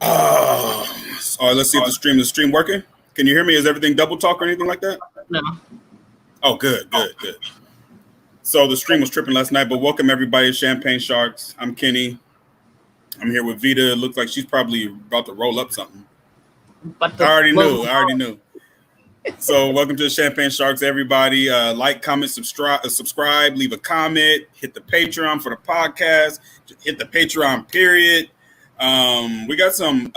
All right, let's see if the stream working. Can you hear me? Is everything double talk or anything like that? No. Oh, good. So the stream was tripping last night, but welcome everybody to Champagne Sharks. I'm Kenny. I'm here with Vita. It looks like she's probably about to roll up something. I already knew. So welcome to the Champagne Sharks, everybody. Like, comment, subscribe, leave a comment, hit the Patreon for the podcast, hit the Patreon period. We got some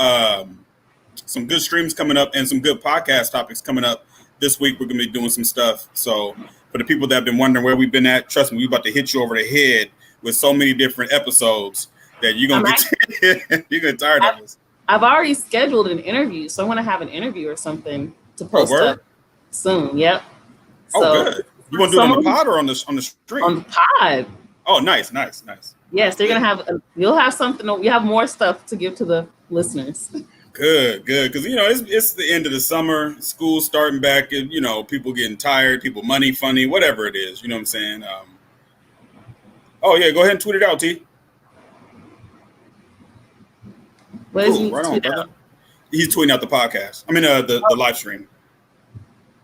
good streams coming up and some good podcast topics coming up this week. We're going to be doing some stuff. So for the people that have been wondering where we've been at, trust me, we're about to hit you over the head with so many different episodes that you're going to get tired of us. I've already scheduled an interview, so I want to have an interview or something to post up soon. Yep. Good. You want to do it on the pod or on the stream? On the pod. Oh, nice. Yes, they're gonna you'll have something. You have more stuff to give to the listeners. Good, because it's the end of the summer, school starting back, and people getting tired, people money funny, whatever it is. You know what I'm saying? Go ahead and tweet it out, T. What is he tweeting out? He's tweeting out the podcast. I mean, the live stream.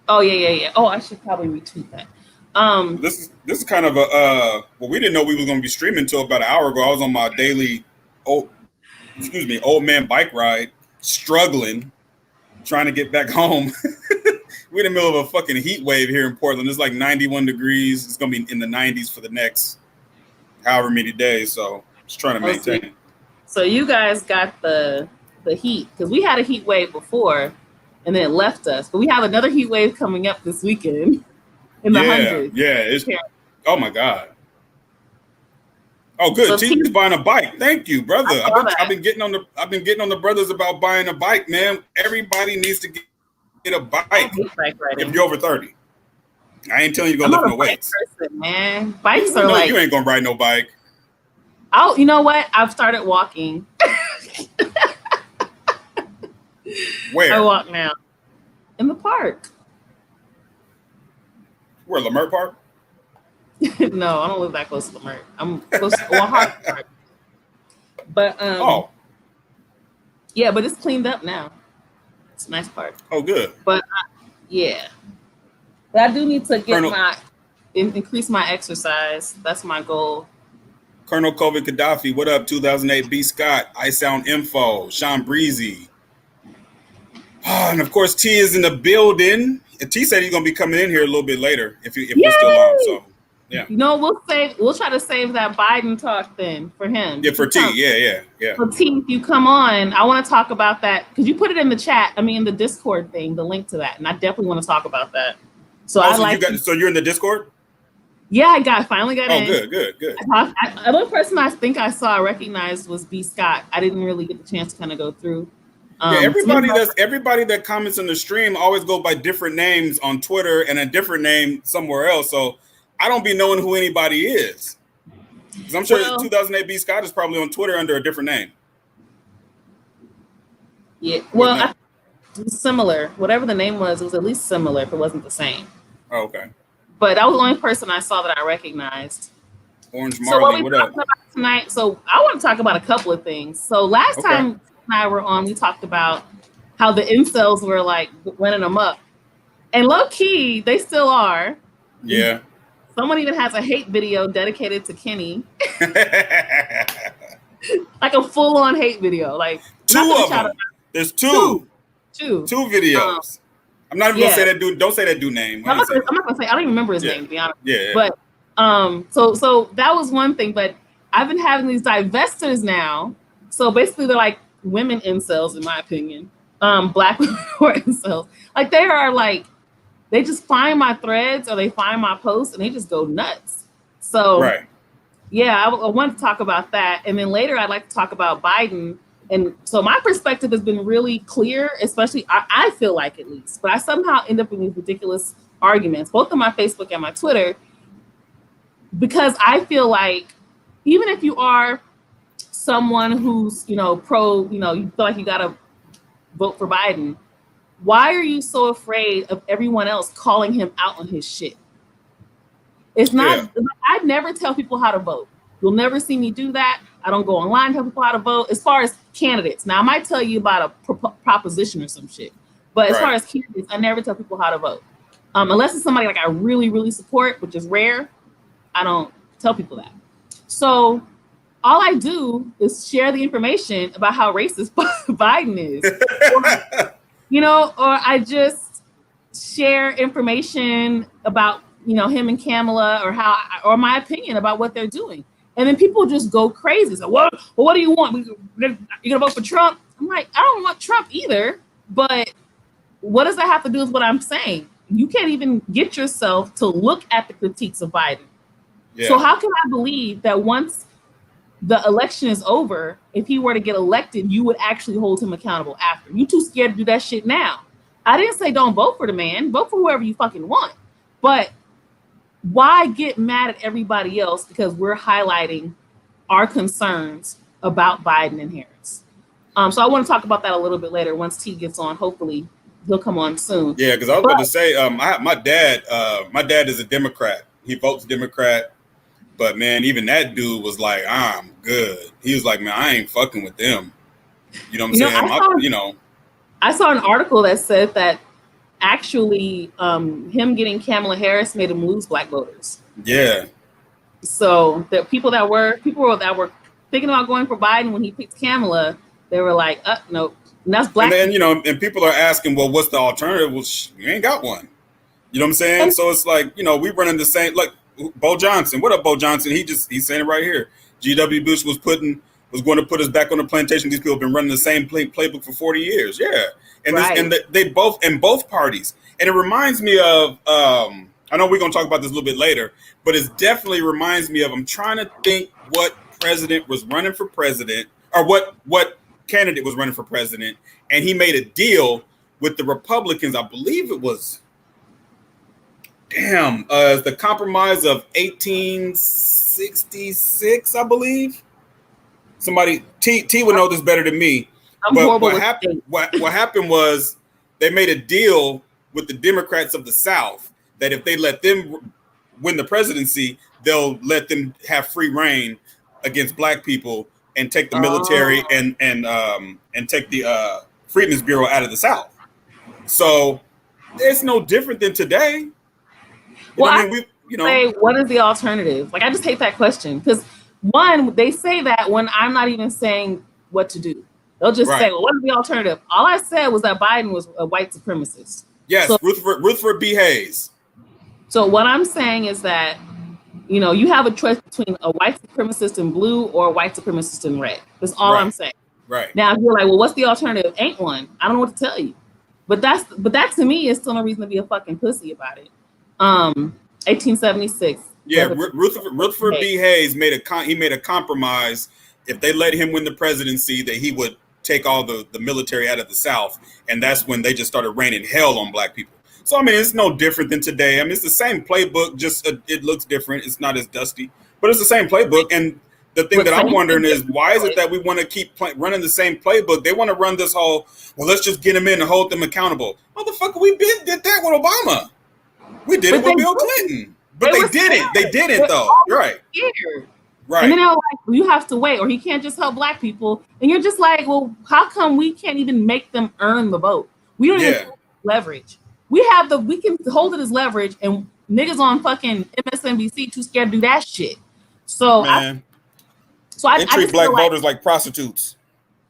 Oh yeah. Oh, I should probably retweet that. This is kind of we didn't know we was going to be streaming until about an hour ago. I was on my daily old man bike ride, struggling, trying to get back home. We're in the middle of a fucking heat wave here in Portland. It's like 91 degrees. It's going to be in the 90s for the next however many days. So just trying to maintain. So you guys got the heat, because we had a heat wave before and then it left us. But we have another heat wave coming up this weekend in the hundreds. Yeah. Oh my God. Oh, good. So T's buying a bike. Thank you, brother. I've been getting on the brothers about buying a bike, man. Everybody needs to get a bike if you're over 30. I ain't telling you to go lift no weights. Man, bikes are like, you ain't gonna ride no bike. Oh, you know what? I've started walking. Where? I walk now. In the park. Where, Lamert Park? No, I don't live that close to Lamert. I'm close to Oaxaca Park. But yeah, but it's cleaned up now. It's a nice park. Oh, good. But but I do need to get increase my exercise. That's my goal. Colonel COVID Gaddafi, what up? 2008 B Scott, iSound Info, Sean Breezy. And of course, T is in the building. T said he's gonna be coming in here a little bit later if we're still on. So yeah. We'll try to save that Biden talk then for him. Yeah, for T. Yeah. For T, if you come on, I want to talk about that because you put it in the chat. I mean, in the Discord thing, the link to that, and I definitely want to talk about that. So So you're in the Discord? Yeah, I finally got in. Oh, good. The only person I think I recognized was B Scott. I didn't really get the chance to kind of go through. Everybody that comments on the stream always go by different names on Twitter and a different name somewhere else. So I don't be knowing who anybody is. Because I'm sure 2008 B Scott is probably on Twitter under a different name. Yeah, well, it was similar. Whatever the name was, it was at least similar if it wasn't the same. Oh, okay. But that was the only person I saw that I recognized. Orange Marley, what up? Tonight, so I want to talk about a couple of things. So last time and I were on, we talked about how the incels were like running them up. And low key, they still are. Yeah. Someone even has a hate video dedicated to Kenny. Like a full-on hate video. Like two of them. There's two videos. I'm not even gonna say that dude. Don't say that dude name. I'm not gonna say. I don't even remember his name, to be honest. Yeah. But so that was one thing. But I've been having these divestors now. So basically, they're like women incels, in my opinion. Black women or incels. Like they are like, they just find my threads or they find my posts and they just go nuts. So yeah, I want to talk about that, and then later I'd like to talk about Biden. And so my perspective has been really clear, especially I feel like at least, but I somehow end up in these ridiculous arguments, both on my Facebook and my Twitter, because I feel like even if you are someone who's, pro, you feel like you got to vote for Biden, why are you so afraid of everyone else calling him out on his shit? It's not, I never tell people how to vote. You'll never see me do that. I don't go online and tell people how to vote. As far as candidates. Now I might tell you about a proposition or some shit, but as far as candidates, I never tell people how to vote. Unless it's somebody like I really, really support, which is rare, I don't tell people that. So all I do is share the information about how racist Biden is. Or I just share information about, him and Kamala or my opinion about what they're doing. And then people just go crazy. So, what do you want? You gonna vote for Trump? I'm like, I don't want Trump either. But what does that have to do with what I'm saying? You can't even get yourself to look at the critiques of Biden. Yeah. So how can I believe that once the election is over, if he were to get elected, you would actually hold him accountable after? You too scared to do that shit now. I didn't say don't vote for the man. Vote for whoever you fucking want. But why get mad at everybody else because we're highlighting our concerns about Biden and Harris? So I want to talk about that a little bit later once T gets on. Hopefully he'll come on soon. Yeah, because I was about to say, my dad is a Democrat. He votes Democrat. But man, even that dude was like, I'm good. He was like, man, I ain't fucking with them. You know what I'm saying? I saw an article that said that actually him getting Kamala Harris made him lose black voters. Yeah. So the people that were thinking about going for Biden when he picked Kamala, they were like, nope. And that's black. And then, and people are asking, well, what's the alternative? Well, you ain't got one. You know what I'm saying? So it's like, we running the same, like Bo Johnson. What up, Bo Johnson? He's saying it right here. G.W. Bush was going to put us back on the plantation. These people have been running the same playbook for 40 years. Yeah. And they both in both parties. And it reminds me of, I know we're going to talk about this a little bit later, but it definitely reminds me of, I'm trying to think what president was running for president or what candidate was running for president. And he made a deal with the Republicans. I believe it was, the compromise of 1866, I believe. Somebody, T would know this better than me. But what happened was they made a deal with the Democrats of the South that if they let them win the presidency, they'll let them have free reign against black people and take the military and take the Freedmen's Bureau out of the South. So it's no different than today. What is the alternative? Like, I just hate that question because one, they say that when I'm not even saying what to do. They'll just say, well, what is the alternative? All I said was that Biden was a white supremacist. Yes, so, Rutherford B. Hayes. So what I'm saying is that, you have a choice between a white supremacist in blue or a white supremacist in red. That's all I'm saying. Right. Now, if you're like, well, what's the alternative? Ain't one. I don't know what to tell you. But that to me is still no reason to be a fucking pussy about it. 1876. Yeah, Rutherford B. Hayes made a compromise. If they let him win the presidency, that he would take all the military out of the South, and that's when they just started raining hell on black people. So I mean, it's no different than today. I mean, it's the same playbook, just it looks different. It's not as dusty, but it's the same playbook. And the thing that I'm wondering is, why is it that we want to keep running the same playbook? They want to run this whole, well, let's just get them in and hold them accountable. Motherfucker, we did that with Obama. We did it with Bill Clinton. But they didn't. They didn't, though. Right. Scared. Right. And then they were like, well, you have to wait, or he can't just help black people. And you're just like, well, how come we can't even make them earn the vote? We don't even have leverage. We can hold it as leverage, and niggas on fucking MSNBC too scared to do that shit. So they treat black voters like prostitutes.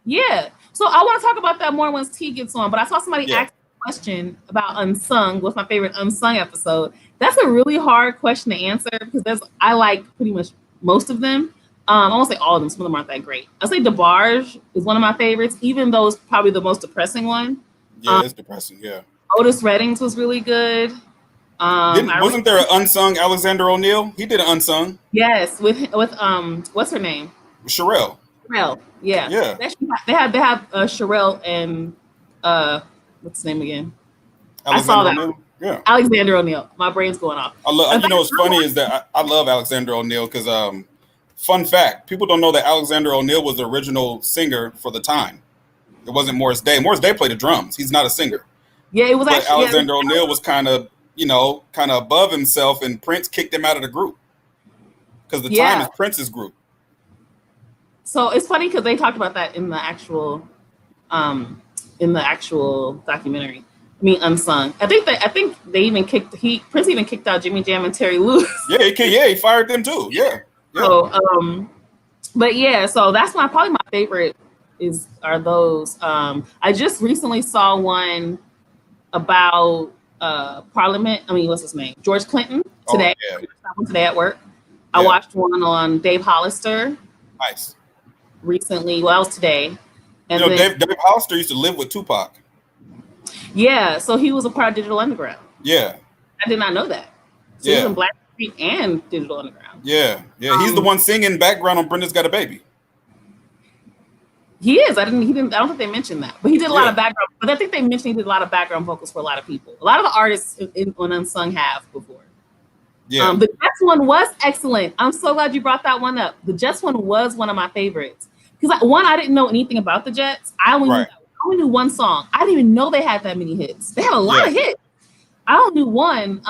Yeah. So I want to talk about that more once T gets on. But I saw somebody ask a question about Unsung. What's my favorite Unsung episode? That's a really hard question to answer because I like pretty much most of them. I won't say all of them. Some of them aren't that great. I'll say DeBarge is one of my favorites, even though it's probably the most depressing one. Yeah, it's depressing. Yeah. Otis Reddings was really good. Wasn't there an unsung Alexander O'Neal? He did an unsung. Yes, with what's her name? Sherelle. Sherelle. Yeah. Yeah. They have Sherelle and what's his name again? Alexander I saw that. O'Neal. Yeah. Alexander O'Neal. My brain's going off. What's funny is that I love Alexander O'Neal because fun fact, people don't know that Alexander O'Neal was the original singer for the time. It wasn't Morris Day. Morris Day played the drums. He's not a singer. Yeah, it was but actually Alexander O'Neal was kind of above himself, and Prince kicked him out of the group because the time is Prince's group. So it's funny because they talked about that in the actual documentary. I mean, unsung. I think they even Prince even kicked out Jimmy Jam and Terry Lewis. He fired them too. Yeah. So, but yeah, so that's probably my favorite are those. I just recently saw one about Parliament. I mean, what's his name? George Clinton today. Oh, yeah. Today at work. I watched one on Dave Hollister. Nice. Recently, well, that was today. And Dave Hollister used to live with Tupac. Yeah, so he was a part of Digital Underground. Yeah. I did not know that. So he was in Black Street and Digital Underground. Yeah. He's the one singing background on Brenda's Got a Baby. He is. I don't think they mentioned that. But he did a lot of background. But I think they mentioned he did a lot of background vocals for a lot of people. A lot of the artists on Unsung have before. Yeah. The Jets one was excellent. I'm so glad you brought that one up. The Jets one was one of my favorites. Because I didn't know anything about the Jets. I only knew one song. I didn't even know they had that many hits. They had a lot of hits. I only knew one.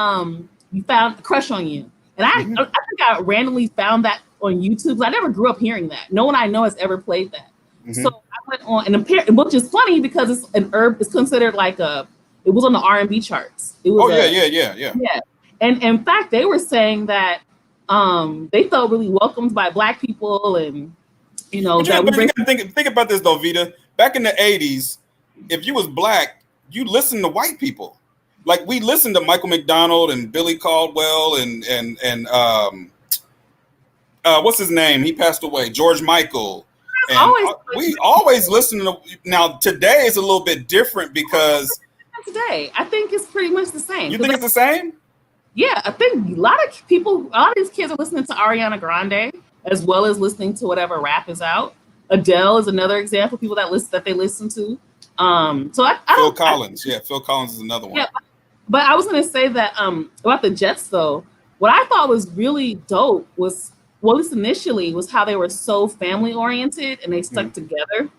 You found Crush on You. And I think I randomly found that on YouTube. I never grew up hearing that. No one I know has ever played that. So I went on, which is funny because it's considered like it was on the R&B charts. It was yeah. And in fact, they were saying that they felt really welcomed by Black people, and you gotta think about this though, Vita. Back in the 80s, if you was Black, you listened to white people. Like we listened to Michael McDonald and Billy Caldwell and what's his name? He passed away. George Michael. And we always listen to. Now today is a little bit different because today I think it's pretty much the same. You think it's the same? Yeah, I think a lot of these kids are listening to Ariana Grande as well as listening to whatever rap is out. Adele is another example of people that they listen to. Phil Collins is another one. Yeah, but I was going to say that about the Jets though. What I thought was really dope was, well, at least initially, was how they were so family oriented and they stuck together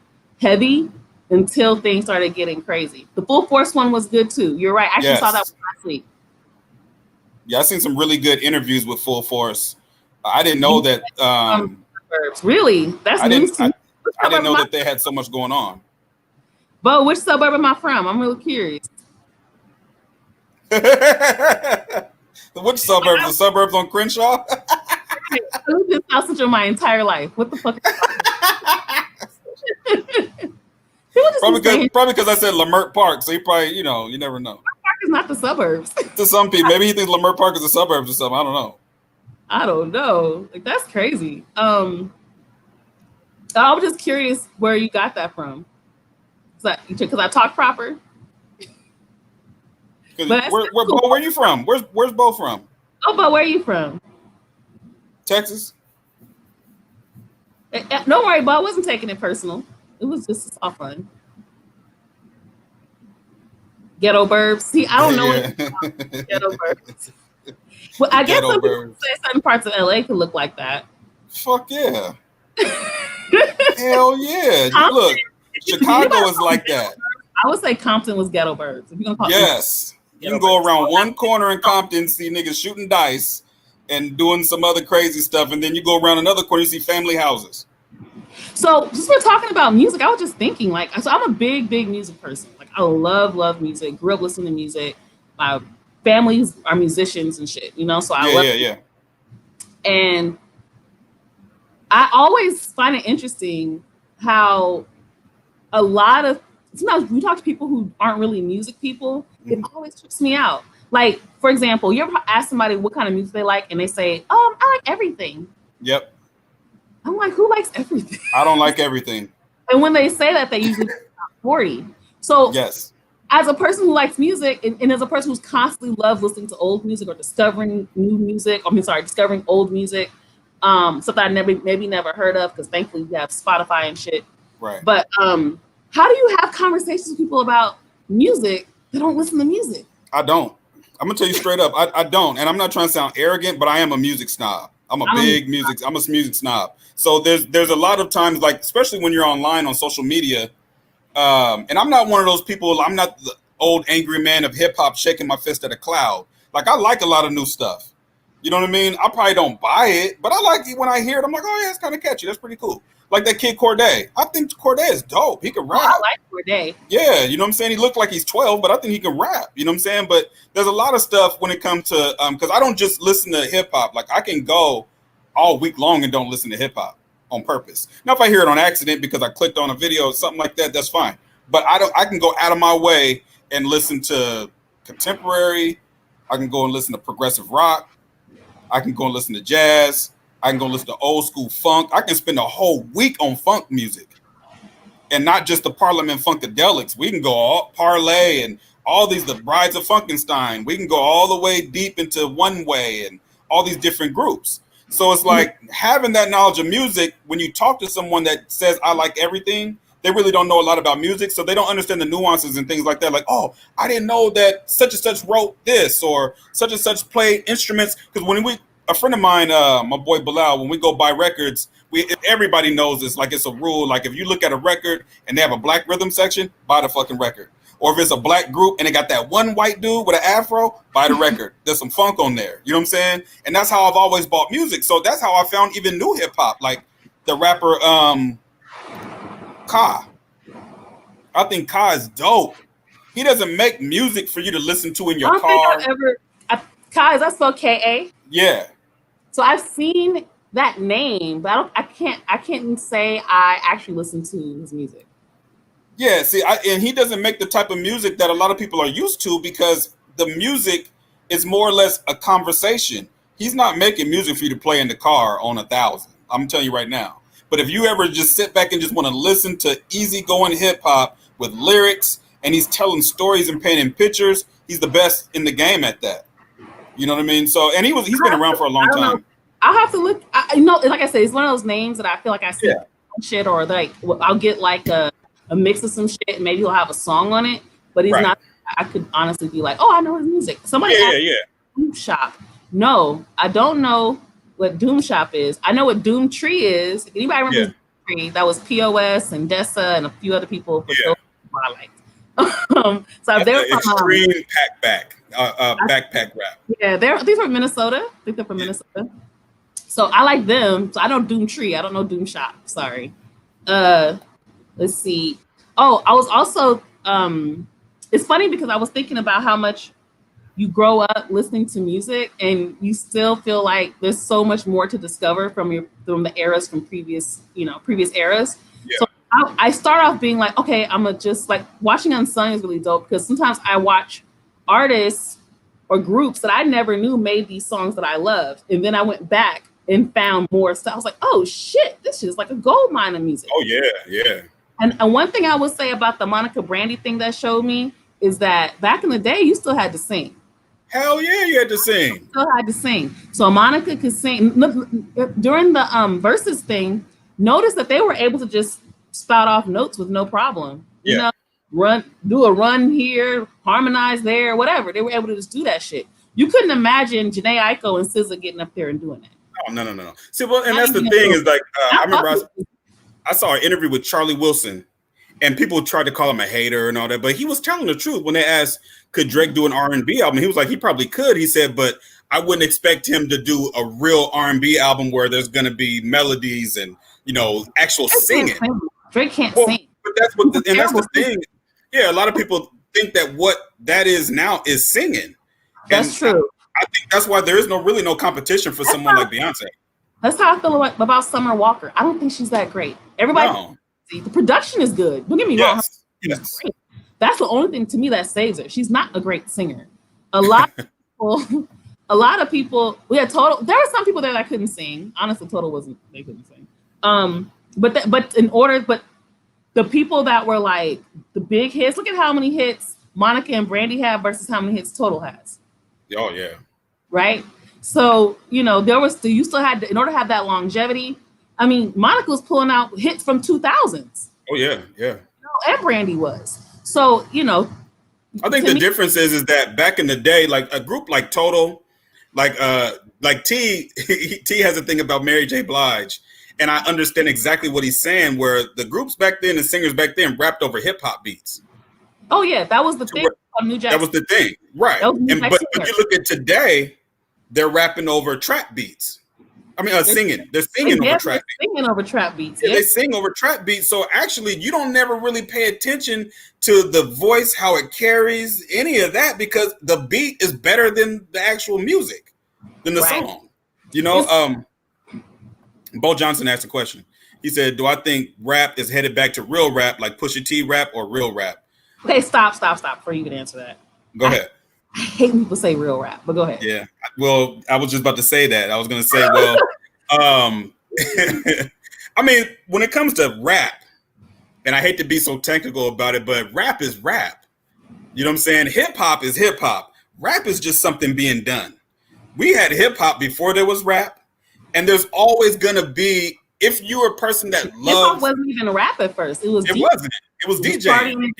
heavy until things started getting crazy. The Full Force one was good too. You're right. I actually saw that last week. Yeah, I seen some really good interviews with Full Force. I didn't know that. Really? That's news to me. I didn't know that they had so much going on. Bo, which suburb am I from? I'm really curious. Which suburbs? The suburbs on Crenshaw? I lived in South Central my entire life. What the fuck? Probably because I said Leimert Park, so he probably, you never know. Park is not the suburbs. To some people, maybe he thinks Leimert Park is the suburbs or something. I don't know. Like that's crazy. I was just curious where you got that from. Because I talk proper. Where are you from? Where's Bo from? Oh, Bo, where are you from? Texas. Don't worry, Bo. I wasn't taking it personal. It was just all fun. Ghetto burbs. See, I don't know what ghetto burbs. Well, I guess some people say certain parts of LA could look like that. Fuck yeah. Hell yeah. Look, Chicago is like that. I would say Compton was ghetto burbs. If you're gonna call yes. You can go around one corner in Compton, see niggas shooting dice and doing some other crazy stuff, and then you go around another corner, you see family houses. So since we're talking about music, I was just thinking, so I'm a big music person. Like I love music. Grew up listening to music. My families are musicians and shit, so I love it. And I always find it interesting how a lot of sometimes we talk to people who aren't really music people. It always trips me out. Like, for example, you ever ask somebody what kind of music they like, and they say, I like everything. Yep. I'm like, who likes everything? I don't like everything. And when they say that, they usually 40. So yes, as a person who likes music, and as a person who's constantly loves listening to old music or discovering new music, discovering old music, stuff that I maybe never heard of, because thankfully we have Spotify and shit. Right. But how do you have conversations with people about music that don't listen to music? I don't. I'm gonna tell you straight up, I don't. And I'm not trying to sound arrogant, but I am a music snob. I'm a music snob. So there's a lot of times, like, especially when you're online on social media, and I'm not one of those people, I'm not the old angry man of hip hop shaking my fist at a cloud. Like, I like a lot of new stuff. You know what I mean? I probably don't buy it, but I like it when I hear it. I'm like, oh yeah, it's kind of catchy. That's pretty cool. Like that kid Corday. I think Corday is dope. He can rap. I like Corday. Yeah, you know what I'm saying? He looked like he's 12, but I think he can rap. You know what I'm saying? But there's a lot of stuff when it comes to because I don't just listen to hip hop. Like I can go all week long and don't listen to hip hop on purpose. Now if I hear it on accident because I clicked on a video or something like that, that's fine. But I can go out of my way and listen to contemporary. I can go and listen to progressive rock. I can go and listen to jazz. I can go listen to old school funk. I can spend a whole week on funk music. And not just the Parliament Funkadelics. We can go all Parlay and all these, the Brides of Funkenstein. We can go all the way deep into One Way and all these different groups. So it's like having that knowledge of music, when you talk to someone that says, I like everything, they really don't know a lot about music. So they don't understand the nuances and things like that. Like, oh, I didn't know that such and such wrote this or such and such played instruments. Because a friend of mine, my boy Bilal, when we go buy records, everybody knows this. Like it's a rule. Like if you look at a record and they have a black rhythm section, buy the fucking record. Or if it's a black group and they got that one white dude with an afro, buy the record. There's some funk on there. You know what I'm saying? And that's how I've always bought music. So that's how I found even new hip hop, like the rapper Ka. I think Ka is dope. He doesn't make music for you to listen to in your car. Ka, is that spelled K-A? Yeah. So I've seen that name, but I can't say I actually listen to his music. Yeah, see, and he doesn't make the type of music that a lot of people are used to because the music is more or less a conversation. He's not making music for you to play in the car on 1,000. I'm telling you right now. But if you ever just sit back and just want to listen to easygoing hip hop with lyrics, and he's telling stories and painting pictures, he's the best in the game at that. You know what I mean? So, and he's been around for a long time. I'll have to look. Like I said, it's one of those names that I feel like I see shit, or like I'll get like a mix of some shit, and maybe he'll have a song on it, but he's not. I could honestly be like, oh, I know his music. Somebody asked Doom Shop. No, I don't know what Doom Shop is. I know what Doom Tree is. If anybody remember Doom Tree? That was POS and Dessa and a few other people. I liked. So they're from extreme backpack rap. Yeah, these are Minnesota. I think they're from Minnesota. So I like them. So I know Doom Tree. I don't know Doom Shop. Sorry. Let's see. Oh, I was also it's funny because I was thinking about how much you grow up listening to music and you still feel like there's so much more to discover from the eras from previous eras. Yeah. So I start off being like, okay, I'm just like watching Unsung is really dope because sometimes I watch artists or groups that I never knew made these songs that I loved. And then I went back and found more stuff. I was like, oh shit, this is like a gold mine of music. Oh yeah. And one thing I will say about the Monica Brandy thing that showed me is that back in the day, you still had to sing. Hell yeah, you had to sing. You still had to sing. So Monica could sing. During the Versus thing, notice that they were able to just spout off notes with no problem. Yeah. Do a run here, harmonize there, whatever. They were able to just do that shit. You couldn't imagine Jhené Aiko and SZA getting up there and doing that. Oh, no. See, well, and that's the thing is like, I remember I saw an interview with Charlie Wilson and people tried to call him a hater and all that, but he was telling the truth when they asked, could Drake do an R&B album? He was like, he probably could. He said, but I wouldn't expect him to do a real R&B album where there's going to be melodies and, actual singing. Drake can't sing. But that's the thing. Yeah, a lot of people think that what that is now is singing. That's true. I think that's why there is really no competition for someone like Beyonce. That's how I feel about Summer Walker. I don't think she's that great. Everybody, the production is good. Don't get me wrong. Yes. Great. That's the only thing to me that saves her. She's not a great singer. A lot of people. We had Total. There were some people there that couldn't sing. Honestly, Total wasn't. They couldn't sing. But the people that were like the big hits. Look at how many hits Monica and Brandy have versus how many hits Total has. Oh yeah. Right. So you still had to, in order to have that longevity. I mean, Monica was pulling out hits from 2000s. Oh yeah. And Brandy was. So I think the difference is that back in the day, like a group like Total, like T has a thing about Mary J. Blige, and I understand exactly what he's saying. Where the groups back then, the singers back then, rapped over hip hop beats. Oh yeah, that was the thing. That was the thing, right? But you look at today, they're rapping over trap beats. I mean, singing. They're singing over trap beats. Singing over trap beats. Yeah, they sing over trap beats. So actually, you don't never really pay attention to the voice, how it carries, any of that, because the beat is better than the actual music, than the song. You know, Bo Johnson asked a question. He said, "Do I think rap is headed back to real rap, like Pusha T rap, or real rap?" Okay, stop before you can answer that. Go ahead. I hate when people say real rap, but go ahead. Yeah. Well, I was just about to say that. I was going to say, well, I mean, when it comes to rap, and I hate to be so technical about it, but rap is rap. You know what I'm saying? Hip hop is hip hop. Rap is just something being done. We had hip hop before there was rap, and there's always going to be, if you're a person that loves... Hip-hop wasn't even a rap at first. It wasn't. It was DJing.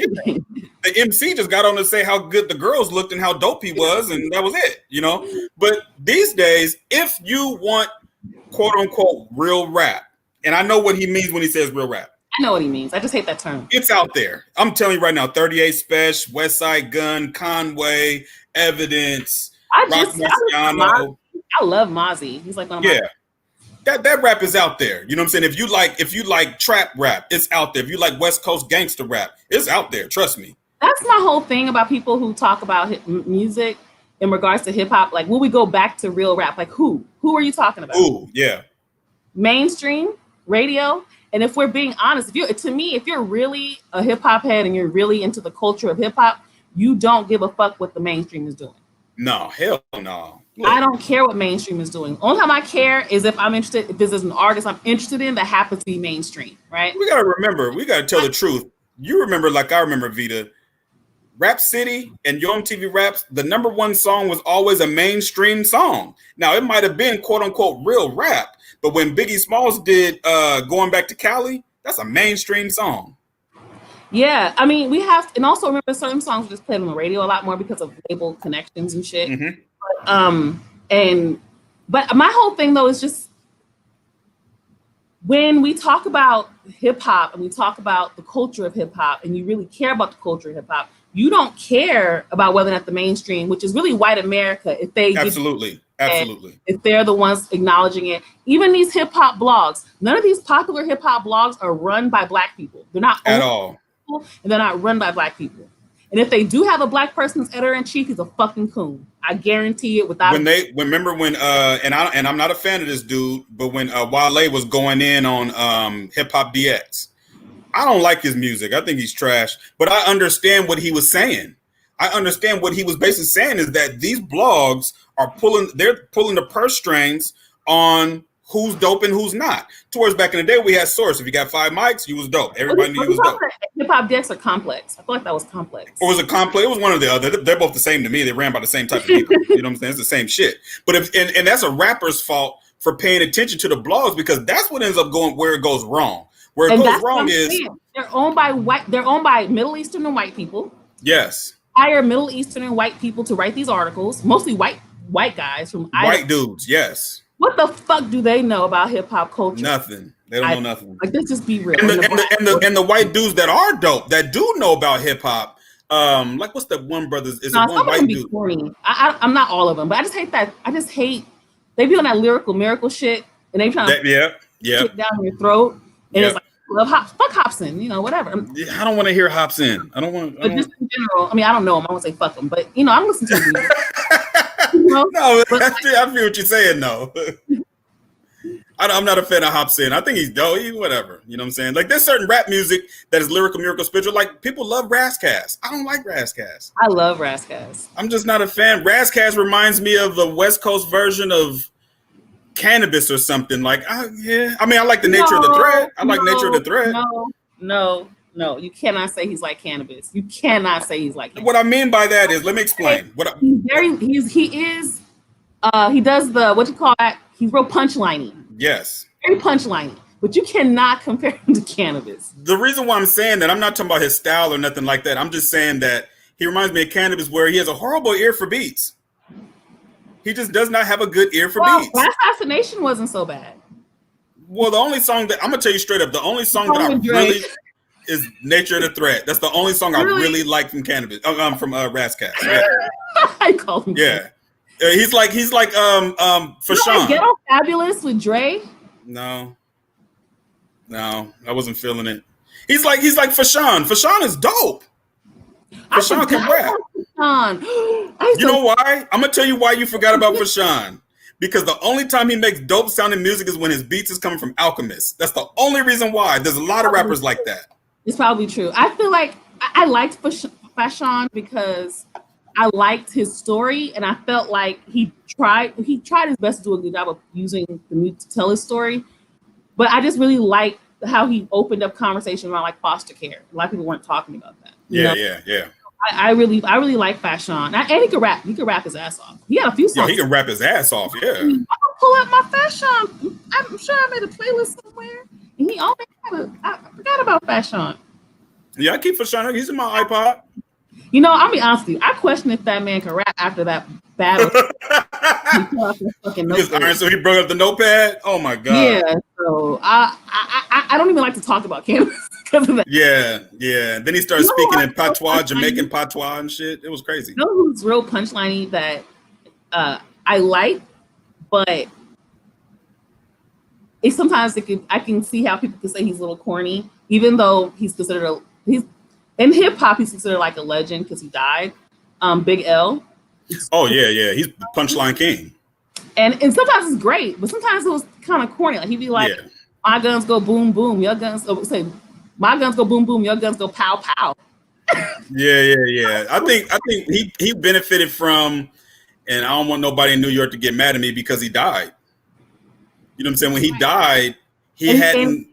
The MC just got on to say how good the girls looked and how dope he was, and that was it, you know? But these days, if you want quote-unquote real rap, and I know what he means when he says real rap. I know what he means. I just hate that term. It's out there. I'm telling you right now, 38 Special, West Side Gun, Conway, Evidence, Rock Marciano. I love Mozzie. He's like one of my... That rap is out there. You know what I'm saying? If you like trap rap, it's out there. If you like West Coast gangster rap, it's out there. Trust me. That's my whole thing about people who talk about music in regards to hip hop. Like, will we go back to real rap? Like, who are you talking about? Ooh, yeah. Mainstream radio. And if we're being honest, if you're really a hip hop head and you're really into the culture of hip hop, you don't give a fuck what the mainstream is doing. No, hell no. Look, I don't care what mainstream is doing. Only time I care is if I'm interested, if this is an artist I'm interested in that happens to be mainstream, right? We got to tell the truth. You remember, like I remember, Vita, Rap City and Yo MTV Raps, the number one song was always a mainstream song. Now, it might have been quote unquote real rap, but when Biggie Smalls did Going Back to Cali, that's a mainstream song. Yeah, I mean, we have, and also remember certain songs just played on the radio a lot more because of label connections and shit. Mm-hmm. But my whole thing though is just when we talk about hip hop and we talk about the culture of hip hop, and you really care about the culture of hip hop, you don't care about whether or not the mainstream, which is really white America, if they absolutely, if they're the ones acknowledging it. Even these hip hop blogs, none of these popular hip hop blogs are run by black people. They're not at all. And they're not run by black people. And if they do have a black person as editor in chief, he's a fucking coon. I guarantee it. Remember when I'm not a fan of this dude, but when Wale was going in on Hip Hop DX, I don't like his music. I think he's trash. But I understand what he was saying. I understand what he was basically saying is that these blogs are pulling the purse strings on who's dope and who's not. Towards back in the day, we had Source. If you got 5 mics, you was dope. Everybody knew you was dope. Hip Hop DX or Complex? I feel like that was Complex. Or was it Complex? It was one or the other. They're both the same to me. They ran by the same type of people. You know what I'm saying? It's the same shit. But and that's a rapper's fault for paying attention to the blogs, because that's what ends up going where it goes wrong. Where it goes wrong is they're owned by Middle Eastern and white people. Yes. Hire Middle Eastern and white people to write these articles, mostly white guys from white dudes. Yes. What the fuck do they know about hip hop culture? Nothing. They don't know nothing. Like, let's just be real. And the white dudes that are dope, that do know about hip hop, like what's the one brothers? Is it one white dude? I'm not all of them, but I just hate that. I just hate they be on that lyrical miracle shit, and they trying to shit down your throat, and it's like fuck Hobson, whatever. I don't want to hear Hobson. I don't want. But just in general, I mean, I don't know him. I won't say fuck him, but I'm listening to him. No, I feel what you're saying. No, I'm not a fan of Hobson. I think he's dope. Whatever. You know what I'm saying? Like, there's certain rap music that is lyrical, miracle, spiritual. Like, people love Razzcast. I don't like Razzcast. I love Razzcast. I'm just not a fan. Razzcast reminds me of the West Coast version of Cannabis or something. Like, I mean, I like the nature of the thread. I like nature of the thread. No, you cannot say he's like Cannabis. You cannot say he's like Cannabis. What I mean by that is, let me explain. He does the, what you call that? He's real punchliney. Yes. Very punchliney. But you cannot compare him to Cannabis. The reason why I'm saying that, I'm not talking about his style or nothing like that. I'm just saying that he reminds me of Cannabis, where he has a horrible ear for beats. He just does not have a good ear for beats. Assassination wasn't so bad. Well, the only song that I'm gonna tell you straight up, the only song that I really is Nature of the Threat. That's the only song I really like from Cannabis. From Razzcast. Yeah. I call him. Yeah. He's like for Sean. Ghetto Fabulous with Dre. No, I wasn't feeling it. He's like Fashawn. Fashawn is dope. Fashawn can rap. You know why? I'm gonna tell you why you forgot about Fashawn. Because the only time he makes dope sounding music is when his beats is coming from Alchemist. That's the only reason why. There's a lot of rappers like that. It's probably true. I feel like I liked Fashawn because I liked his story, and I felt like he tried his best to do a good job of using the music to tell his story. But I just really liked how he opened up conversation around like foster care. A lot of people weren't talking about that. Yeah. I really like Fashawn. And he could rap. He could rap his ass off. He had a few songs. He can rap his ass off. Yeah. I'm gonna pull up my Fashawn. I'm sure I made a playlist somewhere. And he always I forgot about Fashawn. Yeah, I keep Fashawn. He's in my iPod. You know, I'll be honest with you. I question if that man can rap after that battle. So he broke up the notepad. Oh my god. Yeah. So I don't even like to talk about cannabis because of that. Yeah. Then he started speaking in patois, Jamaican patois and shit. It was crazy. You know who's real punchliney that I like, but it's sometimes I can see how people can say he's a little corny, even though he's in hip hop he's considered like a legend because he died. Big L. Oh yeah. He's the punchline king. And sometimes it's great, but sometimes it was kind of corny. Like he'd be like, "My guns go boom boom, your guns say, my guns go boom boom, your guns go pow pow." Yeah. I think he benefited from, and I don't want nobody in New York to get mad at me because he died. You know what I'm saying? When he died, he hadn't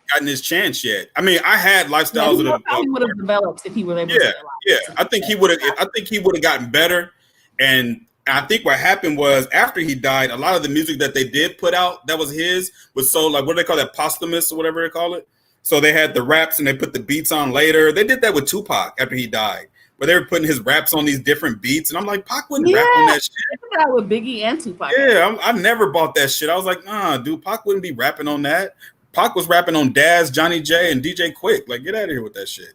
gotten his chance yet. I mean, I had lifestyles that he would have developed if he were able to. Yeah. I think he would have gotten better. And I think what happened was after he died, a lot of the music that they did put out that was his was so like, what do they call that, posthumous or whatever they call it. So they had the raps and they put the beats on later. They did that with Tupac after he died, where they were putting his raps on these different beats. And I'm like, Pac wouldn't rap on that shit. I did that with Biggie and Tupac. Yeah, I never bought that shit. I was like, nah, dude, Pac wouldn't be rapping on that. Pac was rapping on Daz, Johnny J, and DJ Quick. Like, get out of here with that shit.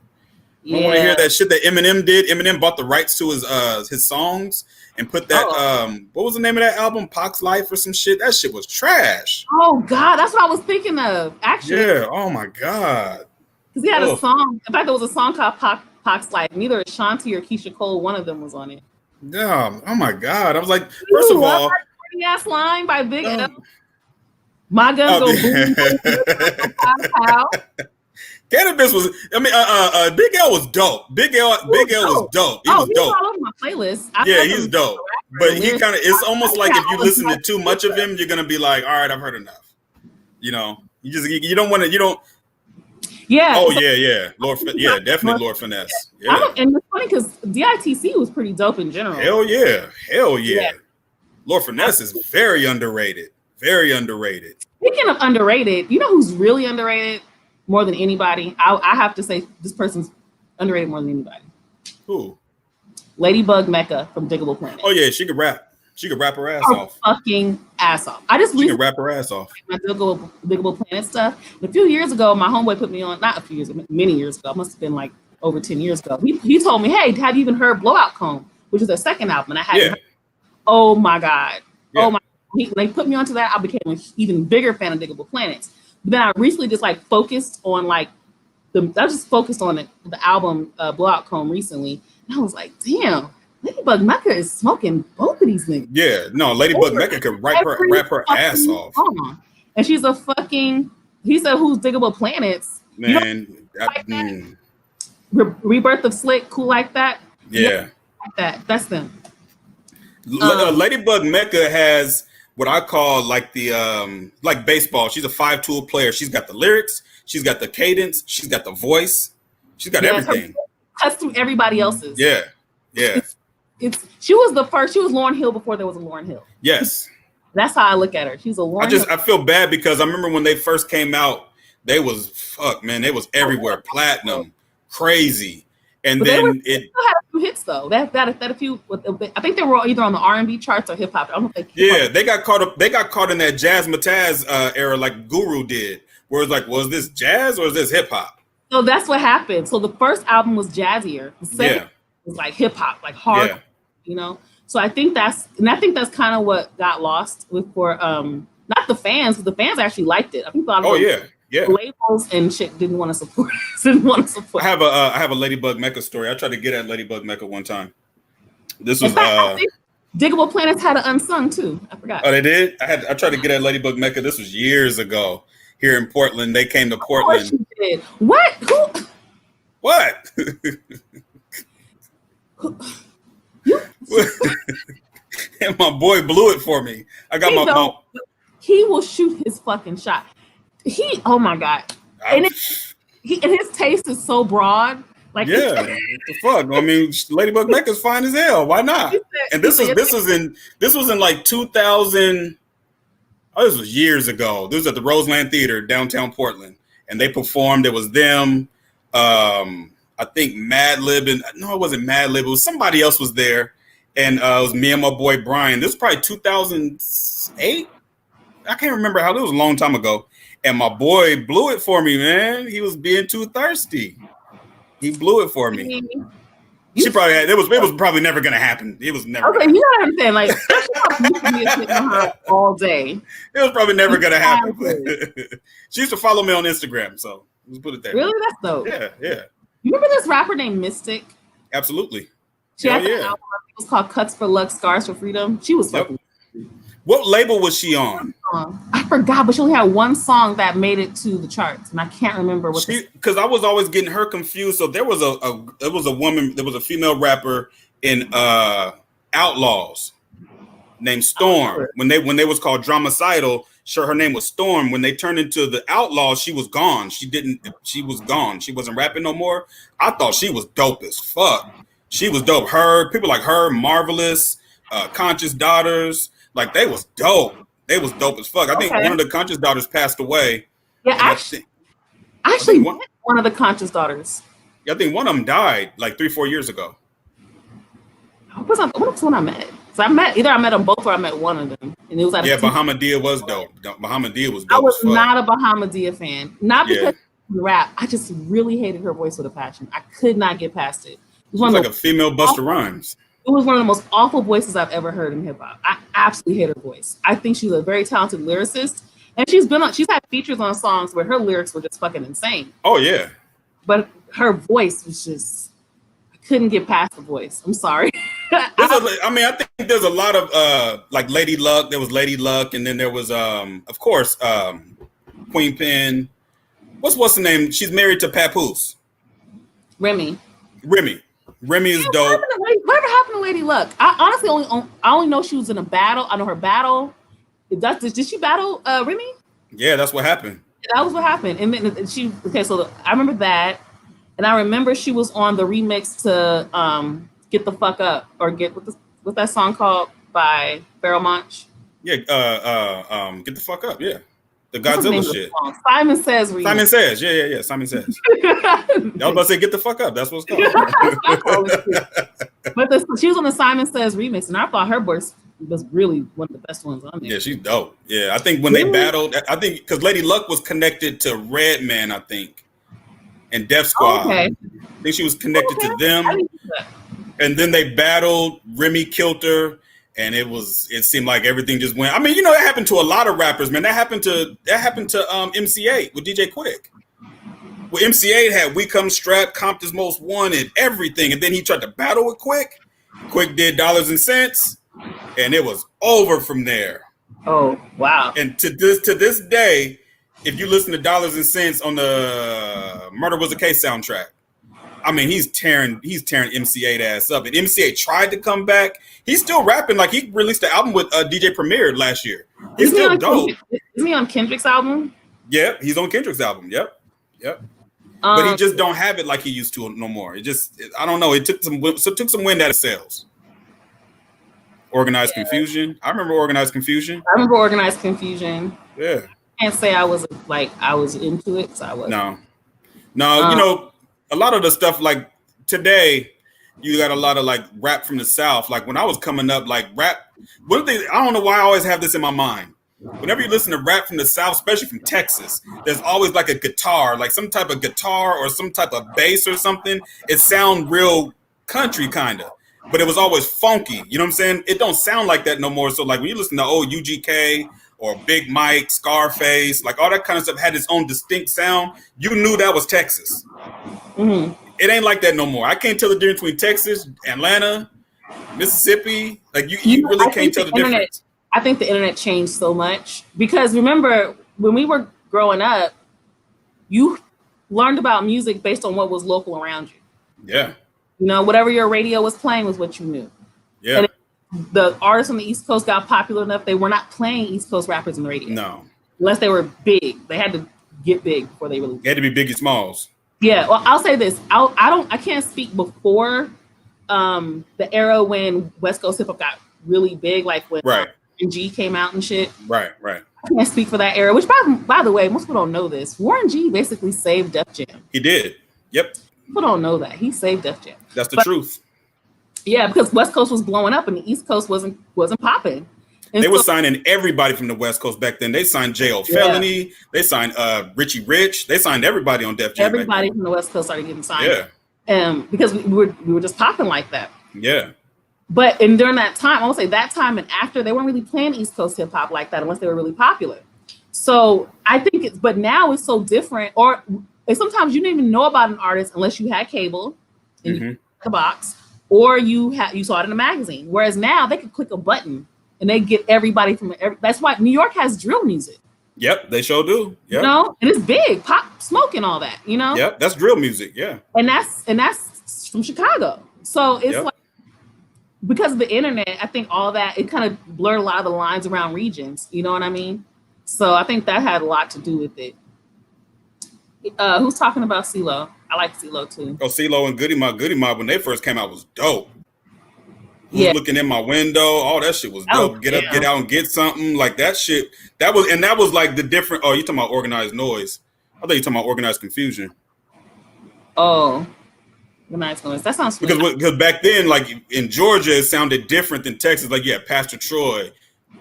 I don't want to hear that shit that Eminem did. Eminem bought the rights to his songs and put that what was the name of that album? Pac's Life or some shit. That shit was trash. Oh God, that's what I was thinking of. Actually, yeah. Oh my God. Because he had a song. In fact, there was a song called Pac's Life. Neither Ashanti or Keisha Cole, one of them was on it. Yeah. Oh my God. I was like, first of all, that pretty ass line by Big L. My guns go boom, boom, pow, pow. Cannabis was. I mean, Big L was dope. Big L was dope. He was dope. All over my playlist. He's dope. But he kind of. It's almost like if you listen to too much of him, you're gonna be like, all right, I've heard enough. You know, you don't want to. You don't. Yeah. Oh yeah. Definitely Lord Finesse. Yeah. And it's funny because DITC was pretty dope in general. Hell yeah. Lord Finesse is very underrated. Very underrated. Speaking of underrated, you know who's really underrated more than anybody? I have to say this person's underrated more than anybody. Who? Ladybug Mecca from Diggable Planet. Oh yeah, she could rap. She could rap her ass off. Fucking ass off. She could rap her ass off. My Diggable Planet stuff. And a few years ago, my homeboy put me on. Not a few years, many years ago. It must have been like over 10 years ago. He told me, "Hey, have you even heard Blowout Comb?" Which is their second album, and I hadn't. Heard. Oh my God. Yeah. Oh my. When they put me onto that, I became an even bigger fan of Diggable Planets. But then I recently just like focused on like the album Blowout Comb recently, and I was like, damn, Ladybug Mecca is smoking both of these niggas. Yeah, no, Ladybug Mecca could rap her ass off. And she's a fucking. He said, "Who's Diggable Planets?" Man, Rebirth of Slick, Cool Like That. Yeah, like that. That's them. Ladybug Mecca has what I call like the like baseball. She's a 5-tool player. She's got the lyrics, she's got the cadence, she's got the voice, she's got everything. Cuts through everybody else's. Yeah. She was Lauryn Hill before there was a Lauryn Hill. Yes. That's how I look at her. She's a Lauryn Hill. I feel bad because I remember when they first came out, they was everywhere, platinum, crazy. And then it still had a few hits though. That a few. I think they were either on the R&B charts or hip hop. I don't think. They got caught up. They got caught in that jazz mataz era, like Guru did, where it's like, was this jazz or is this hip hop? So that's what happened. So the first album was jazzier. The second was like hip hop, like hard. Yeah. You know. So I think that's kind of what got lost for not the fans, because the fans actually liked it. I think a lot of the labels and shit didn't want to support I have a Ladybug Mecca story. I tried to get at Ladybug Mecca one time. This was I think Diggable Planets had an unsung too. I forgot. Oh, they did? I tried to get at Ladybug Mecca. This was years ago here in Portland. They came to Portland. Of course you did. What? Who? What? And my boy blew it for me. I got my he will shoot his fucking shot. Oh my God. And his taste is so broad. Like, yeah, what the fuck? I mean, Ladybug Mecca's fine as hell. Why not? And this was in like 2000. Oh, this was years ago. This was at the Roseland Theater, downtown Portland, and they performed. It was them. I think Madlib, and no, it wasn't Madlib. It was somebody else was there, and it was me and my boy Brian. This was probably 2008. I can't remember how. It was a long time ago. And my boy blew it for me, man. He was being too thirsty. He blew it for me. She probably had, it was probably never gonna happen. It was never. Okay, you gotta understand, like all day. It was probably never gonna happen. She used to follow me on Instagram, so let's put it there. Really, that's dope. Yeah. You remember this rapper named Mystic? Absolutely. She had an album. It was called "Cuts for Luck, Scars for Freedom." She was fucking. What label was she on? I forgot, but she only had one song that made it to the charts, and I can't remember what. Because I was always getting her confused. So there was a woman, there was a female rapper in Outlaws named Storm. When they was called Dramacidal, sure, her name was Storm. When they turned into the Outlaws, she was gone. She was gone. She wasn't rapping no more. I thought she was dope as fuck. She was dope. People like her, Marvelous, Conscious Daughters. Like, they was dope. They was dope as fuck. I think one of the Conscious Daughters passed away. Yeah, actually, one of the Conscious Daughters. Yeah, I think one of them died like 3-4 years ago. What was one I met? So I met them both or I met one of them, and it was Bahamadia was dope. Bahamadia was dope. I was not a Bahamadia fan, not because of the rap. I just really hated her voice with a passion. I could not get past it. It was like a female Busta Rhymes. It was one of the most awful voices I've ever heard in hip hop. I absolutely hate her voice. I think she's a very talented lyricist, and she's had features on songs where her lyrics were just fucking insane. Oh yeah, but her voice was just, I couldn't get past the voice. I'm sorry. I think there's a lot of like Lady Luck. There was Lady Luck, and then there was of course Queen Pen. What's the name? She's married to Papoose. Remy is dope. Whatever happened to Lady Luck? I honestly only know she was in a battle. I know her battle. Did she battle Remy? Yeah, that's what happened. That was what happened. And so I remember that, and I remember she was on the remix to "Get the Fuck Up" or what's that song called by Pharoah Monch? Yeah, "Get the Fuck Up." Yeah. The Godzilla shit. Simon Says. Remix. Simon Says. Yeah. Simon Says. I was about to say, "Get the fuck up." That's what it's called. But she was on the Simon Says remix, and I thought her voice was really one of the best ones on there. Yeah, she's dope. Yeah, I think when they battled, I think because Lady Luck was connected to Redman, I think, and Def Squad. Okay. I think she was connected to them. And then they battled. Remy killed her. And it seemed like everything just went. I mean, it happened to a lot of rappers, man. That happened to MC8 with DJ Quick. Well, MC8 had We Come Strapped, Compton's Most Wanted, everything. And then he tried to battle with Quick. Quick did Dollars and Cents, and it was over from there. Oh, wow. And to this day, if you listen to Dollars and Cents on the Murder Was a Case soundtrack, I mean, he's tearing MC8 ass up. And MC8 tried to come back. He's still rapping. Like, he released an album with DJ Premier last year. He's still dope. Isn't he on Kendrick's album? Yep, he's on Kendrick's album. Yep. But he just don't have it like he used to no more. I don't know. It took some wind out of sails. Organized Confusion. I remember Organized Confusion. Yeah. Can't say I was into it. So I wasn't. No. A lot of the stuff like today, you got a lot of like rap from the South. Like when I was coming up, like rap. One thing I don't know why I always have this in my mind. Whenever you listen to rap from the South, especially from Texas, there's always like a guitar, like some type of guitar or some type of bass or something. It sounds real country kind of. but it was always funky. You know what I'm saying? It don't sound like that no more. So like when you listen to old UGK or Big Mike, Scarface, like all that kind of stuff had its own distinct sound. You knew that was Texas. Mm-hmm. It ain't like that no more. I can't tell the difference between Texas, Atlanta, Mississippi. Like you really can't tell the difference. I think the internet changed so much because remember when we were growing up, you learned about music based on what was local around you. Yeah. You know, whatever your radio was playing was what you knew. Yeah. And the artists on the East Coast got popular enough, they were not playing East Coast rappers on the radio. No. Unless they were big. They had to get big before they really did. They had to be Biggie Smalls. Yeah, well, I'll say this. I can't speak before the era when West Coast hip hop got really big, like when Warren G came out and shit. Right. I can't speak for that era, which by the way, most people don't know this. Warren G basically saved Def Jam. He did. Yep. People don't know that. He saved Def Jam. That's the truth. Yeah, because West Coast was blowing up and the East Coast wasn't popping. And they were signing everybody from the West Coast back then. They signed J.O. Felony. They signed Richie Rich. They signed everybody on Def Jam. Everybody from the West Coast started getting signed. Yeah. Because we were just popping like that. Yeah. But during that time, I would say that time and after, they weren't really playing East Coast hip hop like that unless they were really popular. So I think but now it's so different. Or sometimes you didn't even know about an artist unless you had cable and you had a box, or you saw it in a magazine. Whereas now they could click a button and they get everybody from that's why New York has drill music. Yep, they sure do. Yep. You know, and it's big, pop, smoke, and all that. You know. Yep, that's drill music. Yeah. And that's from Chicago. So it's like because of the internet, I think all that it kind of blurred a lot of the lines around regions. You know what I mean? So I think that had a lot to do with it. Who's talking about CeeLo? I like CeeLo too. Oh, CeeLo and Goody Mob when they first came out was dope. Who's looking in my window? All that shit was dope. Get up, get out, and get something like that shit. That was like the different. Oh, you talking about Organized Noise? I thought you talking about Organized Confusion. Oh, Organized Noise. That sounds because back then, like in Georgia, it sounded different than Texas. Like Pastor Troy,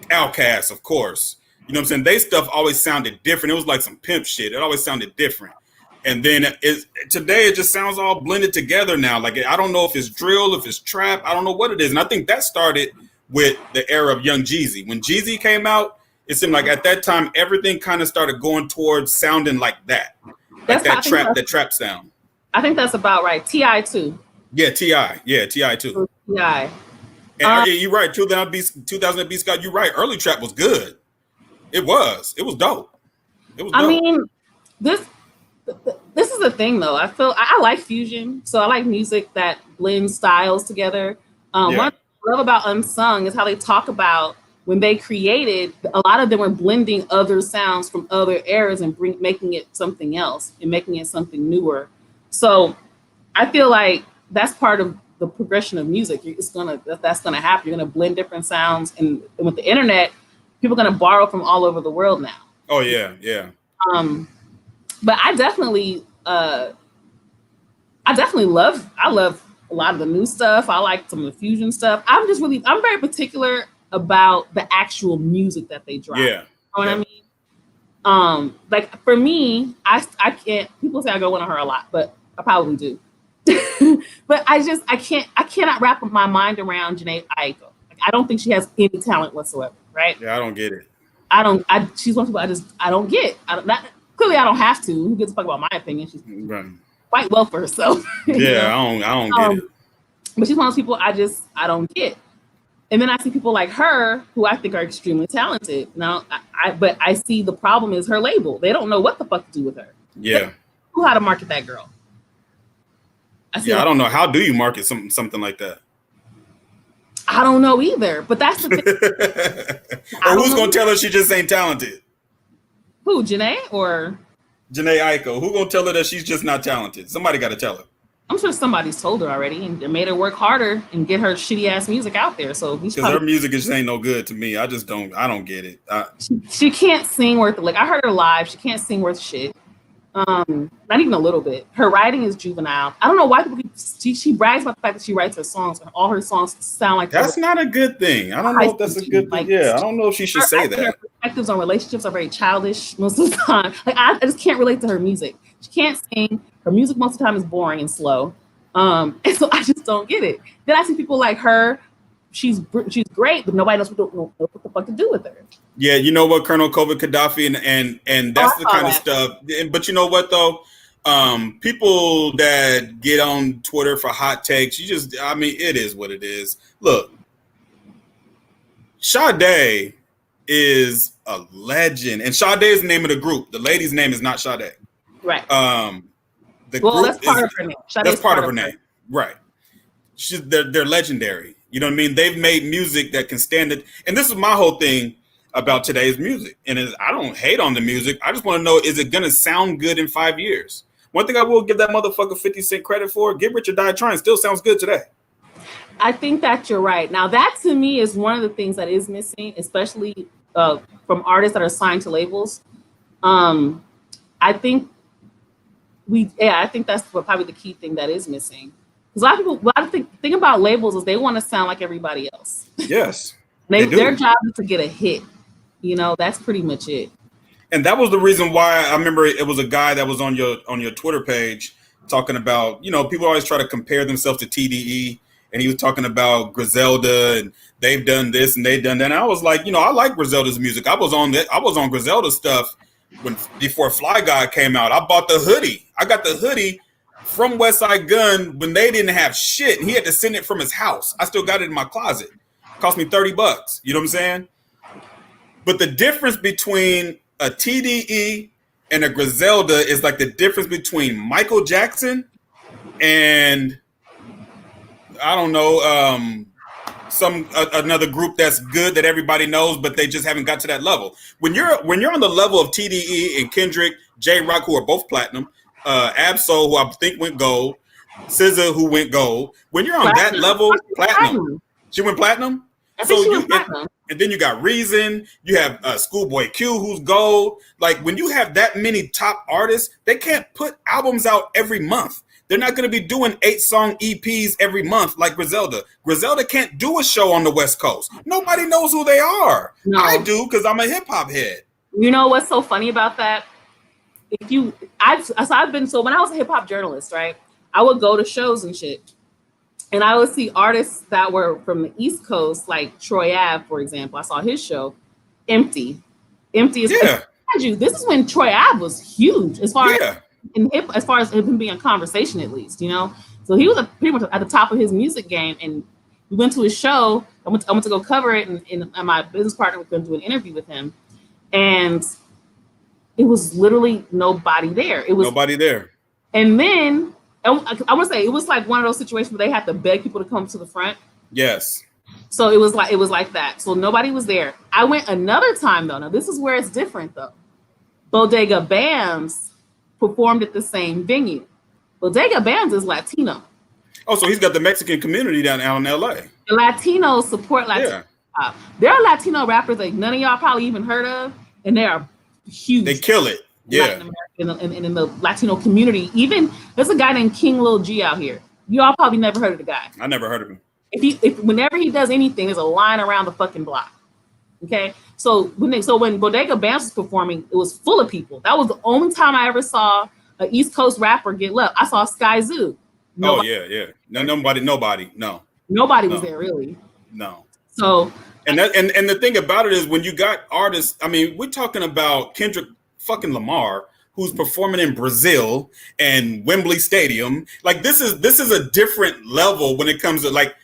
Outkast, of course. You know what I'm saying? They stuff always sounded different. It was like some pimp shit. It always sounded different. And then today it just sounds all blended together now. Like I don't know if it's drill, if it's trap. I don't know what it is. And I think that started with the era of Young Jeezy. When Jeezy came out, it seemed like at that time everything kind of started going towards sounding like that. Like that trap sound. I think that's about right. T.I. too. Yeah, T.I. Yeah, T.I. too. T.I. And you're right. 2000 B Scott, you're right. Early trap was good. It was dope. It was dope. I mean, this is the thing though. I like fusion, so I like music that blends styles together. What I love about Unsung is how they talk about when they created. A lot of them were blending other sounds from other eras and making it something else and making it something newer. So I feel like that's part of the progression of music. That's gonna happen. You're gonna blend different sounds, and with the internet, people are gonna borrow from all over the world now. Oh yeah. But I definitely love a lot of the new stuff. I like some of the fusion stuff. I'm very particular about the actual music that they drop. Yeah. You know what I mean? Like for me, I can't, people say I go in on her a lot, but I probably do. But I cannot wrap my mind around Jhené Aiko. Like, I don't think she has any talent whatsoever, right? Yeah, I don't get it. She's one of the people I don't get. Clearly, I don't have to. Who gives a fuck about my opinion? She's quite well for herself. Yeah, I don't get it. But she's one of those people I don't get. And then I see people like her who I think are extremely talented. Now, but I see the problem is her label. They don't know what the fuck to do with her. Yeah. Who how to market that girl? I don't know. How do you market something like that? I don't know either. But that's the thing. Or who's gonna tell her she just ain't talented? Who, Jhené or Jhené Aiko? Who gonna tell her that she's just not talented? Somebody got to tell her. I'm sure somebody's told her already and made her work harder and get her shitty ass music out there. So because her music just ain't no good to me. I don't get it. She can't sing worth I heard her live. She can't sing worth shit. Not even a little bit. Her writing is juvenile. I don't know why people she brags about the fact that she writes her songs and all her songs sound like that's not a good thing. I don't know if that's a good thing. Yeah, I don't know if she should say that. Her perspectives on relationships are very childish most of the time. Like I just can't relate to her music. She can't sing. Her music most of the time is boring and slow. And so I just don't get it. Then I see people like her. She's great, but nobody knows what the fuck to do with her. Yeah, you know what, Colonel COVID Gaddafi, and that's the kind of stuff. But you know what though, people that get on Twitter for hot takes, it is what it is. Look, Sade is a legend, and Sade is the name of the group. The lady's name is not Sade. Right. The group that's part of her name. That's part of her name. Right. They're legendary. You know what I mean? They've made music that can stand it. And this is my whole thing about today's music. And I don't hate on the music. I just want to know, is it going to sound good in 5 years? One thing I will give that motherfucker 50 Cent credit for, Get Rich or Die Trying still sounds good today. I think that you're right. Now, that to me is one of the things that is missing, especially from artists that are signed to labels. I think that's probably the key thing that is missing. Because a lot of people, the thing about labels is they want to sound like everybody else. Yes. Their job is to get a hit. That's pretty much it. And that was the reason why I remember it was a guy that was on your Twitter page talking about, people always try to compare themselves to TDE. And he was talking about Griselda and they've done this and they've done that. And I was like, I like Griselda's music. I was on Griselda stuff before Fly Guy came out. I bought the hoodie. I got the hoodie from West Side Gun when they didn't have shit, and he had to send it from his house. I still got it in my closet. It cost me $30. You know what I'm saying? But the difference between a TDE and a Griselda is like the difference between Michael Jackson and I don't know, another group that's good that everybody knows, but they just haven't got to that level. When you're on the level of TDE and Kendrick, J Rock, who are both platinum, Absol, who I think went gold, SZA, who went gold. When you're on that level, platinum. She went platinum. I think she went platinum. And then you got Reason. You have Schoolboy Q, who's gold. Like when you have that many top artists, they can't put albums out every month. They're not going to be doing 8-song EPs every month like Griselda. Griselda can't do a show on the West Coast. Nobody knows who they are. No. I do because I'm a hip hop head. You know what's so funny about that? When I was a hip hop journalist, right? I would go to shows and shit, and I would see artists that were from the East Coast, like Troy Ave, for example. I saw his show, Empty. Empty is. Yeah. This is when Troy Ave was huge as far as him being a conversation, at least, So he was pretty much at the top of his music game, and we went to his show. I went to go cover it, and my business partner was going to do an interview with him, and it was literally nobody there. It was nobody there. And then I want to say it was like one of those situations where they had to beg people to come to the front. Yes. So it was like that. So nobody was there. I went another time though. Now this is where it's different though. Bodega Bams performed at the same venue. Bodega Bams is Latino. Oh, so he's got the Mexican community down in LA. The Latinos support Latino. Yeah. There are Latino rappers that none of y'all probably even heard of, and they are huge. They kill it. Yeah. And in the Latino community. Even there's a guy named King Lil G out here. You all probably never heard of the guy. I never heard of him. If whenever he does anything, there's a line around the fucking block. Okay. So when Bodega Bams was performing, it was full of people. That was the only time I ever saw an East Coast rapper get love. I saw Sky Zoo. Nobody. Oh yeah. No, nobody. No. Nobody was there really. No. So and the thing about it is when you got artists, I mean, we're talking about Kendrick fucking Lamar, who's performing in Brazil and Wembley Stadium. Like this is a different level when it comes to, like,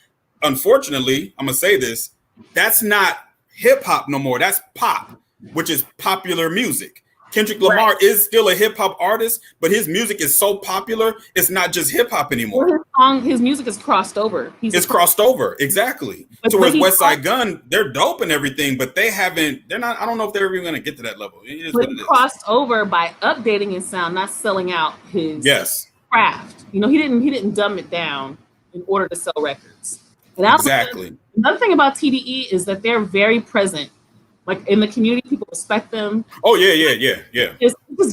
unfortunately, I'm gonna say this, that's not hip hop no more. That's pop, which is popular music. Kendrick Lamar is still a hip hop artist, but his music is so popular, it's not just hip hop anymore. His music is crossed over. It's crossed over, exactly. So whereas West Side Gun, they're dope and everything, but they're not, I don't know if they're even going to get to that level. But he crossed over by updating his sound, not selling out his craft. He didn't dumb it down in order to sell records. And exactly. Another thing about TDE is that they're very present. Like in the community, people respect them. Oh yeah.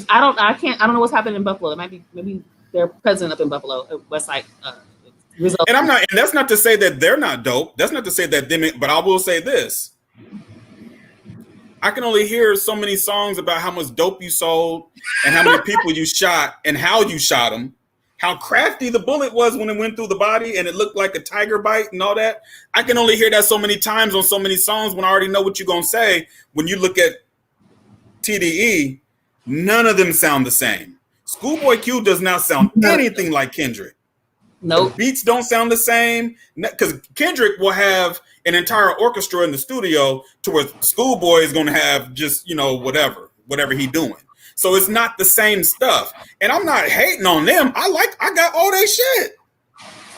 I don't know what's happening in Buffalo. It might be maybe they're present up in Buffalo, West Side. And that's not to say that they're not dope. That's not to say that them. But I will say this: I can only hear so many songs about how much dope you sold and how many people you shot and how you shot them, how crafty the bullet was when it went through the body and it looked like a tiger bite and all that. I can only hear that so many times on so many songs when I already know what you're going to say. When you look at TDE, none of them sound the same. Schoolboy Q does not sound anything like Kendrick. Nope. The beats don't sound the same because Kendrick will have an entire orchestra in the studio to where Schoolboy is going to have just, whatever he doing. So it's not the same stuff. And I'm not hating on them. I got all their shit.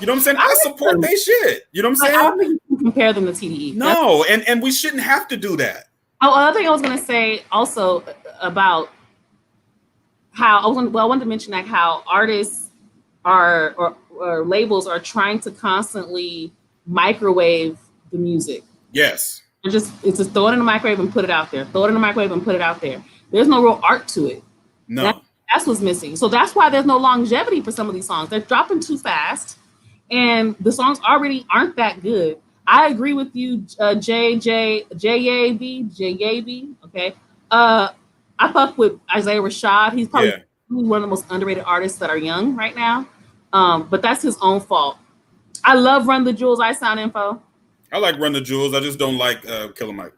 You know what I'm saying? I support their shit. You know what I'm saying? I don't think you can compare them to TDE. No, and we shouldn't have to do that. Oh, another thing I was going to say also about how I wanted to mention like how artists are or labels are trying to constantly microwave the music. Yes. It's just throw it in the microwave and put it out there. Throw it in the microwave and put it out there. There's no real art to it. No. That's what's missing. So that's why there's no longevity for some of these songs. They're dropping too fast, and the songs already aren't that good. I agree with you, JAB. Okay. I fuck with Isaiah Rashad. He's probably one of the most underrated artists that are young right now. But that's his own fault. I love Run the Jewels, I Sound Info. I like Run the Jewels. I just don't like Killer Mike.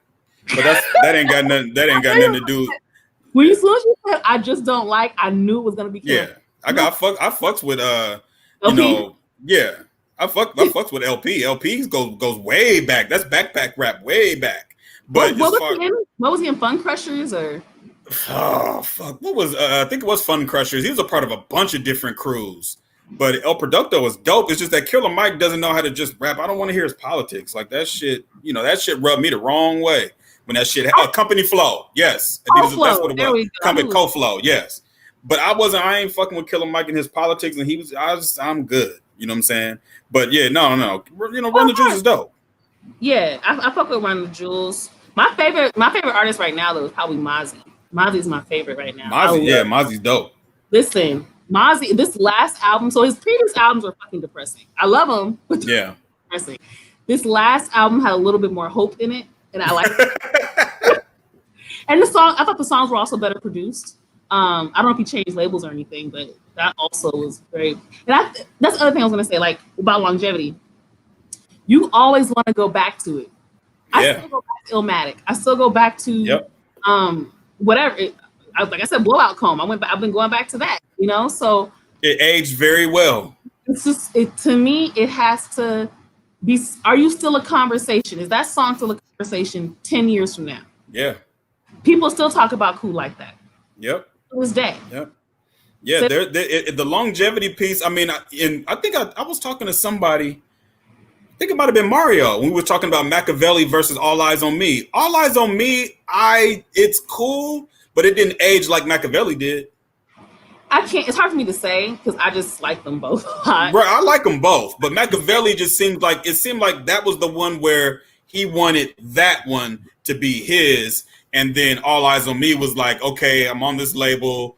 But that ain't got nothing to do. When you said I just don't like, I knew it was gonna be Killer. Yeah. I fucks with LP? I fucks with LP. LP goes way back. That's backpack rap way back. But what was he in Fun Crushers or? Oh fuck! What was I think it was Fun Crushers. He was a part of a bunch of different crews. But El Producto was dope. It's just that Killer Mike doesn't know how to just rap. I don't want to hear his politics. Like that shit, that shit rubbed me the wrong way. When that shit Company Flow. Yes. That's what it was. Company Co-Flow, yes. But I ain't fucking with Killer Mike and his politics, and I'm good. You know what I'm saying? But yeah, no. Run the Jewels is dope. Yeah, I fuck with Run the Jewels. My favorite artist right now though is probably Mozzie. Mozzie's my favorite right now. Mozzie's dope. Listen, Mozzie, this last album, so his previous albums were fucking depressing. I love them, but depressing. This last album had a little bit more hope in it, and I like it. And I thought the songs were also better produced. I don't know if he changed labels or anything, but that also was very. And that's the other thing I was gonna say, like about longevity. You always want to go back to it. I still go back to Illmatic. I still go back to whatever. Like I said, Blowout Comb. I've been going back to that. So it aged very well. It's just to me, it has to be. Are you still a conversation? Is that song still a conversation 10 years from now? Yeah. People still talk about Cool like that. Yep. It was dead. Yep. Yeah. So, the longevity piece. I mean, I think I was talking to somebody. I think it might have been Mario when we were talking about Machiavelli versus All Eyes on Me. All Eyes on Me, it's cool, but it didn't age like Machiavelli did. It's hard for me to say because I just like them both a lot. Right, I like them both, but Machiavelli just seemed like that was the one where he wanted that one to be his, and then All Eyes on Me was like, okay, I'm on this label.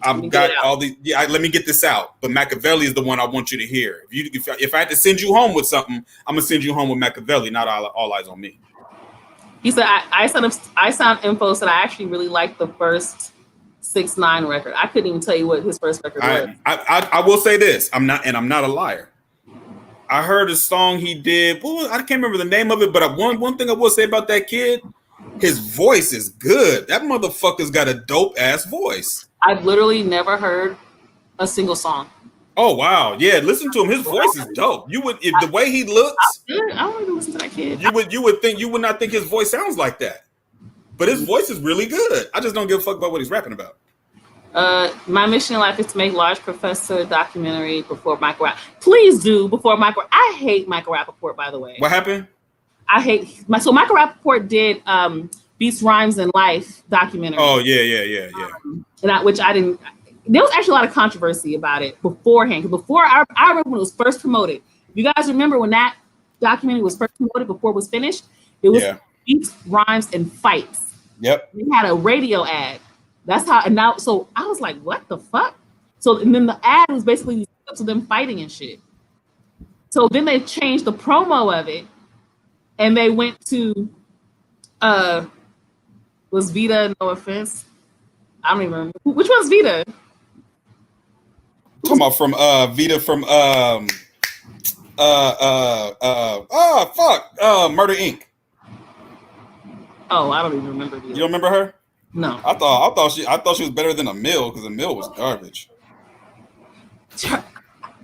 I've got all these. Yeah, let me get this out. But Machiavelli is the one I want you to hear. If I had to send you home with something, I'm gonna send you home with Machiavelli, not All Eyes on Me. He said, I Sound Info said I actually really liked the first 6ix9ine record. I couldn't even tell you what his first record was. I will say this. I'm not a liar. I heard a song he did. I can't remember the name of it, but one thing I will say about that kid, his voice is good. That motherfucker's got a dope ass voice. I've literally never heard a single song. Oh wow, yeah. Listen to him. His voice is dope. The way he looks. I don't even listen to that kid. You would not think his voice sounds like that, but his voice is really good. I just don't give a fuck about what he's rapping about. My mission in life is to make Large Professor documentary before Michael Rap. Please do before Michael. I hate Michael Rappaport, by the way. What happened? So Michael Rappaport did Beats, Rhymes, and Life documentary. Oh yeah. Which I didn't. There was actually a lot of controversy about it beforehand. Before I remember when it was first promoted. You guys remember when that documentary was first promoted before it was finished? It was Beats, Rhymes, and Fights. Yep. We had a radio ad. That's how. And now, so I was like, "What the fuck?" So and then the ad was basically these clips of them fighting and shit. So then they changed the promo of it, and they went to, was Vita? No offense, I don't even remember which one's Vita. talking about from Vita from Murder Inc. Oh, I don't even remember You don't remember her? No. I thought she was better than Emil because Emil was garbage.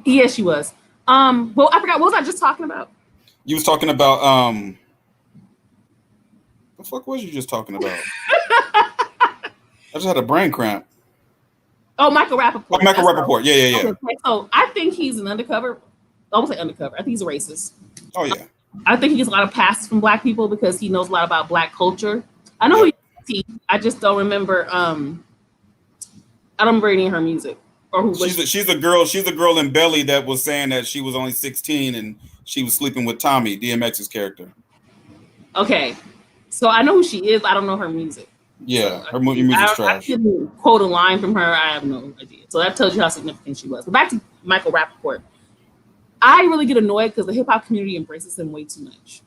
Yeah, she was. Well, I forgot. What was I just talking about? You was talking about the fuck was you just talking about? I just had a brain cramp. Oh, Michael Rappaport. Oh, Michael Rappaport. Yeah. Okay, so I think he's an undercover. I won't say undercover. I think he's a racist. Oh yeah. I think he gets a lot of passes from Black people because he knows a lot about Black culture. I know who he is. I just don't remember. I don't remember any of her music or who. She's a girl in Belly that was saying that she was only 16 and she was sleeping with Tommy, DMX's character. Okay, so I know who she is. I don't know her music. Yeah, her music's trash. I couldn't quote a line from her. I have no idea. So that tells you how significant she was. But back to Michael Rappaport. I really get annoyed because the hip hop community embraces him way too much.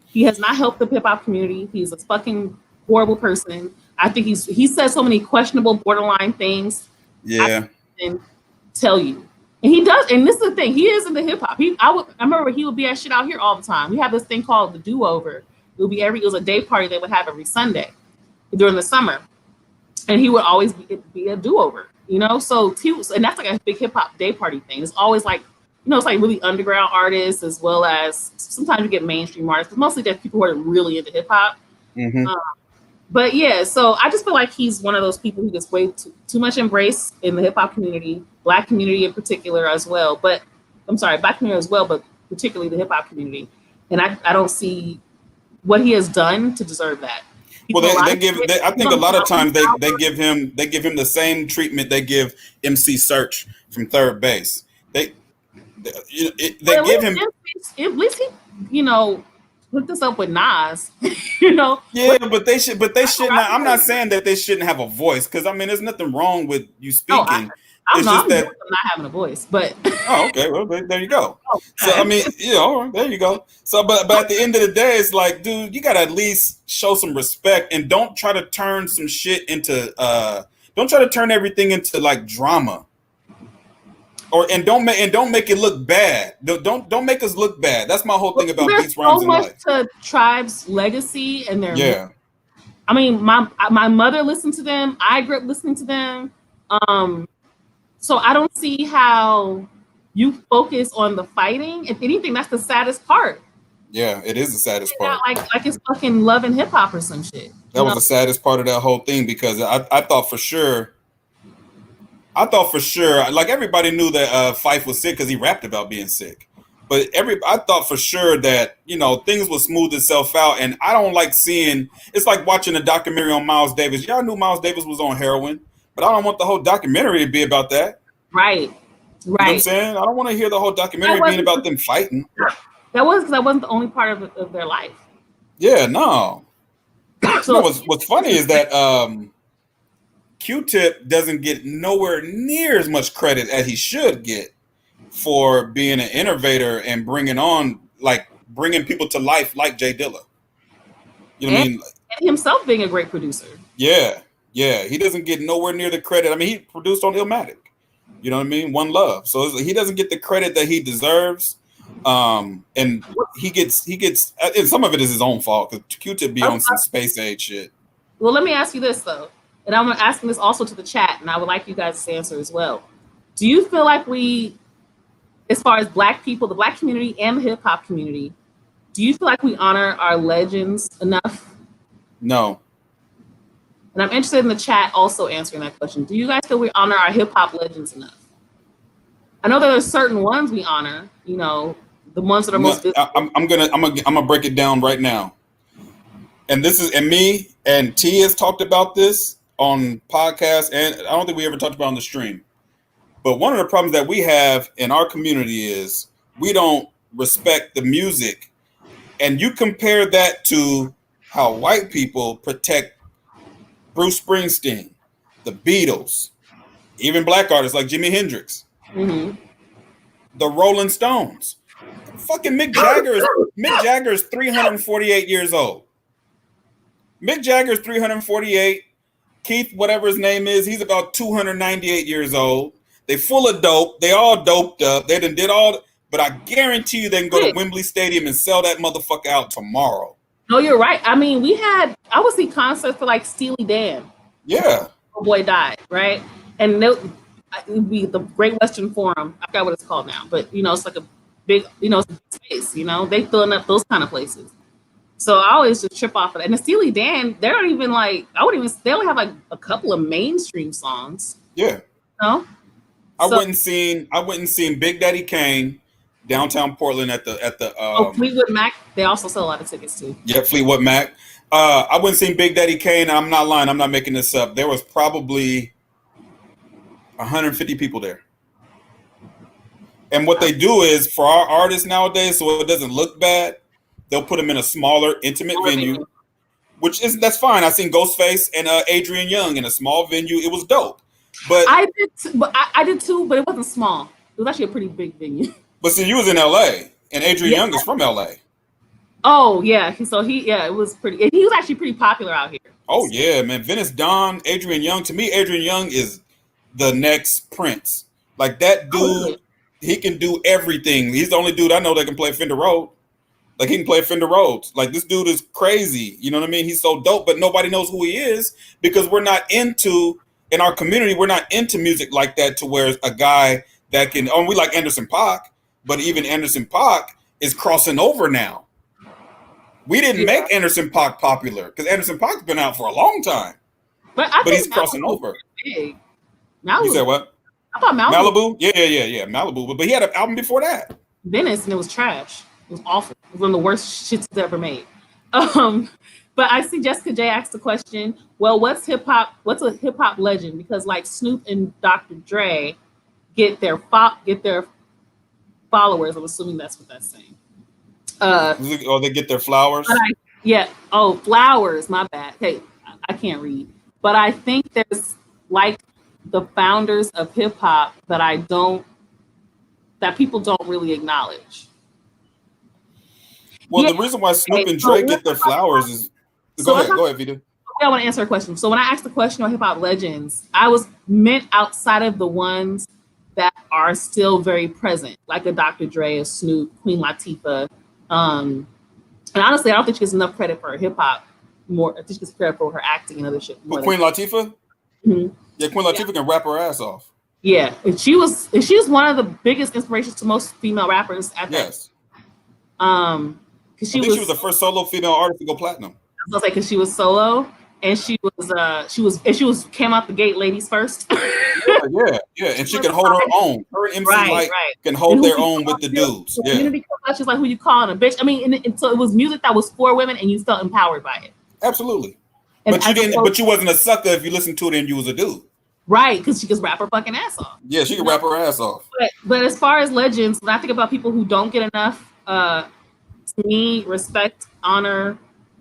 He has not helped the hip hop community. He's a fucking horrible person. I think he says so many questionable, borderline things. Yeah, and tell you, and he does. And this is the thing. He is into hip hop. I remember he would be at shit out here all the time. We have this thing called the Do Over. It was a day party they would have every Sunday during the summer, and he would always be a do over. So and that's like a big hip hop day party thing. It's always like. It's like really underground artists as well as sometimes you get mainstream artists, but mostly there's people who are really into hip hop. Mm-hmm. But yeah, so I just feel like he's one of those people who gets way too much embrace in the hip hop community, Black community in particular as well. But I'm sorry, Black community as well, but particularly the hip hop community. And I don't see what he has done to deserve that. I think a lot of times they give him the same treatment they give MC Search from Third Base. They give him. At least he, hooked us up with Nas. Yeah, but they should not. I'm not saying that they shouldn't have a voice because there's nothing wrong with you speaking. I'm not having a voice, but okay, well there you go. So all right, there you go. So but at the end of the day, it's like, dude, you gotta at least show some respect and don't try to turn some shit into don't try to turn everything into like drama. Don't make it look bad. Don't make us look bad. That's my whole thing about Beats, Rhymes, and Life. So much to Tribe's legacy and their. Yeah. My mother listened to them. I grew up listening to them. So I don't see how you focus on the fighting. If anything, that's the saddest part. Yeah, it is the saddest part. Like it's fucking Love and Hip Hop or some shit. That was the saddest part of that whole thing because I thought for sure, like everybody knew that Fife was sick because he rapped about being sick. But I thought for sure that, things would smooth itself out. And I don't like seeing, it's like watching a documentary on Miles Davis. Y'all knew Miles Davis was on heroin, but I don't want the whole documentary to be about that. Right. You know what I'm saying? I don't want to hear the whole documentary being about them fighting. That wasn't the only part of their life. Yeah, no. So what's funny is that Q-Tip doesn't get nowhere near as much credit as he should get for being an innovator and bringing people to life like Jay Dilla. You know what I mean? And himself being a great producer. Yeah. He doesn't get nowhere near the credit. He produced on Illmatic. You know what I mean? One Love. So he doesn't get the credit that he deserves. And he gets, and some of it is his own fault because Q-Tip be on some space age shit. Well, let me ask you this though. And I'm asking this also to the chat, and I would like you guys to answer as well. Do you feel like we, as far as Black people, the Black community and the hip hop community, do you feel like we honor our legends enough? No. And I'm interested in the chat also answering that question. Do you guys feel we honor our hip hop legends enough? I know there are certain ones we honor, the ones that are most visible. I'm gonna break it down right now. And me and T has talked about this on podcasts, and I don't think we ever talked about it on the stream. But one of the problems that we have in our community is we don't respect the music. And you compare that to how white people protect Bruce Springsteen, the Beatles, even Black artists like Jimi Hendrix, the Rolling Stones. Fucking Mick Jagger is 348 years old. Mick Jagger's 348. Keith, whatever his name is, he's about 298 years old. They full of dope. They all doped up. They done did all. But I guarantee you they can go to Wembley Stadium and sell that motherfucker out tomorrow. No, you're right. I mean, I would see concerts for like Steely Dan. Yeah. Oh boy died, right? And it would be the Great Western Forum. I forgot what it's called now, but it's like a big, space. They filling up those kind of places. So I always just trip off of that. And the Steely Dan, they don't even like. They only have like a couple of mainstream songs. Yeah. No. I went and seen Big Daddy Kane downtown Portland at the Fleetwood Mac. They also sell a lot of tickets too. Yeah, Fleetwood Mac. I went and seen Big Daddy Kane. I'm not lying. I'm not making this up. There was probably 150 people there. And what they do is for our artists nowadays, so it doesn't look bad, they'll put them in a smaller, intimate venue, that's fine. I seen Ghostface and Adrian Young in a small venue. It was dope. But I did too, but it wasn't small. It was actually a pretty big venue. But see, you was in LA, and Adrian Young is from LA. Oh yeah, it was pretty. He was actually pretty popular out here. Oh yeah, man, Venice Dawn, Adrian Young. To me, Adrian Young is the next Prince. Like that dude, he can do everything. He's the only dude I know that can play Fender Rhodes. Like he can play Fender Rhodes. Like this dude is crazy. You know what I mean? He's so dope, but nobody knows who he is because in our community, we're not into music like that to where a guy that can. Oh, we like Anderson .Paak, but even Anderson .Paak is crossing over now. We didn't make Anderson .Paak popular because Anderson .Paak's been out for a long time, but he's crossing over. Big. You said what? I thought Malibu. Yeah, Malibu. But he had an album before that. Venice, and it was trash. It was awful. It was one of the worst shits he's ever made. But I see Jessica J asked the question, well, what's a hip hop legend? Because like Snoop and Dr. Dre get their followers. I'm assuming that's what that's saying. They get their flowers? Flowers, my bad. Hey, I can't read. But I think there's like the founders of hip hop that people don't really acknowledge. Well, the reason why Snoop and Dre get their flowers is go ahead, Vita. I want to answer a question. So when I asked the question on hip hop legends, I was meant outside of the ones that are still very present, like a Dr. Dre, a Snoop, Queen Latifah. And honestly, I don't think she gets enough credit for her hip hop. More, I think she gets credit for her acting and other shit. But Queen Latifah? Mm-hmm. Yeah, Queen Latifah can rap her ass off. Yeah, and she was one of the biggest inspirations to most female rappers at that. Because she was the first solo female artist to go platinum. I was like, because she was solo, and she came out the gate ladies first. yeah, and she can hold her own. Her and MC can hold their own with the dudes. Yeah, community culture is like, who you calling a bitch? I mean, and so it was music that was for women, and you felt empowered by it. Absolutely, but you didn't. But you wasn't a sucker if you listened to it and you was a dude. Right, because she could rap her fucking ass off. Yeah, she can rap her ass off. But as far as legends, when I think about people who don't get enough, to me, respect, honor,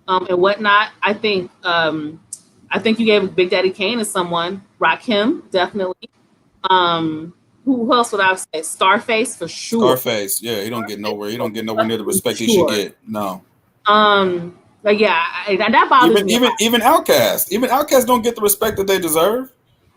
and whatnot, I think you gave Big Daddy Kane to someone. Rakim, definitely. Who else would I say? Scarface for sure. Scarface, yeah, he don't get nowhere. He don't get nowhere near the respect he should get. No. But yeah, that bothers me. Even Outkast. Even Outkast don't get the respect that they deserve.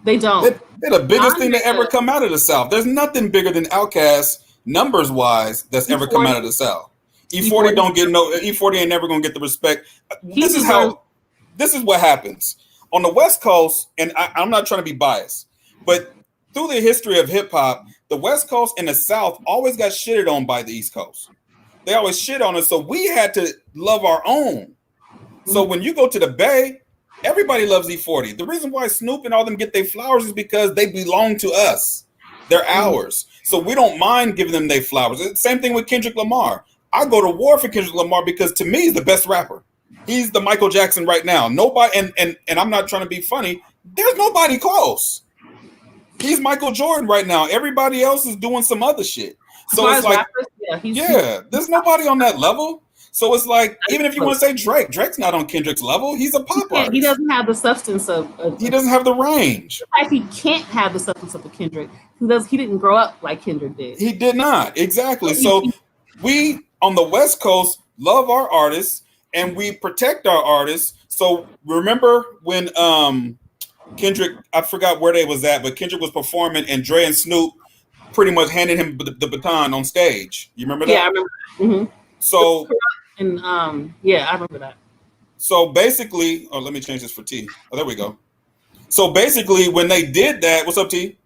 They don't. They're the biggest thing to ever come out of the South. There's nothing bigger than Outkast, numbers wise, that's ever come out of the South. E40 don't get E40 ain't never gonna get the respect. This is what happens on the West Coast, and I'm not trying to be biased, but through the history of hip hop, the West Coast and the South always got shitted on by the East Coast. They always shit on us, so we had to love our own. So when you go to the Bay, everybody loves E40. The reason why Snoop and all them get their flowers is because they belong to us. They're ours. So we don't mind giving them their flowers. Same thing with Kendrick Lamar. I go to war for Kendrick Lamar because to me he's the best rapper. He's the Michael Jackson right now. Nobody, and I'm not trying to be funny. There's nobody close. He's Michael Jordan right now. Everybody else is doing some other shit. So it's like, there's nobody on that level. So it's like, even if you want to say Drake's not on Kendrick's level. He's a pop artist. He doesn't have the substance of he doesn't have the range. Like he can't have the substance of a Kendrick. He didn't grow up like Kendrick did. He did not. Exactly. So we on the West Coast love our artists and we protect our artists. So remember when Kendrick, I forgot where they was at, but Kendrick was performing, and Dre and Snoop pretty much handed him the baton on stage. You remember Yeah, I that? remember. Mm-hmm. So, And yeah, I remember that. so basically, oh, let me change this for T. Oh, there we go. So basically, when they did that, what's up, T?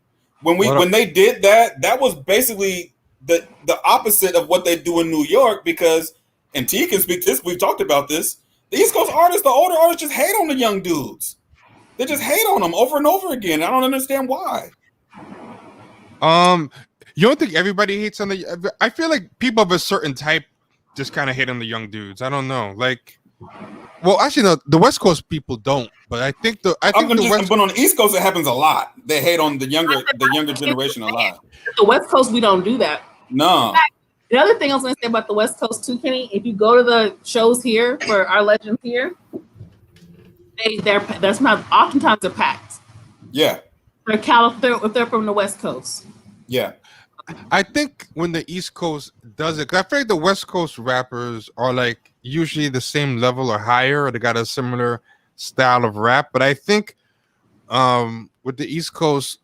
What up? When they did that, that was basically the opposite of what they do in New York because, and T can speak to this. We've talked about this. The East Coast artists, the older artists, just hate on the young dudes. They just hate on them over and over again. I don't understand why. You don't think everybody hates on the? I feel like people of a certain type just kind of hate on the young dudes. I don't know. Like, well, actually, no, the West Coast people don't. But I think the West. But on the East Coast, it happens a lot. They hate on the younger generation a lot. The West Coast, we don't do that. No. The other thing I was going to say about the West Coast too, Kenny, if you go to the shows here for our legends here, that's not oftentimes they're packed. Yeah. If they're from the West Coast. Yeah. I think when the East Coast does it, 'cause I feel like the West Coast rappers are like usually the same level or higher, or they got a similar style of rap. But I think with the East Coast,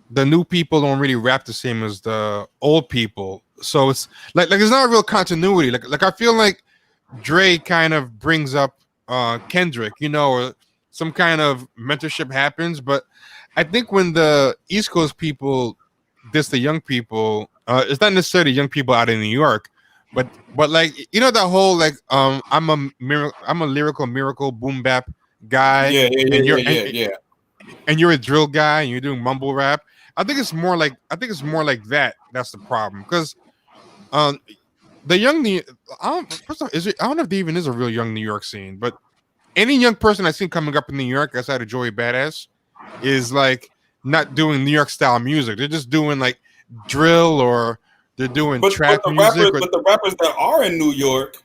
the new people don't really rap the same as the old people. So it's like there's not a real continuity. Like I feel like Dre kind of brings up Kendrick, or some kind of mentorship happens. But I think when the East Coast people diss the young people, it's not necessarily young people out in New York, but like that whole like I'm a lyrical miracle boom bap guy, Yeah. And you're a drill guy and you're doing mumble rap. I think it's more like that. That's the problem because the young first off, I don't know if there even is a real young New York scene, but any young person I've seen coming up in New York outside of Joey Badass is like not doing New York style music. They're just doing like drill or they're doing trap music. But the rappers that are in New York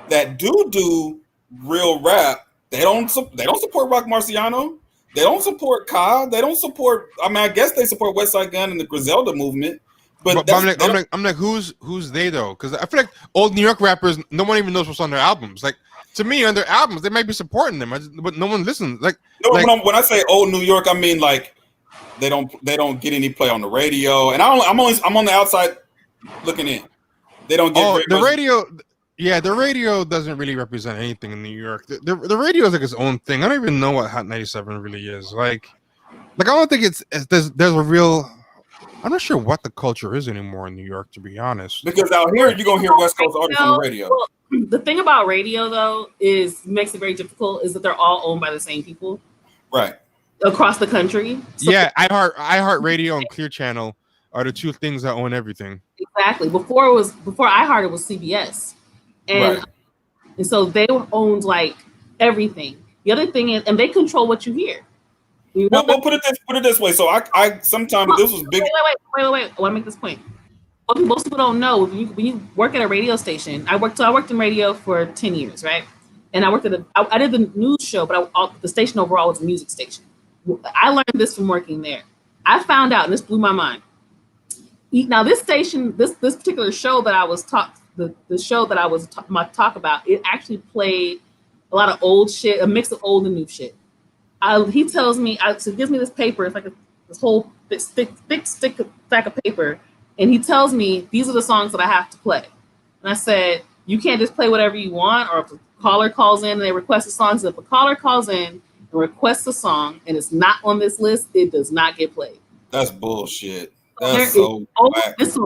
that do real rap, they don't support Rock Marciano. They don't support Ka. They don't support. I mean, I guess they support West Side Gun and the Griselda movement. But I'm like, who's they though? Because I feel like old New York rappers, no one even knows what's on their albums. Like to me, on their albums, they might be supporting them, but no one listens. Like, when I say old New York, I mean like they don't get any play on the radio, and I'm on the outside looking in. They don't get the radio. Yeah, the radio doesn't really represent anything in New York. The radio is like its own thing. I don't even know what Hot 97 really is. Like I don't think there's a real. I'm not sure what the culture is anymore in New York, to be honest. Because out here, you're gonna hear West Coast artists on the radio. Well, the thing about radio, though, makes it very difficult. Is that they're all owned by the same people, right, across the country. So iHeart Radio and Clear Channel are the two things that own everything. Exactly. Before iHeart, it was CBS, and so they owned like everything. The other thing is, and they control what you hear. Well, put it this way. So I sometimes this was big. Wait. I want to make this point. What most people don't know, when you work at a radio station, I worked in radio for 10 years, right? And I worked I did the news show, but the station overall was a music station. I learned this from working there. I found out, and this blew my mind. Now, this station, this particular show that I was the show that I was talk about, it actually played a lot of old shit, a mix of old and new shit. He tells me, so he gives me this paper. It's like this whole thick stack of paper. And he tells me, these are the songs that I have to play. And I said, you can't just play whatever you want, or if a caller calls in and they request a song. So if a caller calls in and requests a song and it's not on this list, it does not get played. That's bullshit. That's so whack. This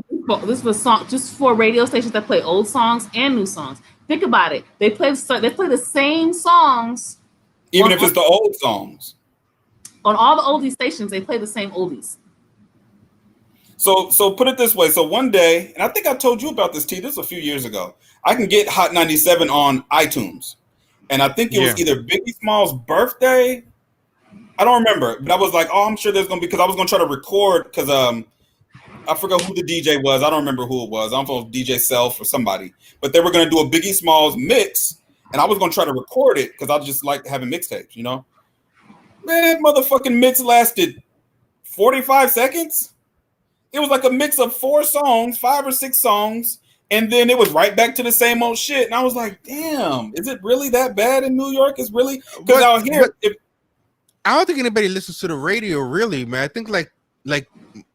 was song just for radio stations that play old songs and new songs. Think about it. They play the same songs. Even if it's the old songs. On all the oldie stations, they play the same oldies. So put it this way. So one day, and I think I told you about this, T, this was a few years ago. I can get Hot 97 on iTunes. And I think it was either Biggie Small's birthday. I don't remember. But I was like, oh, I'm sure there's going to be, because I was going to try to record, because I forgot who the DJ was. I don't remember who it was. I don't know if DJ Self or somebody. But they were going to do a Biggie Smalls mix. And I was going to try to record it because I just like having mixtapes, Man, that motherfucking mix lasted 45 seconds. It was like a mix of 5 or 6 songs. And then it was right back to the same old shit. And I was like, damn, is it really that bad in New York? It's really, because out here, I don't think anybody listens to the radio, really, man. I think like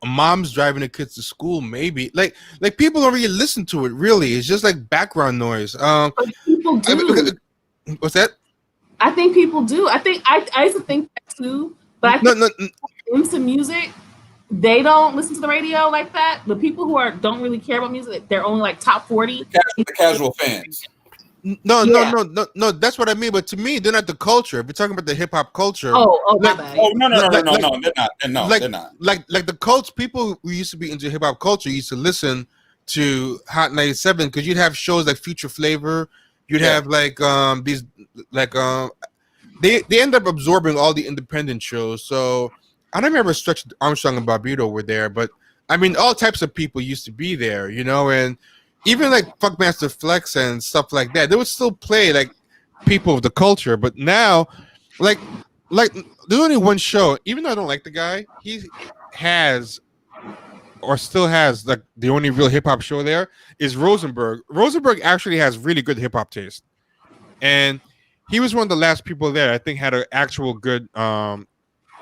moms driving the kids to school, maybe. Like people don't really listen to it. Really, it's just like background noise. But people do. What's that? I think people do. I used to think that too, but I think into music, they don't listen to the radio like that. The people who don't really care about music, they're only like top 40. The casual fans. No. That's what I mean. But to me, they're not the culture. If you're talking about the hip hop culture. My bad. Oh no, they're not. They're not. Like the cults, people who used to be into hip hop culture used to listen to Hot 97 because you'd have shows like Future Flavor. You'd have like these like they end up absorbing all the independent shows. So I don't remember Stretch Armstrong and Barbito were there, but I mean all types of people used to be there, you know, and even like Funkmaster Flex and stuff like that, they would still play like people of the culture. But now, like there's only one show. Even though I don't like the guy, he has or still has like the only real hip hop show there is Rosenberg. Rosenberg actually has really good hip hop taste, and he was one of the last people there I think had an actual good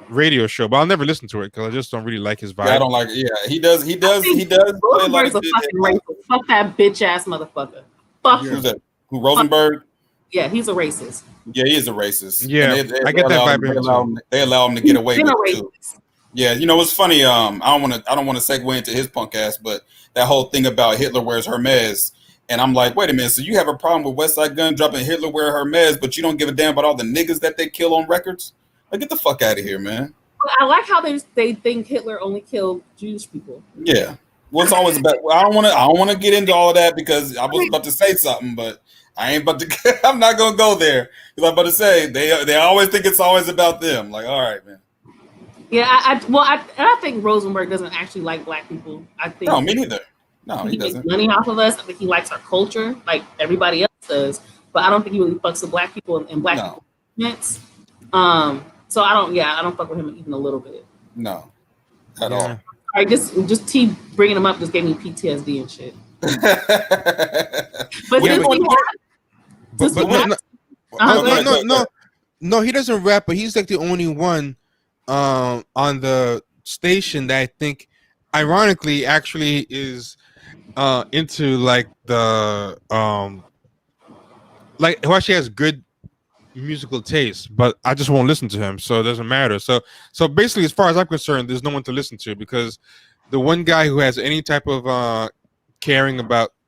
radio show. But I'll never listen to it because I just don't really like his vibe. Yeah, I don't like it. Yeah, he does. Rosenberg's a fucking racist. Fuck that bitch ass motherfucker. Fuck him. Who's that? Who, Rosenberg? Yeah, he's a racist. Yeah, he is a racist. Yeah, I get that vibe. They allow him to get away with it too. Racist. Yeah, you know, it's funny. I don't want to segue into his punk ass, but that whole thing about Hitler wears Hermes, and I'm like, wait a minute. So you have a problem with West Side Gun dropping Hitler wear Hermes, but you don't give a damn about all the niggas that they kill on records? Like, get the fuck out of here, man. I like how they think Hitler only killed Jewish people. Yeah, well, it's always about. I don't want to get into all of that because I was about to say something, but I ain't about to. I'm not gonna go there because I'm about to say they always think it's always about them. Like, all right, man. Yeah, I think Rosenberg doesn't actually like black people. I think No, me neither. No, he doesn't. Makes money off of us. I think he likes our culture, like everybody else does. But I don't think he really fucks with black people and black people movements. So I don't fuck with him even a little bit. No, at all. All right, just bringing him up just gave me PTSD and shit. No, he doesn't rap, but he's like the only one on the station that I think, ironically, actually is into like the like who actually has good musical taste, but I just won't listen to him, so it doesn't matter. So basically, as far as I'm concerned, there's no one to listen to because the one guy who has any type of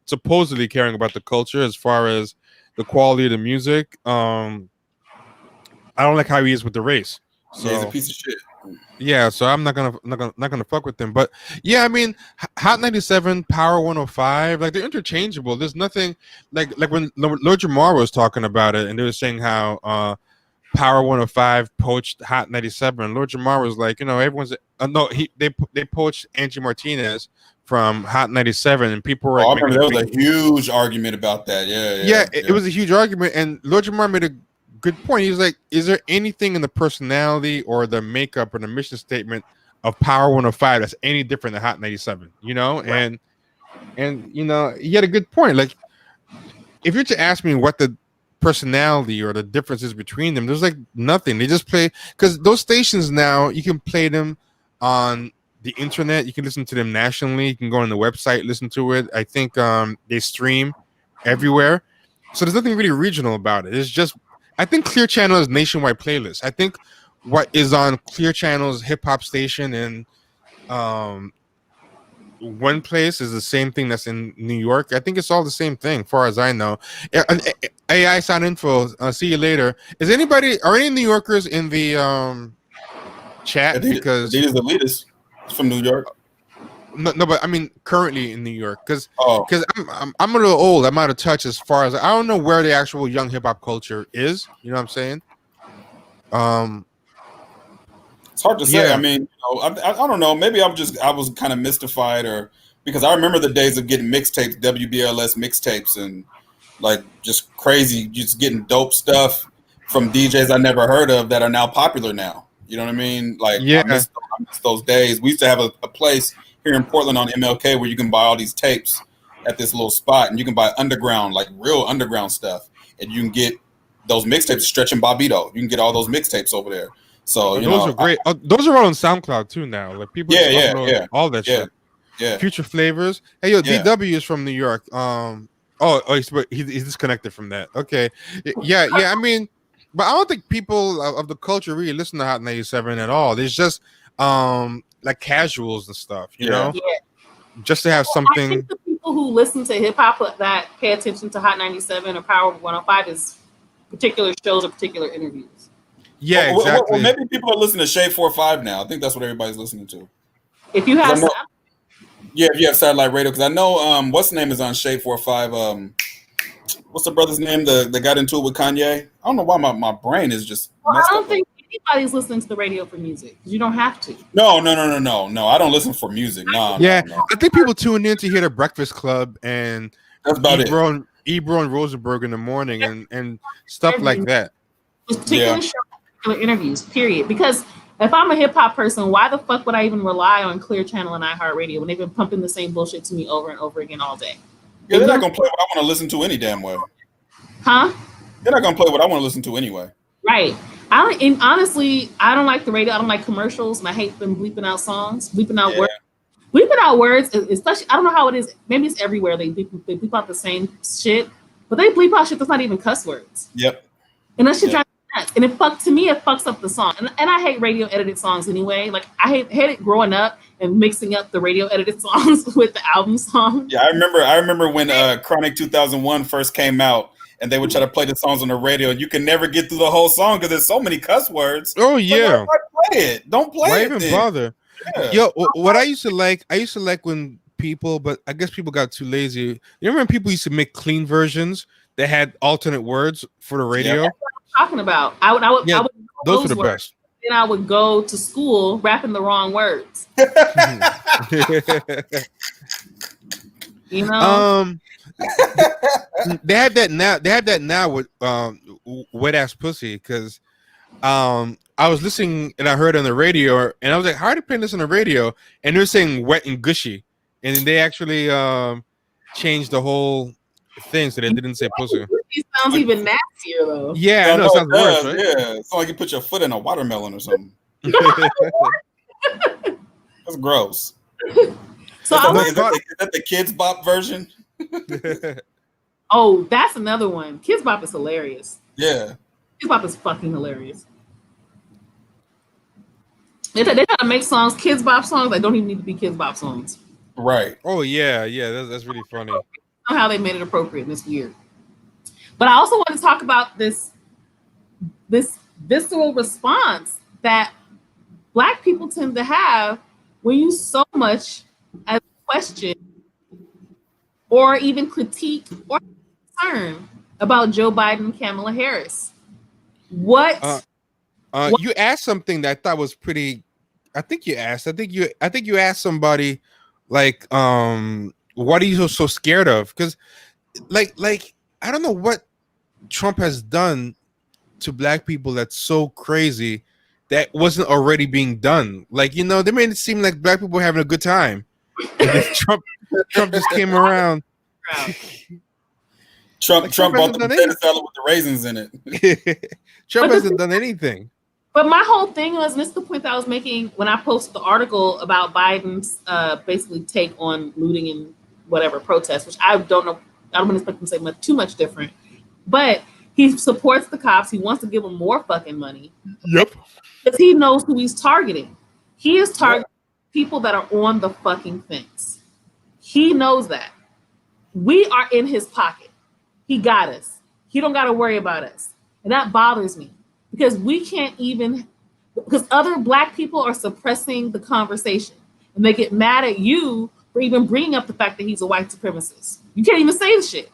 supposedly caring about the culture as far as the quality of the music, I don't like how he is with the race. So yeah, he's a piece of shit. Yeah, so I'm not gonna fuck with them. But yeah, I mean, Hot 97, Power 105, like they're interchangeable. There's nothing like when Lord Jamar was talking about it, and they were saying how Power 105 poached Hot 97. And Lord Jamar was like, you know, everyone's they poached Angie Martinez from Hot 97, and people were. I remember there was a huge argument about that. Yeah. It was a huge argument, and Lord Jamar made a good point. He's like, is there anything in the personality or the makeup or the mission statement of Power 105 that's any different than Hot 97? You know, right. and you know, he had a good point. Like, if you're to ask me what the personality or the differences between them, there's like nothing. They just play because those stations now you can play them on the internet. You can listen to them nationally. You can go on the website, listen to it. I think they stream everywhere, so there's nothing really regional about it. It's just. I think Clear Channel is nationwide playlist. I think what is on Clear Channel's hip hop station in one place is the same thing that's in New York. I think it's all the same thing, far as I know. AI Sound Info. See you later. Are any New Yorkers in the chat? Because Adidas elitist from New York. No, but I mean currently in New York because I'm a little old. I'm out of touch as far as I don't know where the actual young hip hop culture is. You know what I'm saying? It's hard to say. Yeah. I mean, you know, I don't know. Maybe I was kind of mystified, or because I remember the days of getting mixtapes, WBLS mixtapes, and like just crazy, just getting dope stuff from DJs I never heard of that are now popular now. You know what I mean? Like, I miss those days. We used to have a place here in Portland on MLK where you can buy all these tapes at this little spot, and you can buy underground, like real underground stuff, and you can get those mixtapes. Stretch and Bobito, you can get all those mixtapes over there. So those are great. Those are all on SoundCloud too now. Like people just upload all that shit. Yeah. Future Flavors. Hey yo, Yeah. DW is from New York. He's disconnected from that. Okay. Yeah. I mean, but I don't think people of the culture really listen to Hot 97 at all. There's just like casuals and stuff, you know, just to have something. I think the people who listen to hip hop that pay attention to Hot 97 or Power 105 is particular shows or particular interviews. Yeah, exactly. Well, maybe people are listening to Shade 4-5 now. I think that's what everybody's listening to. If you have, if you have satellite radio, because I know what's the name is on Shade 4-5. What's the brother's name? The got into it with Kanye. I don't know why my brain is just. Well, I don't think anybody's listening to the radio for music because you don't have to. No. I don't listen for music. No. I think people tune in to hear the Breakfast Club and that's about Ebro and Rosenberg in the morning and stuff like that. Particular shows, particular interviews. Period. Because if I'm a hip hop person, why the fuck would I even rely on Clear Channel and iHeartRadio when they've been pumping the same bullshit to me over and over again all day? Yeah, they're not gonna play what I want to listen to any damn way. Huh? They're not gonna play what I want to listen to anyway. Right. Honestly, I don't like the radio. I don't like commercials, and I hate them bleeping out songs, bleeping out words. Bleeping out words, especially, I don't know how it is. Maybe it's everywhere. They bleep out the same shit, but they bleep out shit that's not even cuss words. Yep. And that shit drives me nuts. And it fucks up the song. And I hate radio edited songs anyway. Like I hate it growing up and mixing up the radio edited songs with the album song. Yeah, I remember when Chronic 2001 first came out. And they would try to play the songs on the radio. You can never get through the whole song because there's so many cuss words. Oh yeah, why play it? Don't play why it. Why even then. bother? Yeah. Yo, what I used to like when people, but I guess people got too lazy. You remember when people used to make clean versions that had alternate words for the radio? Yeah, that's what I'm talking about. I would those were the best. Then I would go to school rapping the wrong words. You know. They have that now with Wet Ass Pussy because I was listening and I heard it on the radio and I was like, how are they playing this on the radio? And they're saying wet and gushy, and then they actually changed the whole thing so they didn't say pussy. It sounds even nastier though. Yeah, I know, it sounds worse, right? Yeah, it's like you put your foot in a watermelon or something. That's gross. So is that the Kids Bop version? Oh, that's another one. Kids Bop is hilarious. Yeah. Kids Bop is fucking hilarious. They try to make songs, Kids Bop songs that don't even need to be Kids Bop songs. Right. Oh yeah, that's really funny. How they made it appropriate and it's weird. But I also want to talk about this visceral response that Black people tend to have when you so much as question or even critique or concern about Joe Biden and Kamala Harris. What? You asked something that I thought was pretty. I think you asked somebody like, what are you so scared of? Because, like I don't know what Trump has done to Black people that's so crazy that wasn't already being done. Like, you know, they made it seem like Black people were having a good time. Trump just came around. Trump bought the potato salad with the raisins in it. Trump hasn't done anything. But my whole thing was, and this is the point that I was making when I posted the article about Biden's basically take on looting and whatever protests, which I don't know. I don't expect him to say too much different. But he supports the cops. He wants to give them more fucking money. Yep. Because he knows who he's targeting. He is targeting people that are on the fucking fence. He knows that. We are in his pocket. He got us. He don't got to worry about us. And that bothers me because we can't even, because other Black people are suppressing the conversation and they get mad at you for even bringing up the fact that he's a white supremacist. You can't even say the shit.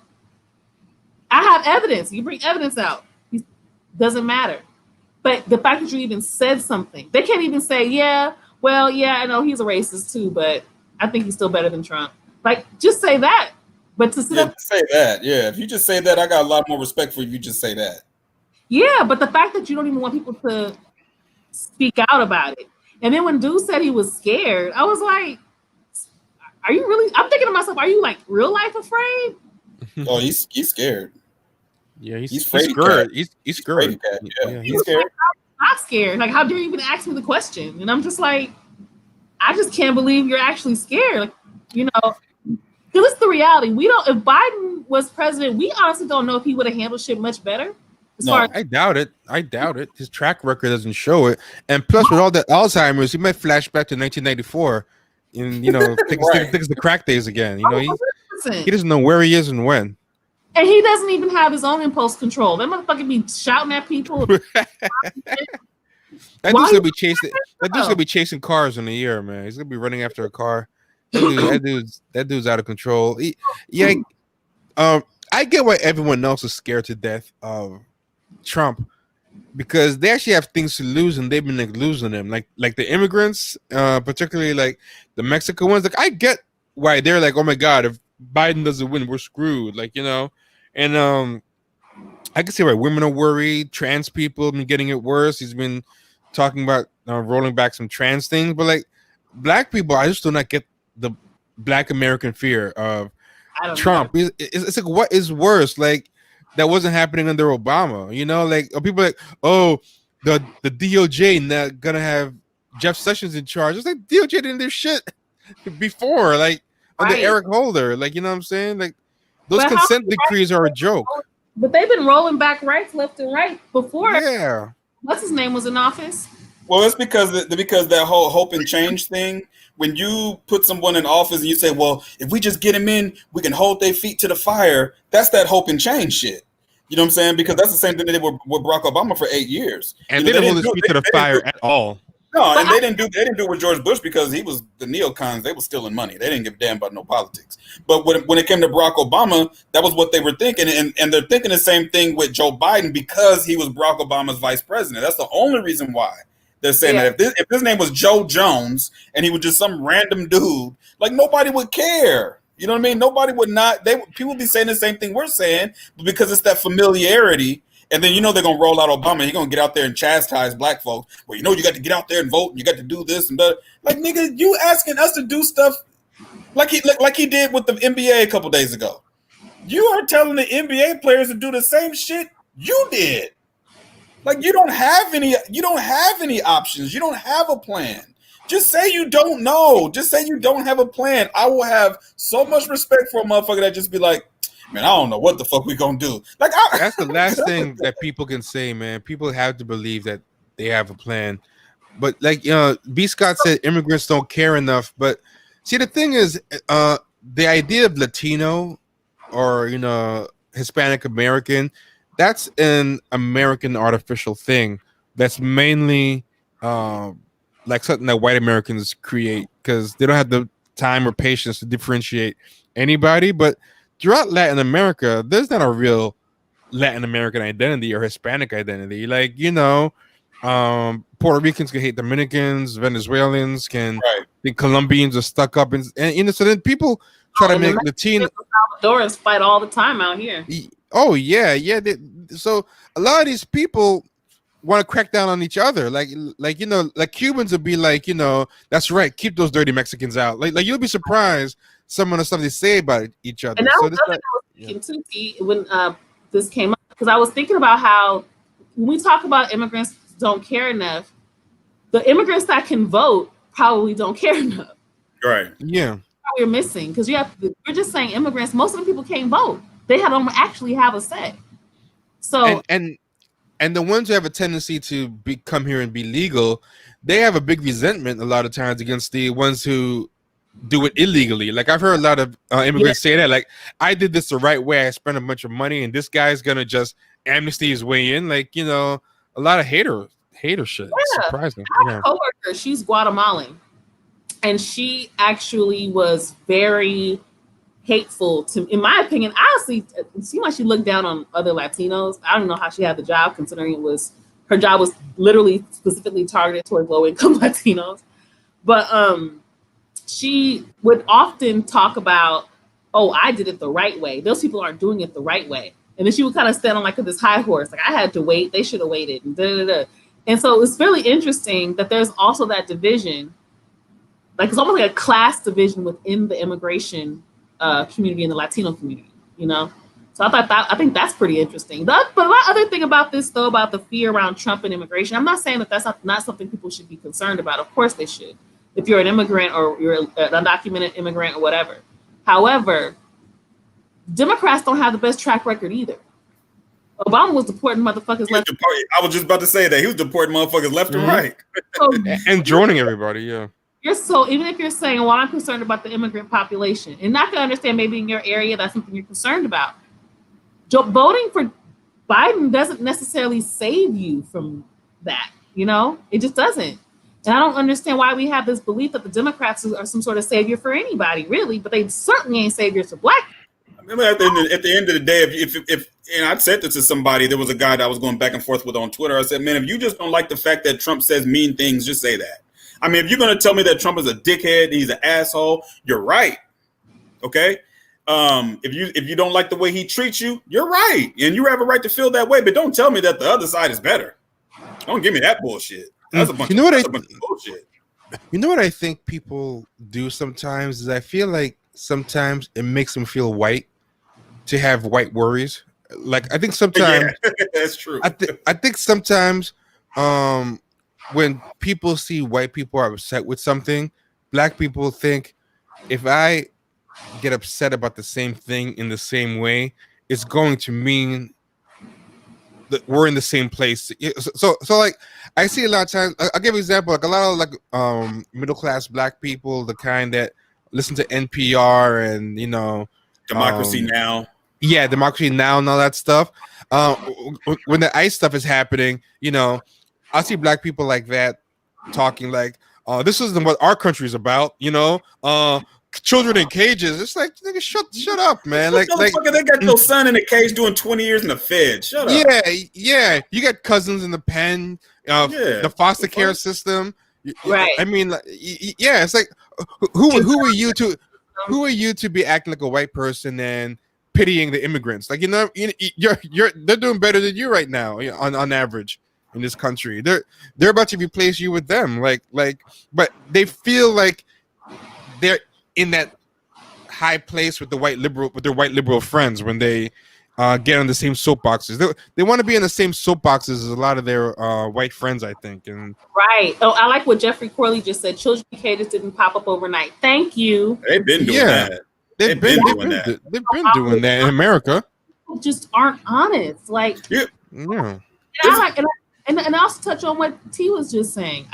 I have evidence. You bring evidence out. It doesn't matter. But the fact that you even said something, they can't even say, yeah, I know he's a racist too, but I think he's still better than Trump. Like, just say that. But to sit up, say that, if you just say that, I got a lot more respect for you. Just say that. Yeah, but the fact that you don't even want people to speak out about it, and then when dude said he was scared, I was like, "Are you really?" I'm thinking to myself, "Are you like real life afraid?" Oh, he's scared. Yeah, he's scared. He's scared. Yeah, he's scared. not scared. Like, how dare you even ask me the question? And I'm just like, I just can't believe you're actually scared. Like, you know, because it's the reality. We don't. If Biden was president, we honestly don't know if he would have handled shit much better. As far as I doubt it. I doubt it. His track record doesn't show it. And plus, with all the Alzheimer's, he might flash back to 1994 and, think it's the crack days again. He doesn't know where he is and when. And he doesn't even have his own impulse control. That motherfucker be shouting at people. That dude's gonna be chasing. That dude's gonna be chasing cars in a year, man. He's gonna be running after a car. That dude's out of control. I get why everyone else is scared to death of Trump, because they actually have things to lose and they've been like losing them, like the immigrants, particularly like the Mexican ones. Like, I get why they're like, oh my god, if Biden doesn't win, we're screwed. And I can see why women are worried. Trans people have been getting it worse. He's been talking about rolling back some trans things, but like black people, I just do not get the Black American fear of Trump. It's like, what is worse? Like, that wasn't happening under Obama. Like, people like, oh, the DOJ not gonna have Jeff Sessions in charge. It's like, DOJ didn't do shit before, like under Eric Holder. Like, you know what I'm saying? Like, those consent decrees are a joke. But they've been rolling back rights left and right before. Yeah. What's his name was in office? Well, it's because that whole hope and change thing. When you put someone in office and you say, well, if we just get him in, we can hold their feet to the fire. That's that hope and change shit. You know what I'm saying? Because that's the same thing they did with Barack Obama for 8 years. And they didn't hold his feet to the fire at all. No, and they didn't do it with George Bush because he was the neocons. They were stealing money. They didn't give a damn about no politics. But when it came to Barack Obama, that was what they were thinking. And they're thinking the same thing with Joe Biden because he was Barack Obama's vice president. That's the only reason why they're saying that. If his name was Joe Jones and he was just some random dude, like, nobody would care. You know what I mean? Nobody would not. People would be saying the same thing we're saying, but because it's that familiarity. And then they're gonna roll out Obama. He's gonna get out there and chastise black folks. Well, you got to get out there and vote. And you got to do this and that. Like, nigga, you asking us to do stuff like he did with the NBA a couple days ago. You are telling the NBA players to do the same shit you did. Like, you don't have any options. You don't have a plan. Just say you don't know. Just say you don't have a plan. I will have so much respect for a motherfucker that just be like, man, I don't know what the fuck we gonna do. Like, that's the last thing that people can say, man. People have to believe that they have a plan. But like, B. Scott said, immigrants don't care enough. But see, the thing is, the idea of Latino or Hispanic American, that's an American artificial thing. That's mainly like something that white Americans create because they don't have the time or patience to differentiate anybody. But throughout Latin America, there's not a real Latin American identity or Hispanic identity. Like, Puerto Ricans can hate Dominicans, Venezuelans can think Colombians are stuck up, and so then people try to make Latino Salvadorans fight all the time out here. Oh yeah. So a lot of these people want to crack down on each other. Like Cubans would be like, that's right, keep those dirty Mexicans out. Like you'll be surprised some of the stuff they say about each other. And that was I was thinking too, Pete, when this came up, because I was thinking about how when we talk about immigrants don't care enough, the immigrants that can vote probably don't care enough. Right. Yeah. We're missing because we're just saying immigrants. Most of the people can't vote. They don't actually have a say. So and the ones who have a tendency to come here and be legal, they have a big resentment a lot of times against the ones who do it illegally. Like, I've heard a lot of immigrants say that, like, I did this the right way. I spent a bunch of money, and this guy's gonna just amnesty his way in. Like, a lot of hater shit. Yeah. Surprising. I have a coworker. She's Guatemalan, and she actually was very hateful to, in my opinion. Honestly, it seemed like she looked down on other Latinos. I don't know how she had the job, considering her job was literally specifically targeted toward low-income Latinos. But she would often talk about, oh, I did it the right way. Those people aren't doing it the right way. And then she would kind of stand on like this high horse. Like, I had to wait. They should have waited. And, and so it's really interesting that there's also that division. Like, it's almost like a class division within the immigration community and the Latino community, So I think that's pretty interesting. But my other thing about this, though, about the fear around Trump and immigration, I'm not saying that that's not something people should be concerned about. Of course they should, if you're an immigrant or you're an undocumented immigrant or whatever. However, Democrats don't have the best track record either. Obama was deporting motherfuckers left. I was just about to say that he was deporting motherfuckers left and right, and joining everybody. Yeah. Even if you're saying, well, I'm concerned about the immigrant population, and I can understand maybe in your area that's something you're concerned about. Voting for Biden doesn't necessarily save you from that, it just doesn't. And I don't understand why we have this belief that the Democrats are some sort of savior for anybody, really, but they certainly ain't saviors for black people. I mean, at the end of the day, if and I said this to somebody, there was a guy that I was going back and forth with on Twitter. I said, man, if you just don't like the fact that Trump says mean things, just say that. I mean, if you're going to tell me that Trump is a dickhead, he's an asshole, you're right. Okay. If you don't like the way he treats you, you're right, and you have a right to feel that way. But don't tell me that the other side is better. Don't give me that bullshit. That's a bunch of bullshit. You know what I think people do sometimes is I feel like sometimes it makes them feel white to have white worries. Like I think sometimes that's true. I think sometimes when people see white people are upset with something, black people think if I get upset about the same thing in the same way, it's going to mean that we're in the same place. So like I see a lot of times. I'll give you an example. Like a lot of middle class black people, the kind that listen to NPR and Democracy Now. Yeah, Democracy Now and all that stuff. When the ICE stuff is happening, I see black people like that talking like, "This isn't what our country is about." Children in cages. It's like, nigga, shut up, man. Like they got your son in a cage doing 20 years in the Fed. Shut up. Yeah. You got cousins in the pen, the foster care system. Right. I mean, it's like, who are you to be acting like a white person and pitying the immigrants? Like, they're doing better than you right now on average in this country. They're about to replace you with them. But they feel like they're in that high place with their white liberal friends when they get on the same soapboxes. They want to be in the same soapboxes as a lot of their white friends, I think. And right. Oh, I like what Jeffrey Corley just said. Children in cages didn't pop up overnight. Thank you. They've been doing that. They've been doing that in America. People just aren't honest. Like, yeah. And I also touch on what T was just saying.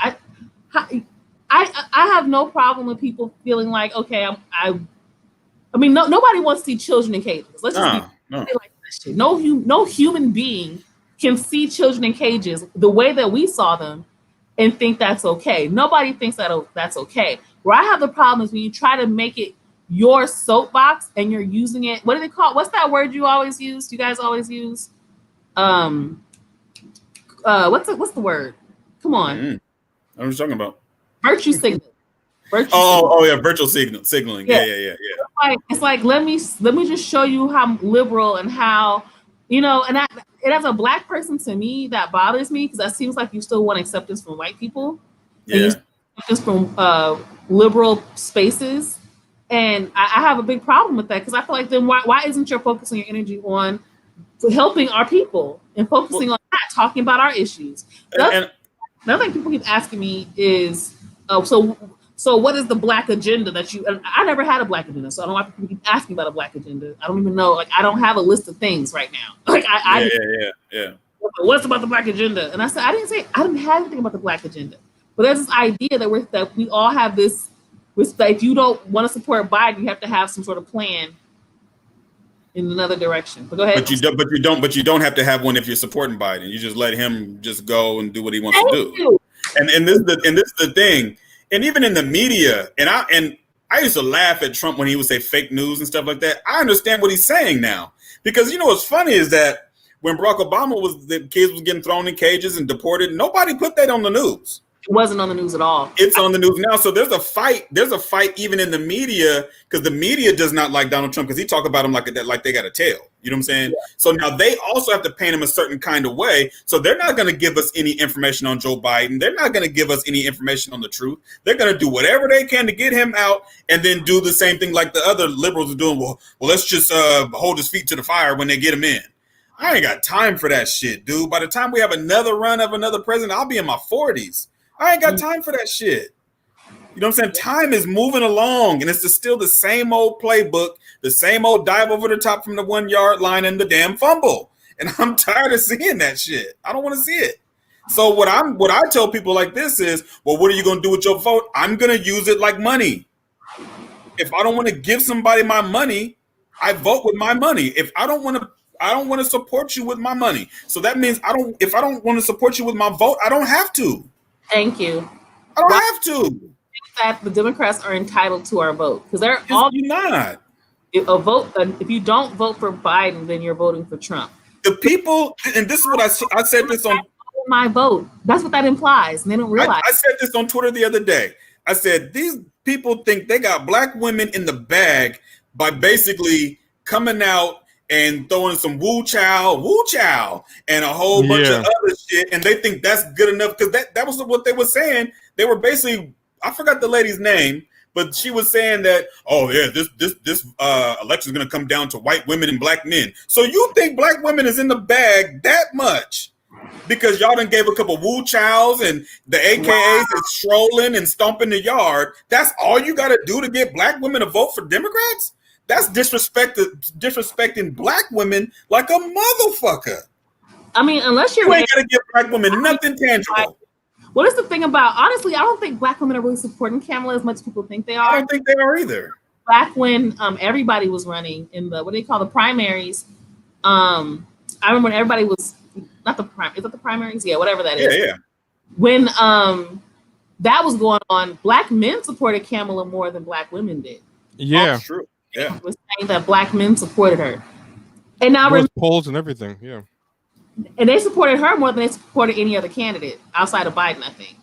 I have no problem with people feeling like, okay, I mean, nobody wants to see children in cages. Let's just like that shit. No human being can see children in cages the way that we saw them and think that's okay. Nobody thinks that's okay. Where I have the problem is when you try to make it your soapbox and you're using it. What do they call it? What's that word you always use? You guys always use? What's the word? Come on. Mm-hmm. What are you talking about? Virtue signaling. Virtual signaling. Yeah. It's like let me just show you how I'm liberal and how and as a black person, to me that bothers me because that seems like you still want acceptance from white people. Yeah. And acceptance from liberal spaces, and I have a big problem with that because I feel like then why isn't your focusing your energy on helping our people and focusing on that, talking about our issues? Another thing people keep asking me is, so what is the black agenda that you? I never had a black agenda, so I don't know why people keep asking about a black agenda. I don't even know. Like, I don't have a list of things right now. Like, yeah. What's about the black agenda? And I said I didn't have anything about the black agenda. But there's this idea that we all have this. If you don't want to support Biden, you have to have some sort of plan in another direction. But go ahead. But you don't have to have one if you're supporting Biden. You just let him just go and do what he wants to do. And this is the thing. And even in the media, and I used to laugh at Trump when he would say fake news and stuff like that. I understand what he's saying now. Because what's funny is that when Barack Obama the kids was getting thrown in cages and deported, nobody put that on the news. It wasn't on the news at all. It's on the news now. So there's a fight. There's a fight even in the media because the media does not like Donald Trump because he talk about him like they got a tail. You know what I'm saying? So now they also have to paint him a certain kind of way. So they're not going to give us any information on Joe Biden. They're not going to give us any information on the truth. They're going to do whatever they can to get him out and then do the same thing like the other liberals are doing. Well, let's just hold his feet to the fire when they get him in. I ain't got time for that shit, dude. By the time we have another run of another president, I'll be in my 40s. I ain't got time for that shit. You know what I'm saying? Time is moving along, and it's still the same old playbook, the same old dive over the top from the 1 yard line and the damn fumble. And I'm tired of seeing that shit. I don't want to see it. So what I tell people like this is, well, what are you going to do with your vote? I'm going to use it like money. If I don't want to give somebody my money, I vote with my money. If I don't want to support you with my money. So that means if I don't want to support you with my vote, I don't have to. Thank you. I don't have to. That the Democrats are entitled to our vote because they're you're not. If you don't vote for Biden, then you're voting for Trump. The people, and this is what I said this on my vote. That's what that implies, and they don't realize. I said this on Twitter the other day. I said these people think they got black women in the bag by basically coming out and throwing some woo chow, and a whole bunch of other shit, and they think that's good enough because that was what they were saying. They were basically, I forgot the lady's name, but she was saying that, oh yeah, this election is going to come down to white women and black men. So you think black women is in the bag that much because y'all done gave a couple woo chows and the AKAs is strolling and stomping the yard. That's all you got to do to get black women to vote for Democrats? That's disrespecting black women like a motherfucker. I mean, unless you ain't got to give black women nothing tangible. What is the thing about, honestly, I don't think black women are really supporting Kamala as much as people think they are. I don't think they are either. Back when everybody was running in the, what do they call the primaries? I remember when everybody was, not the prime, is it the primaries? Yeah, whatever that is. Yeah. When that was going on, black men supported Kamala more than black women did. Yeah. That's true. Yeah. Was saying that black men supported her. And now polls and everything, yeah. And they supported her more than they supported any other candidate outside of Biden, I think.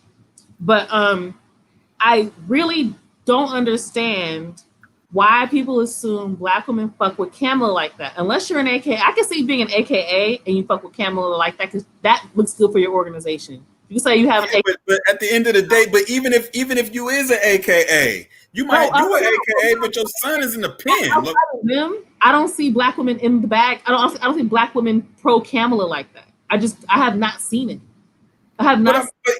But I really don't understand why people assume black women fuck with Kamala like that. Unless you're an AKA. I can see being an AKA and you fuck with Kamala like that because that looks good for your organization. You say you have an AKA. But at the end of the day, but even if you is an AKA, you might do an AKA, but your son is in the pen. I don't see black women in the bag. I don't see black women pro Kamala like that. I have not seen it. I have not. But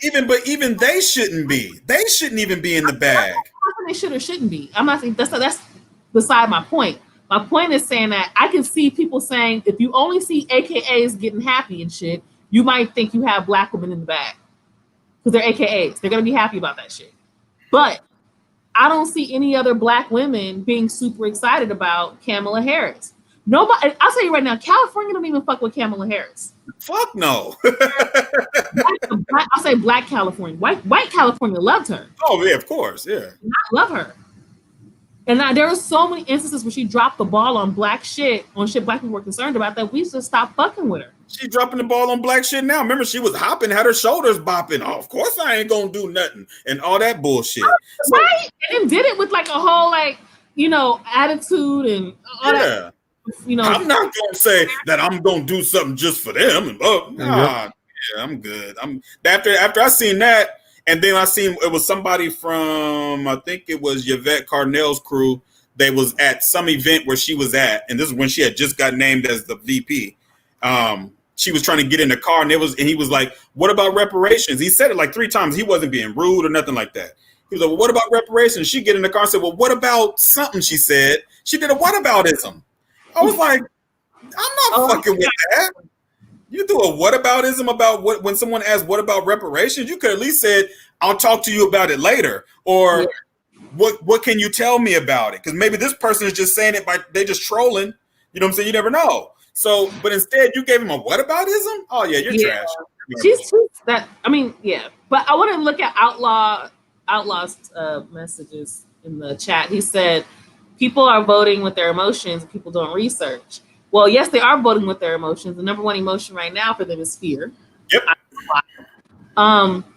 even they shouldn't be. They shouldn't even be in the bag. They should or shouldn't be. I'm not saying that's beside my point. My point is saying that I can see people saying if you only see AKAs getting happy and shit, you might think you have black women in the bag because they're AKAs. They're gonna be happy about that shit. But I don't see any other black women being super excited about Kamala Harris. Nobody. I'll tell you right now, California don't even fuck with Kamala Harris. Fuck no. I'll say black California. White California loved her. Oh yeah, of course, yeah. I love her. And there were so many instances where she dropped the ball on black shit, on shit black people were concerned about, that we just stopped fucking with her. She dropping the ball on black shit now. Remember, she was hopping, had her shoulders bopping. Oh, of course I ain't gonna do nothing and all that bullshit. Right? And did it with like a whole attitude and all that. I'm not gonna say that I'm gonna do something just for them. Yeah, I'm good. After I seen that, and then I seen it was somebody from, I think it was Yvette Carnell's crew. They was at some event where she was at, and this is when she had just got named as the VP. She was trying to get in the car, and he was like, "What about reparations?" He said it like 3 times. He wasn't being rude or nothing like that. He was like, "Well, what about reparations?" She get in the car and said, "Well, what about something?" She said she did a whataboutism. I was like, I'm not fucking with that. You do a whataboutism about when someone asks what about reparations? You could at least said, "I'll talk to you about it later," or what can you tell me about it? Because maybe this person is just saying it they just trolling. You know what I'm saying? You never know. So, but instead you gave him a whataboutism? Oh yeah, you're trash. She's that. I mean, yeah. But I want to look at Outlaw's messages in the chat. He said, people are voting with their emotions. People don't research. Well, yes, they are voting with their emotions. The number one emotion right now for them is fear. Yep.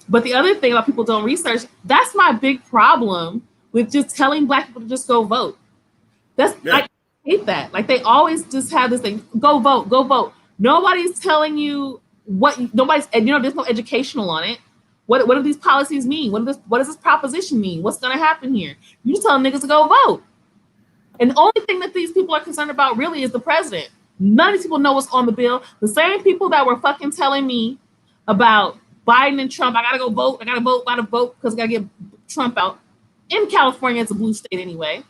But the other thing about people don't research, that's my big problem with just telling black people to just go vote. That's like, hate that. Like they always just have this thing, go vote, go vote. Nobody's telling you and there's no educational on it. What do these policies mean? What does this proposition mean? What's gonna happen here? You just tell niggas to go vote. And the only thing that these people are concerned about really is the president. None of these people know what's on the bill. The same people that were fucking telling me about Biden and Trump, I gotta go vote, I gotta vote because I gotta get Trump out. In California, it's a blue state anyway.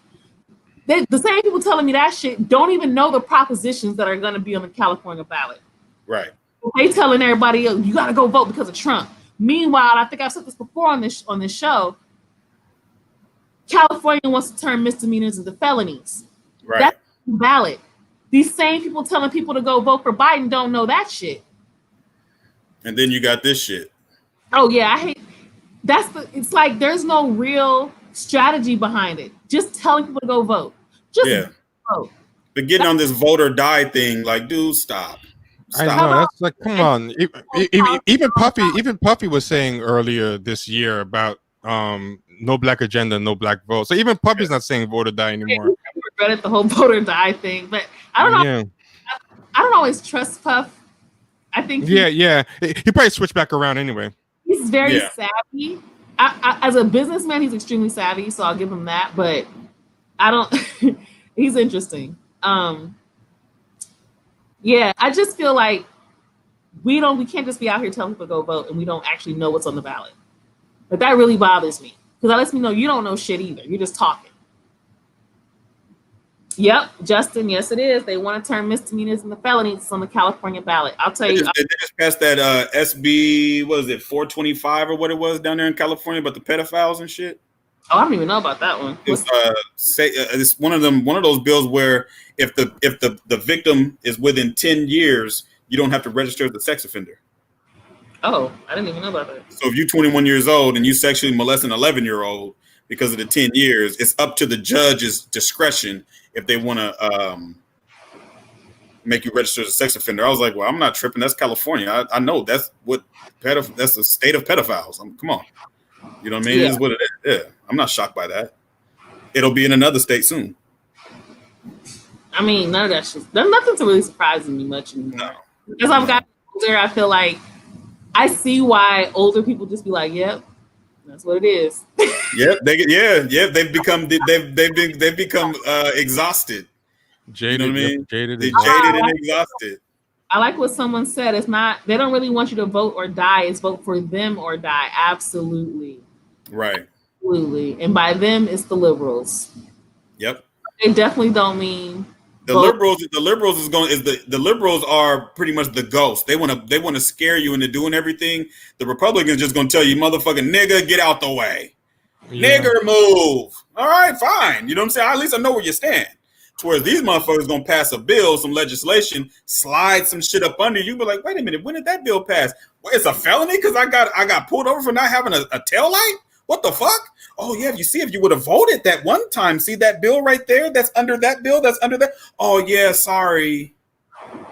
The same people telling me that shit don't even know the propositions that are gonna be on the California ballot. Right. They telling everybody, you gotta go vote because of Trump. Meanwhile, I think I've said this before on this show, California wants to turn misdemeanors into felonies. Right. That's valid. These same people telling people to go vote for Biden don't know that shit. And then you got this shit. Oh yeah, it's like there's no real strategy behind it. Just telling people to go vote. Just vote. But getting on this vote or die thing, like, dude, stop. I know, that's like, come on. Even Puffy was saying earlier this year about no black agenda, no black vote. So even Puffy's not saying vote or die anymore. I regretted the whole vote or die thing, but I don't know. Yeah. I don't always trust Puff. I think he probably switched back around anyway. He's very savvy. As a businessman, he's extremely savvy, so I'll give him that. But I don't. He's interesting. Yeah, I just feel like we can't just be out here telling people to go vote and we don't actually know what's on the ballot. But that really bothers me because that lets me know you don't know shit either. You're just talking. Yep, Justin. Yes, it is. They want to turn misdemeanors into felonies on the California ballot. I'll tell you. They just passed that SB, what is it, 425 or what it was down there in California about the pedophiles and shit. Oh, I don't even know about that one. It's one of those bills where if the victim is within 10 years, you don't have to register as a sex offender. Oh, I didn't even know about that. So if you're 21 years old and you sexually molest an 11-year-old because of the 10 years, it's up to the judge's discretion if they want to make you register as a sex offender. I was like, well, I'm not tripping. That's California. I know that's that's the state of pedophiles. Come on. You know what I mean? Yeah. It is what it is. Yeah. I'm not shocked by that. It'll be in another state soon. I mean, none of that shit. There's nothing to really surprising me much anymore. No. Because I've gotten older, I feel like I see why older people just be like, yep, that's what it is. Yep, they've become exhausted. Jaded, you know what I mean? Jaded and exhausted. I like what someone said. It's not, they don't really want you to vote or die. It's vote for them or die. Absolutely. Right. Absolutely. And by them, it's the liberals. Yep. They definitely don't mean the liberals. The liberals are pretty much the ghost. They want to scare you into doing everything. The Republicans just gonna tell you, motherfucking nigga, get out the way. Yeah. Nigger move. All right, fine. You know what I'm saying? At least I know where you stand. Whereas these motherfuckers gonna pass a bill, some legislation, slide some shit up under you. Be like, wait a minute, when did that bill pass? Well, it's a felony because I got pulled over for not having a tail light? What the fuck? Oh yeah, if you would have voted that one time, see that bill right there? That's under that bill. That's under that. Oh yeah, sorry.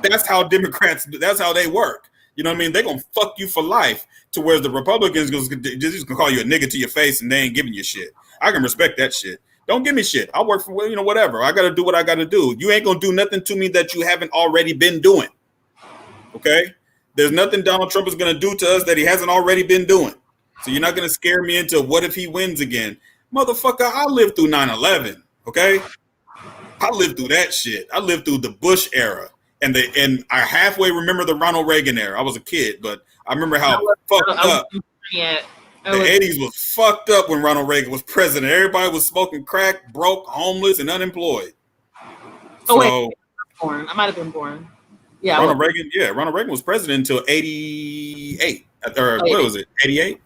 That's how Democrats. That's how they work. You know what I mean? They're gonna fuck you for life. To where the Republicans just gonna call you a nigga to your face and they ain't giving you shit. I can respect that shit. Don't give me shit. I'll work for whatever. I gotta do what I gotta do. You ain't gonna do nothing to me that you haven't already been doing. Okay? There's nothing Donald Trump is gonna do to us that he hasn't already been doing. So you're not gonna scare me into what if he wins again. Motherfucker, I lived through 9/11. Okay? I lived through that shit. I lived through the Bush era. And I halfway remember the Ronald Reagan era. I was a kid, but I remember how fucked up. The 80s was fucked up when Ronald Reagan was president. Everybody was smoking crack, broke, homeless, and unemployed. Wait, I might have been born. Yeah, Ronald Reagan was president until 88. Or what was it? 88?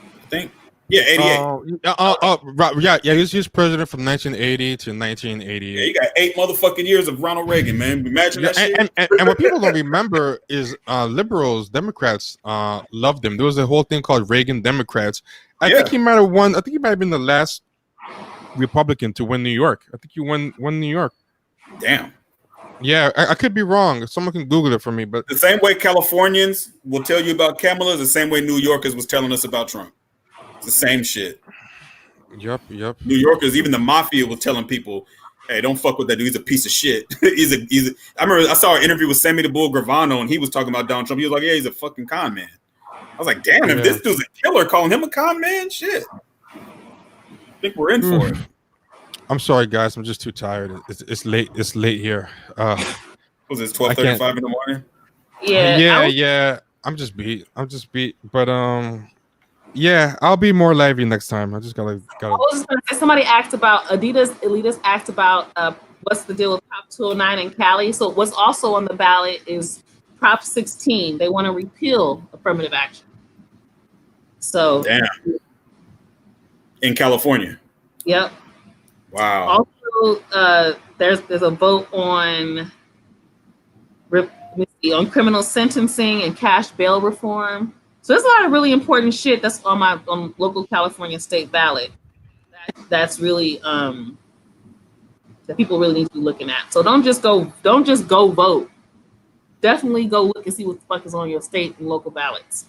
I think. Yeah, 88. He was president from 1980 to 1988. Yeah, you got 8 motherfucking years of Ronald Reagan, man. Imagine that shit. And what people don't remember is liberals, Democrats loved him. There was a whole thing called Reagan Democrats. I think he might have won. I think he might have been the last Republican to win New York. I think he won New York. Damn. Yeah, I could be wrong. Someone can Google it for me. But the same way Californians will tell you about Kamala is the same way New Yorkers was telling us about Trump. It's the same shit. Yep. New Yorkers, even the mafia was telling people, Hey, don't fuck with that dude. He's a piece of shit. I remember I saw an interview with Sammy the Bull Gravano, and he was talking about Donald Trump. He was like, yeah, he's a fucking con man. I was like, damn, if this dude's a killer, calling him a con man, shit. I think we're in for it. I'm sorry, guys. I'm just too tired. It's late. It's late here. Was it 12:35 in the morning? Yeah. I'm just beat. But yeah, I'll be more lively next time. I just gotta. I was just gonna say, somebody asked about Elitist asked about what's the deal with Prop 209 in Cali. So what's also on the ballot is Prop 16. They want to repeal affirmative action. So damn. In California. Yep. Wow. Also, there's a vote on criminal sentencing and cash bail reform. So there's a lot of really important shit that's on my local California state ballot. That's really that people really need to be looking at. So don't just go vote. Definitely go look and see what the fuck is on your state and local ballots.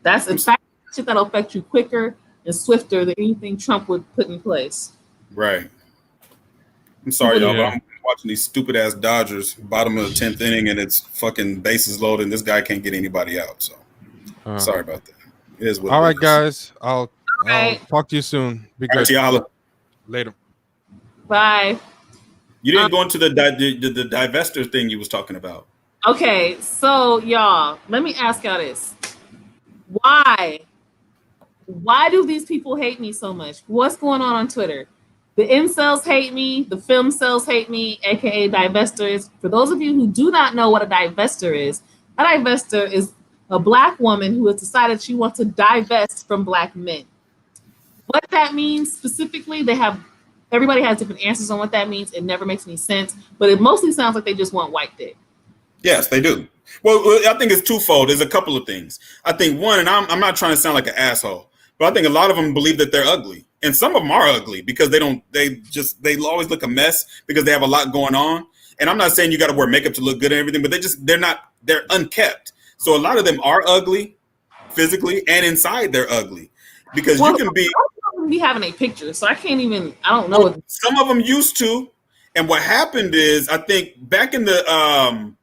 That's in fact shit that'll affect you quicker and swifter than anything Trump would put in place. Right. I'm sorry, y'all, but I'm watching these stupid ass Dodgers, bottom of the 10th inning, and it's fucking bases loaded, and this guy can't get anybody out. So sorry about that. It is what all it right, is. guys. I'll talk to you soon. Be good. Later. Bye. You didn't go into the divester thing you was talking about. Okay, so y'all, let me ask y'all this. Why do these people hate me so much? What's going on Twitter? The incels hate me. The film cells hate me, aka divestors. For those of you who do not know what a divester is a Black woman who has decided she wants to divest from Black men. What that means specifically, everybody has different answers on what that means. It never makes any sense, but it mostly sounds like they just want white dick. Yes, they do. Well, I think it's twofold. There's a couple of things. I think one, and I'm not trying to sound like an asshole, but I think a lot of them believe that they're ugly. And some of them are ugly because they always look a mess because they have a lot going on. And I'm not saying you got to wear makeup to look good and everything, but they're unkept. So a lot of them are ugly physically and inside they're ugly because you can be. I don't be having a picture, so I don't know. Well, some of them used to. And what happened is, I think back in the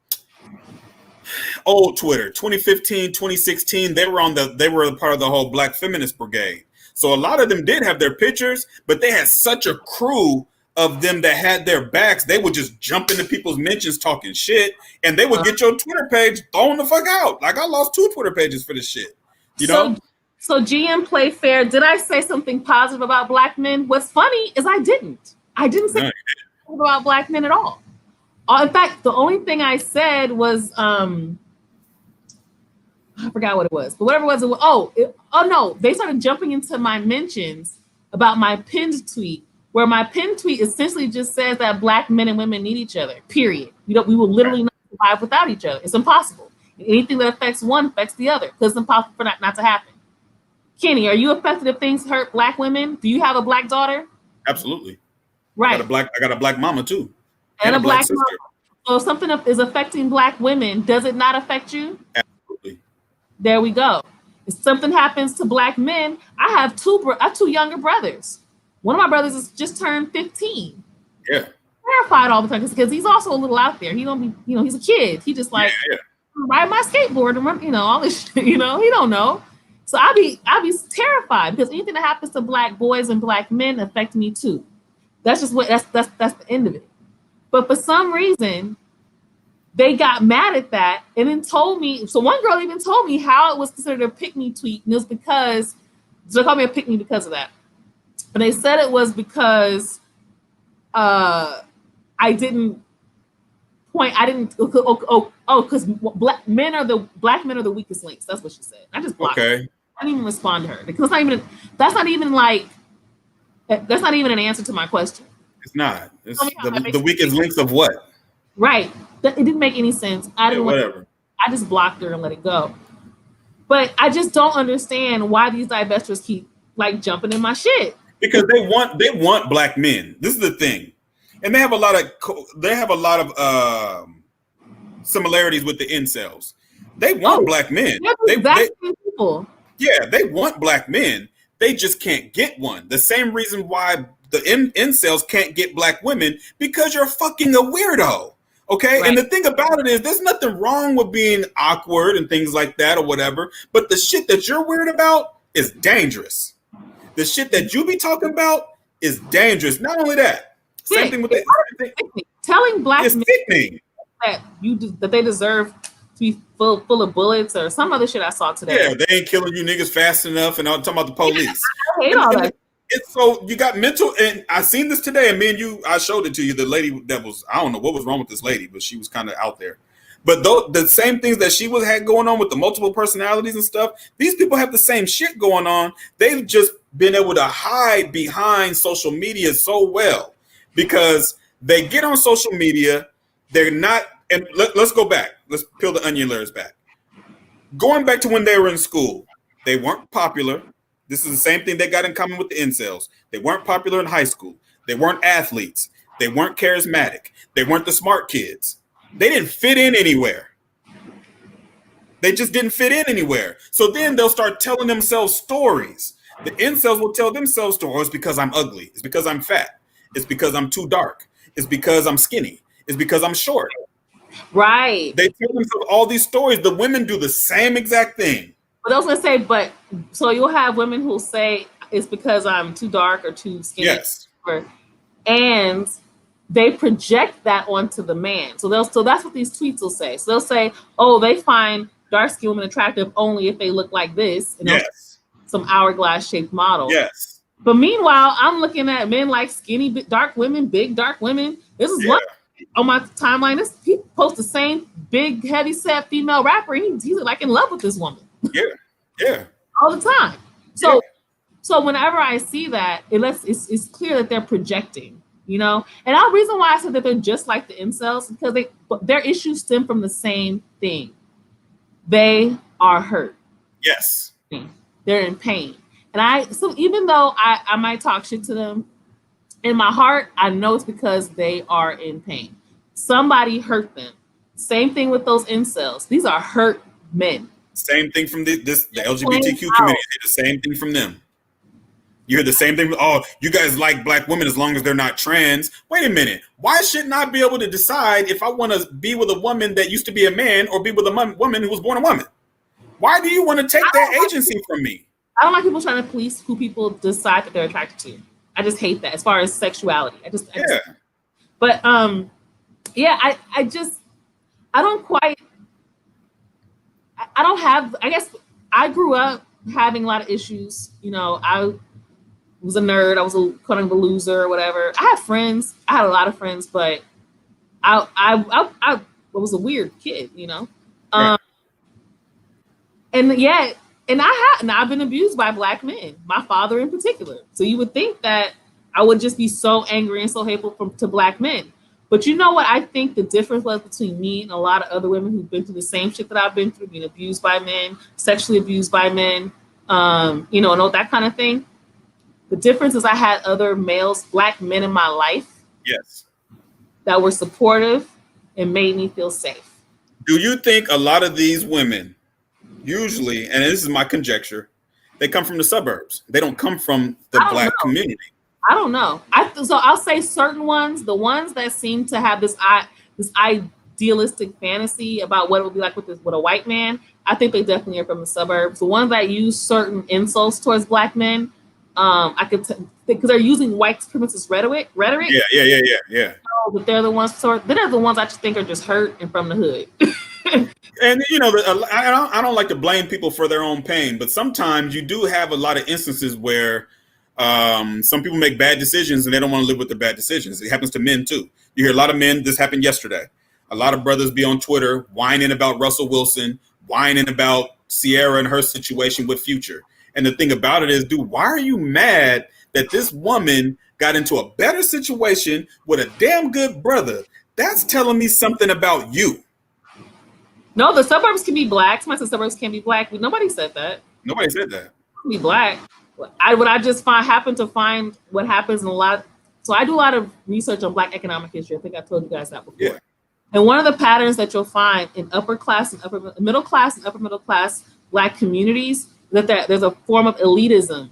old Twitter, 2015, 2016, they were part of the whole Black feminist brigade. So a lot of them did have their pictures, but they had such a crew of them that had their backs. They would just jump into people's mentions talking shit, and they would get your Twitter page thrown the fuck out. Like I lost 2 Twitter pages for this shit. You know? So GM Play Fair, did I say something positive about Black men? What's funny is I didn't. I didn't say anything about Black men at all. In fact, the only thing I said was I forgot what it was, but whatever it was, no, they started jumping into my mentions about my pinned tweet, where my pinned tweet essentially just says that Black men and women need each other, period. We will literally not survive without each other. It's impossible. Anything that affects one affects the other because it's impossible for that not to happen. Kenny, are you affected if things hurt Black women? Do you have a Black daughter? Absolutely. Right. I got a Black mama too. And a Black sister. Mama. So if something is affecting Black women, does it not affect you? Absolutely. There we go. If something happens to Black men, I have two younger brothers. One of my brothers has just turned 15. Yeah. Terrified all the time because he's also a little out there. He don't be, he's a kid. He just like ride my skateboard and run, all this shit, he don't know. So I'll be terrified because anything that happens to Black boys and Black men affect me too. That's just that's the end of it. But for some reason, they got mad at that and then told me. So one girl even told me how it was considered a pick-me tweet, and it was because they called me a pick-me because of that. But they said it was because I didn't because Black men are the weakest links. That's what she said. I just blocked her. I didn't even respond to her because that's not even an answer to my question. It's not. It's the weakest links of what? Right. It didn't make any sense. Whatever. I just blocked her and let it go. But I just don't understand why these divestors keep jumping in my shit. Because they want Black men. This is the thing, and they have a lot of similarities with the incels. They want Black men. People. Yeah, they want Black men. They just can't get one. The same reason why the incels can't get black women because you're fucking a weirdo. Okay. Right. And the thing about it is there's nothing wrong with being awkward and things like that or whatever. But the shit that you're weird about is dangerous. The shit that you be talking about is dangerous. Not only that, same thing with that. Telling black men that they deserve to be full of bullets or some other shit I saw today. Yeah, they ain't killing you niggas fast enough, and I'm talking about the police. I hate all that. So you got mental, and I seen this today, and me and you, I showed it to you. The lady that was, I don't know what was wrong with this lady, but she was kind of out there. But the same things that she had going on with the multiple personalities and stuff, these people have the same shit going on. They've just been able to hide behind social media so well because they get on social media. They're not, and let's go back. Let's peel the onion layers back. Going back to when they were in school, they weren't popular. This is the same thing they got in common with the incels. They weren't popular in high school. They weren't athletes. They weren't charismatic. They weren't the smart kids. They didn't fit in anywhere. They just didn't fit in anywhere. So then they'll start telling themselves stories. The incels will tell themselves stories. It's because I'm ugly. It's because I'm fat. It's because I'm too dark. It's because I'm skinny. It's because I'm short. Right. They tell themselves all these stories. The women do the same exact thing. But I was going to say, so you'll have women who'll say it's because I'm too dark or too skinny. Yes. And they project that onto the man. So that's what these tweets will say. So they'll say, oh, they find dark-skinned women attractive only if they look like this. And yes. Some hourglass-shaped model. Yes. But meanwhile, I'm looking at men like skinny, dark women, big dark women. This is one on my timeline. He posts the same big, heavy-set female rapper. And he's like in love with this woman. Yeah. All the time. So whenever I see that, it's clear that they're projecting, you know? And the reason why I said that they're just like the incels, because their issues stem from the same thing. They are hurt. Yes. They're in pain. And so even though I might talk shit to them, in my heart, I know it's because they are in pain. Somebody hurt them. Same thing with those incels. These are hurt men. Same thing from the LGBTQ community. The same thing from them. You hear the same thing. Oh, you guys like black women as long as they're not trans. Wait a minute. Why shouldn't I be able to decide if I want to be with a woman that used to be a man or be with a woman who was born a woman? Why do you want to take that agency from me? I don't like people trying to police who people decide that they're attracted to. I just hate that as far as sexuality. I guess I grew up having a lot of issues. You know, I was a nerd. I was kind of a loser or whatever. I had a lot of friends, but I was a weird kid, you know? And I've been abused by black men, my father in particular. So you would think that I would just be so angry and so hateful to black men. But you know what I think the difference was between me and a lot of other women who've been through the same shit that I've been through, being abused by men, sexually abused by men, and all that kind of thing. The difference is I had other black men in my life. Yes. That were supportive and made me feel safe. Do you think a lot of these women usually, and this is my conjecture, they come from the suburbs? They don't come from the black community. I don't know. So I'll say certain ones, the ones that seem to have this idealistic fantasy about what it would be like with a white man, I think they definitely are from the suburbs. The ones that use certain insults towards black men, because they're using white supremacist rhetoric. Yeah. But they're the ones I just think are just hurt and from the hood. And I don't like to blame people for their own pain, but sometimes you do have a lot of instances where some people make bad decisions and they don't want to live with the bad decisions. It happens to men too. You hear a lot of men. This happened yesterday. A lot of brothers be on Twitter whining about Russell Wilson, whining about Sierra and her situation with Future. And the thing about it is, dude, why are you mad that this woman got into a better situation with a damn good brother? That's telling me something about you. No, the suburbs can be black. Somebody said suburbs can't be black. Nobody said that. Nobody said that. Be black. I just happen to find what happens in a lot. So I do a lot of research on black economic history. I think I told you guys that before. Yeah. And one of the patterns that you'll find in upper middle class and upper middle class black communities that there's a form of elitism.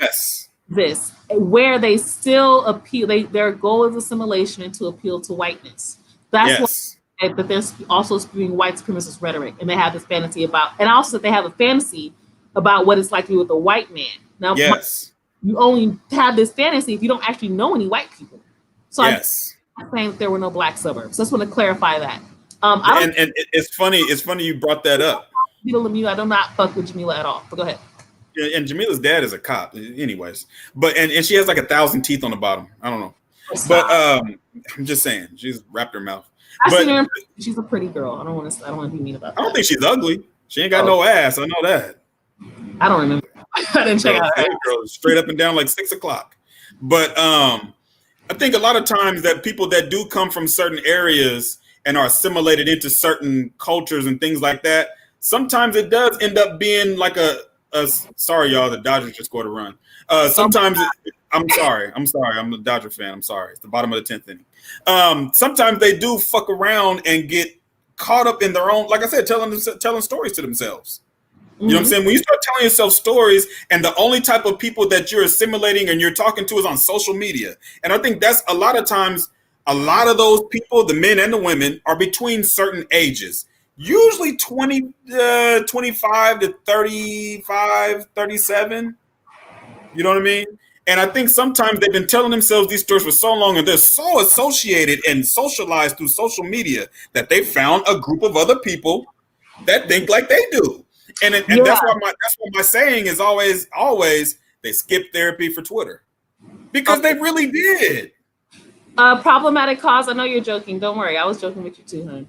Yes. this, where they still appeal. Their goal is assimilation and to appeal to whiteness. That's Yes. why that they're also spewing white supremacist rhetoric, and they have this fantasy about, and also they have a fantasy about what it's like to be with a white man. Now, Yes. you only have this fantasy if you don't actually know any white people. So Yes. I'm not saying that there were no black suburbs. So I just want to clarify that. And it's funny. It's funny you brought that up. I do not fuck with Jamila at all. But go ahead. Yeah, and Jamila's dad is a cop, anyways. But and she has like 1,000 teeth on the bottom. I don't know. But I'm just saying, she's wrapped her mouth. I've seen her. She's a pretty girl. I don't want to be mean about that. I don't think she's ugly. She ain't got no ass. I know that. I don't remember. I didn't check out her. Girl, straight up and down like 6 o'clock. But I think a lot of times that people that do come from certain areas and are assimilated into certain cultures and things like that, sometimes it does end up being like a sorry, y'all, the Dodgers just scored a run. Sometimes I'm sorry. I'm a Dodger fan. I'm sorry. It's the bottom of the 10th inning. Sometimes they do fuck around and get caught up in their own, like I said, telling stories to themselves. You know what I'm saying? When you start telling yourself stories and the only type of people that you're assimilating and you're talking to is on social media. And I think that's a lot of times, a lot of those people, the men and the women, are between certain ages. Usually 25 to 35, 37. You know what I mean? And I think sometimes they've been telling themselves these stories for so long and they're so associated and socialized through social media that they found a group of other people that think like they do. And that's why my saying is always they skip therapy for Twitter. Because they really did. Problematic cause. I know you're joking. Don't worry. I was joking with you too, hon.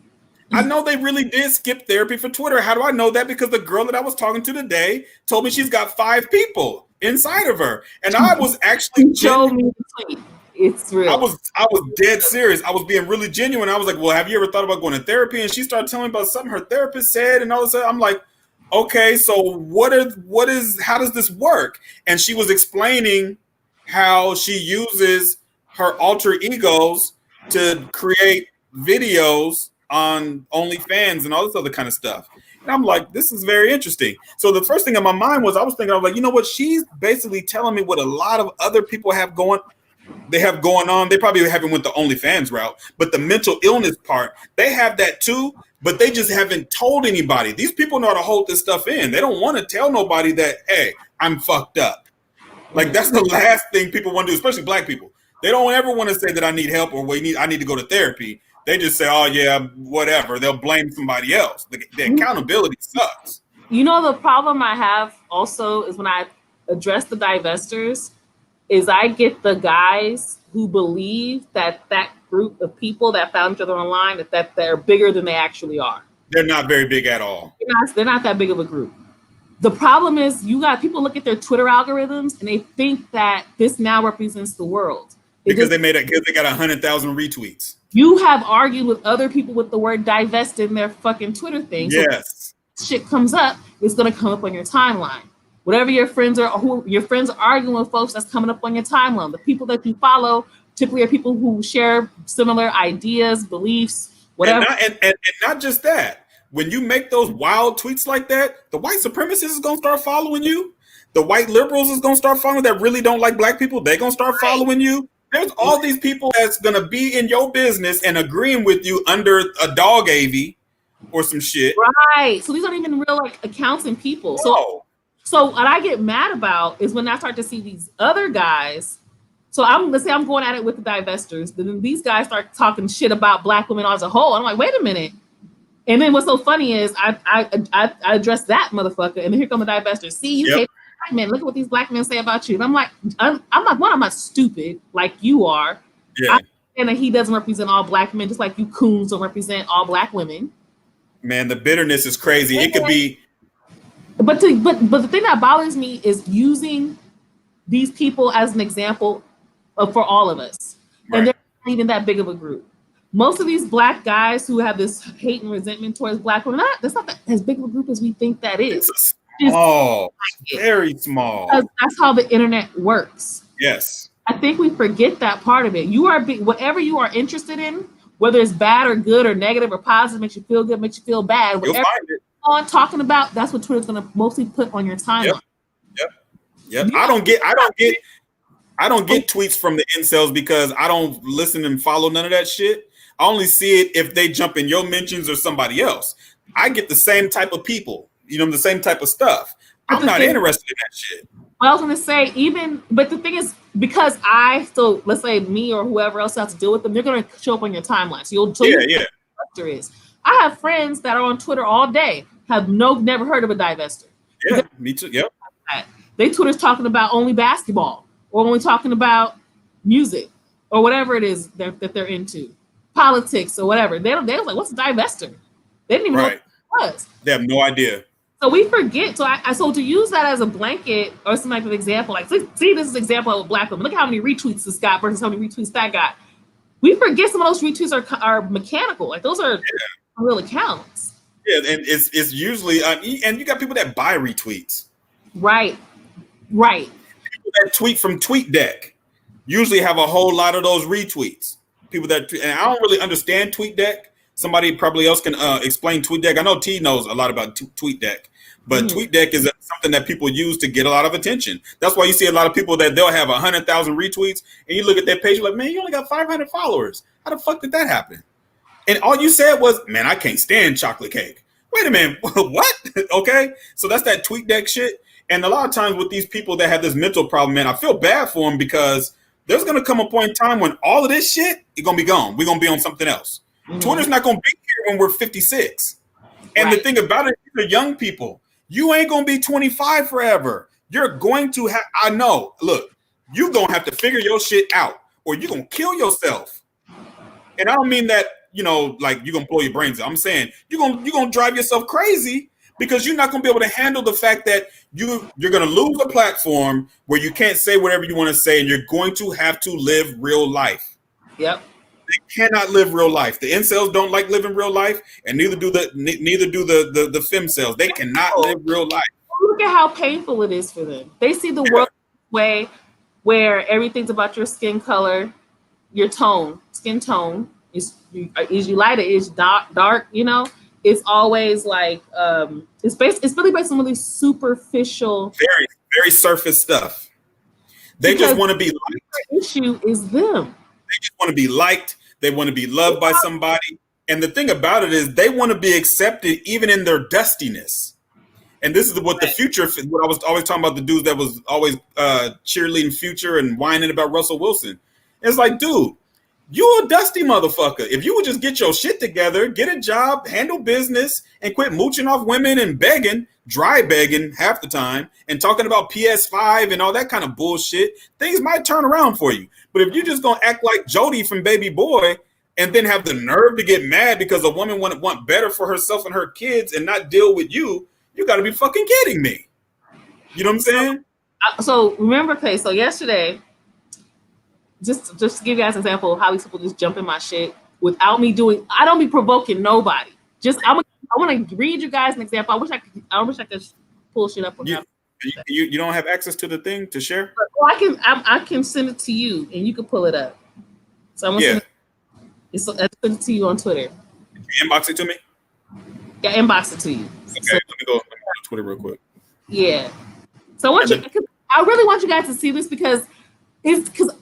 I know they really did skip therapy for Twitter. How do I know that? Because the girl that I was talking to today told me she's got 5 people inside of her. And I was actually showed me the tweet. It's real. I was dead serious. I was being really genuine. I was like, well, have you ever thought about going to therapy? And she started telling me about something her therapist said, and all of a sudden I'm like, okay, so how does this work? And she was explaining how she uses her alter egos to create videos on OnlyFans and all this other kind of stuff. And I'm like, this is very interesting. So the first thing in my mind was, I was like, you know what? She's basically telling me what a lot of other people have going on. They probably haven't went the OnlyFans route, but the mental illness part, they have that too, but they just haven't told anybody. These people know how to hold this stuff in. They don't want to tell nobody that, hey, I'm fucked up. Like, that's the last thing people want to do, especially black people. They don't ever want to say that I need help or I need to go to therapy. They just say, oh, yeah, whatever. They'll blame somebody else. The accountability sucks. You know, the problem I have also is when I address the divestors is I get the guys who believe that group of people that found each other online, that they're bigger than they actually are. They're not very big at all. They're not that big of a group. The problem is you got people look at their Twitter algorithms and they think that this now represents the world. Because they got 100,000 retweets. You have argued with other people with the word divest in their fucking Twitter thing. Yes. So shit comes up, it's gonna come up on your timeline. Whatever your friends are arguing with folks, that's coming up on your timeline. The people that you follow typically are people who share similar ideas, beliefs, whatever. And not just that. When you make those wild tweets like that, the white supremacists is gonna start following you. The white liberals is gonna start following that really don't like black people. They're gonna start following you. There's all these people that's going to be in your business and agreeing with you under a dog AV or some shit. Right. So these aren't even real accounts and people. No. So what I get mad about is when I start to see these other guys. So let's say I'm going at it with the divestors. Then these guys start talking shit about black women as a whole. I'm like, wait a minute. And then what's so funny is I address that motherfucker. And then here come the divestors. See, you hate black men. Look at what these black men say about you. And I'm like, I'm not stupid like you are. Yeah. And he doesn't represent all black men, just like you coons don't represent all black women. Man, the bitterness is crazy. It could be. But the thing that bothers me is using these people as an example for all of us. Right. And they're not even that big of a group. Most of these black guys who have this hate and resentment towards black women, that's not as big of a group as we think that is. Very small. Because that's how the internet works. Yes. I think we forget that part of it. You are whatever you are interested in, whether it's bad or good or negative or positive, makes you feel good, makes you feel bad. Whatever you'll find it. On talking about, that's what Twitter's going to mostly put on your timeline. Yep. I don't get I don't get tweets from the incels because I don't listen and follow none of that shit. I only see it if they jump in your mentions or somebody else. I get the same type of people, the same type of stuff. I'm not interested in that shit. Well, I was gonna say but the thing is, because let's say me or whoever else has to deal with them, they're gonna show up on your timeline. So you'll divester is. I have friends that are on Twitter all day, have never heard of a divester. Yeah, me too. Yep. They Twitter's talking about only basketball or only talking about music or whatever it is that they're into, politics or whatever. They was like, what's a divester? They didn't even know what it was. They have no idea. So we forget. So to use that as a blanket or some type of example, like see this is an example of a black woman. Look how many retweets this got versus how many retweets that got. We forget some of those retweets are mechanical. Like those are real accounts. Yeah, and it's usually and you got people that buy retweets. Right. People that tweet from TweetDeck usually have a whole lot of those retweets. People that and I don't really understand TweetDeck. Somebody probably else can explain TweetDeck. I know T knows a lot about TweetDeck, but TweetDeck is something that people use to get a lot of attention. That's why you see a lot of people that they'll have 100,000 retweets, and you look at their page, you're like, man, you only got 500 followers. How the fuck did that happen? And all you said was, man, I can't stand chocolate cake. Wait a minute, what? Okay, so that's that TweetDeck shit. And a lot of times with these people that have this mental problem, man, I feel bad for them because there's going to come a point in time when all of this shit is going to be gone. We're going to be on something else. Twitter's not going to be here when we're 56. And the thing about it, these are young people. You ain't going to be 25 forever. You're going to have, I know, look, you're going to have to figure your shit out or you're going to kill yourself. And I don't mean that, like you're going to blow your brains out. I'm saying you're going to drive yourself crazy because you're not going to be able to handle the fact that you're going to lose a platform where you can't say whatever you want to say and you're going to have to live real life. Yep. They cannot live real life. The incels don't like living real life, and neither do the femcells. They cannot live real life. Look at how painful it is for them. They see the world way where everything's about your skin color, your tone, skin tone. Is you lighter? Is dark? It's always like it's really based on really superficial, very very surface stuff. They just want to be liked. The issue is them. They just want to be liked. They want to be loved by somebody. And the thing about it is they want to be accepted even in their dustiness. And this is what the Future, what I was always talking about, the dudes that was always cheerleading Future and whining about Russell Wilson. It's like, dude, you a dusty motherfucker. If you would just get your shit together, get a job, handle business, and quit mooching off women and begging, dry begging half the time, and talking about PS5 and all that kind of bullshit, things might turn around for you. But if you're just going to act like Jody from Baby Boy and then have the nerve to get mad because a woman want better for herself and her kids and not deal with you, you got to be fucking kidding me. You know what I'm saying? So remember, so yesterday, just to give you guys an example of how these people just jump in my shit without me I don't be provoking nobody. I want to read you guys an example. I wish I could pull shit up. You don't have access to the thing to share? I can send it to you and you can pull it up. So I'm gonna send it to you on Twitter. Can you inbox it to me? Yeah, inbox it to you. Okay, let me go to Twitter real quick. Yeah. So I really want you guys to see this because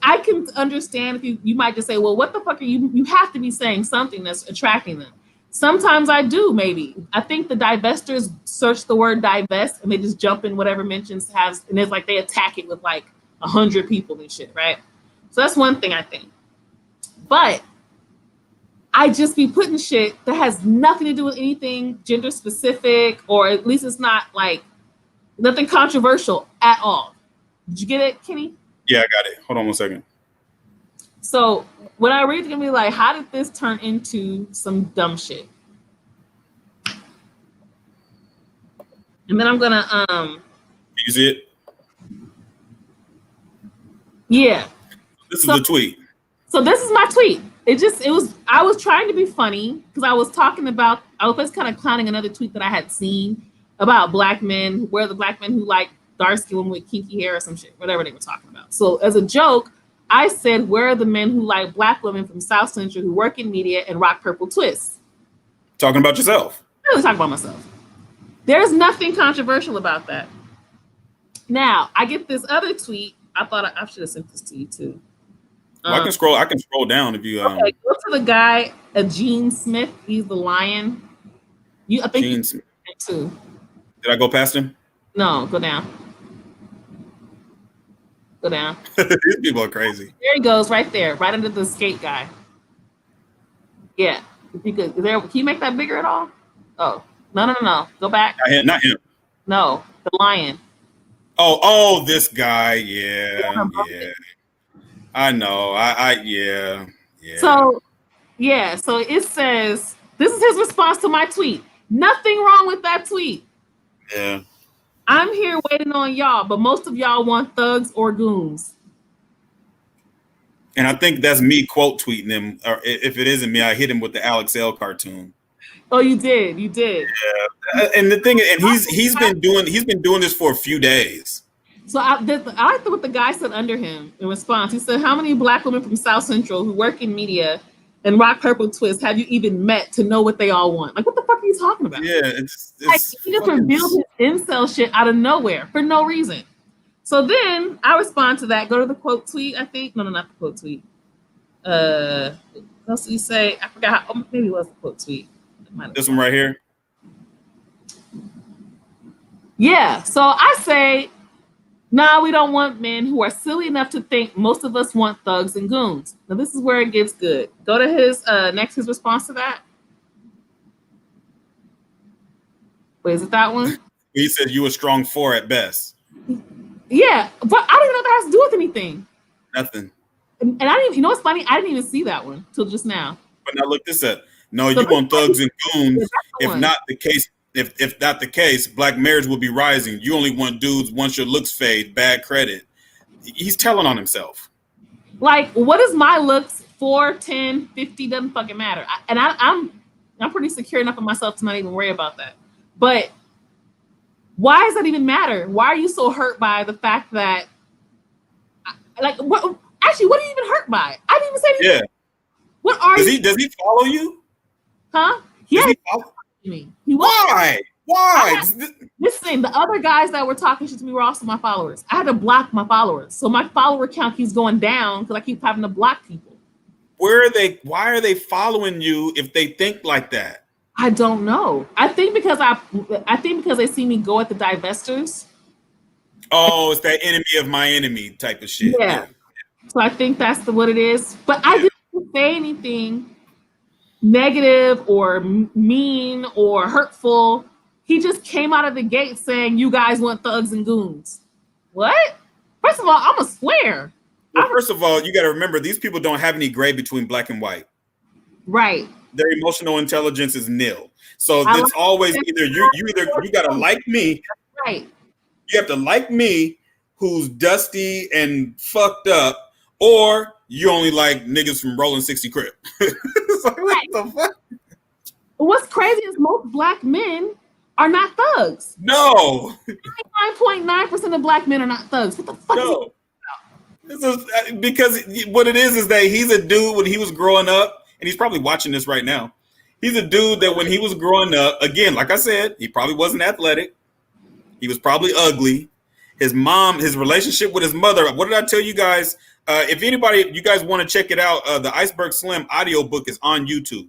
I can understand if you might just say, well, what the fuck are you? You have to be saying something that's attracting them. Sometimes I do, maybe. I think the divestors search the word divest and they just jump in whatever mentions has, and it's like they attack it with like 100 people and shit, right? So that's one thing I think. But I just be putting shit that has nothing to do with anything gender specific, or at least it's not like nothing controversial at all. Did you get it, Kenny? Yeah, I got it. Hold on 1 second. So when I read it, it's gonna be like, how did this turn into some dumb shit? And then I'm gonna You see it? Yeah. This is the tweet. So this is my tweet. I was trying to be funny because I was kind of clowning another tweet that I had seen about black men, where the black men who like dark skin women with kinky hair or some shit, whatever they were talking about. So as a joke, I said, where are the men who like black women from South Central who work in media and rock purple twists? Talking about yourself. I'm really talking about myself. There's nothing controversial about that. Now, I get this other tweet I thought I should have sent this to you too. Well, I can scroll. I can scroll down if you. Okay, go to the guy, Gene Smith. He's the lion. I think Gene you Smith. too. Did I go past him? No, go down. Go down. These people are crazy. There he goes, right there, right under the skate guy. Yeah, if you could. Can you make that bigger at all? Oh, no. Go back. Not him. No, the lion. Oh, this guy. Yeah. I know. Yeah. So it says, this is his response to my tweet. Nothing wrong with that tweet. Yeah. I'm here waiting on y'all, but most of y'all want thugs or goons. And I think that's me quote tweeting him. Or if it isn't me, I hit him with the Alex L cartoon. Oh, you did. Yeah. And the thing, and he's been doing this for a few days. So I like what the guy said under him in response. He said, "How many black women from South Central who work in media and rock purple twist have you even met to know what they all want?" Like, what the fuck are you talking about? Yeah, it's like, he just revealed his incel shit out of nowhere for no reason. So then I respond to that. Go to the quote tweet. I think no, not the quote tweet. What else did he say? I forgot. Maybe it was the quote tweet. This one right here. Yeah. So I say, nah, we don't want men who are silly enough to think most of us want thugs and goons. Now this is where it gets good. Go to his his response to that. Wait, is it that one? He said you a strong 4 at best. Yeah, but I don't even know that has to do with anything. Nothing. And I didn't even, you know what's funny? I didn't even see that one till just now. But now look this up. No, you want thugs and goons. If not the case, black marriage will be rising. You only want dudes once your looks fade, bad credit. He's telling on himself. Like, what is my looks? 4, 10, 50, doesn't fucking matter. I'm pretty secure enough in myself to not even worry about that. But why does that even matter? Why are you so hurt by the fact that, what? Actually, what are you even hurt by? I didn't even say anything. Yeah. What are you? Does he follow you? Huh? Yeah. He follow me. Why? Listen, the other guys that were talking shit to me were also my followers. I had to block my followers, so my follower count keeps going down because I keep having to block people. Why are they following you if they think like that? I don't know. I think because they see me go at the divestors. Oh, it's that enemy of my enemy type of shit. Yeah. So I think that's what it is. But I didn't say anything negative or mean or hurtful. He just came out of the gate saying, "You guys want thugs and goons." What? First of all, I'm a swear. Well, first of all, you got to remember these people don't have any gray between black and white. Right. Their emotional intelligence is nil. So it's always either you got to like me. Right. You have to like me, who's dusty and fucked up, or you only like niggas from Rolling 60 Crip. Like, right. What the fuck? What's crazy is most black men are not thugs. No. 99.9% of black men are not thugs. What the fuck? No. Because what it is that he's a dude when he was growing up, and he's probably watching this right now. He's a dude that when he was growing up, again, like I said, he probably wasn't athletic. He was probably ugly. His relationship with his mother. What did I tell you guys? If you guys want to check it out, the Iceberg Slim audio book is on YouTube.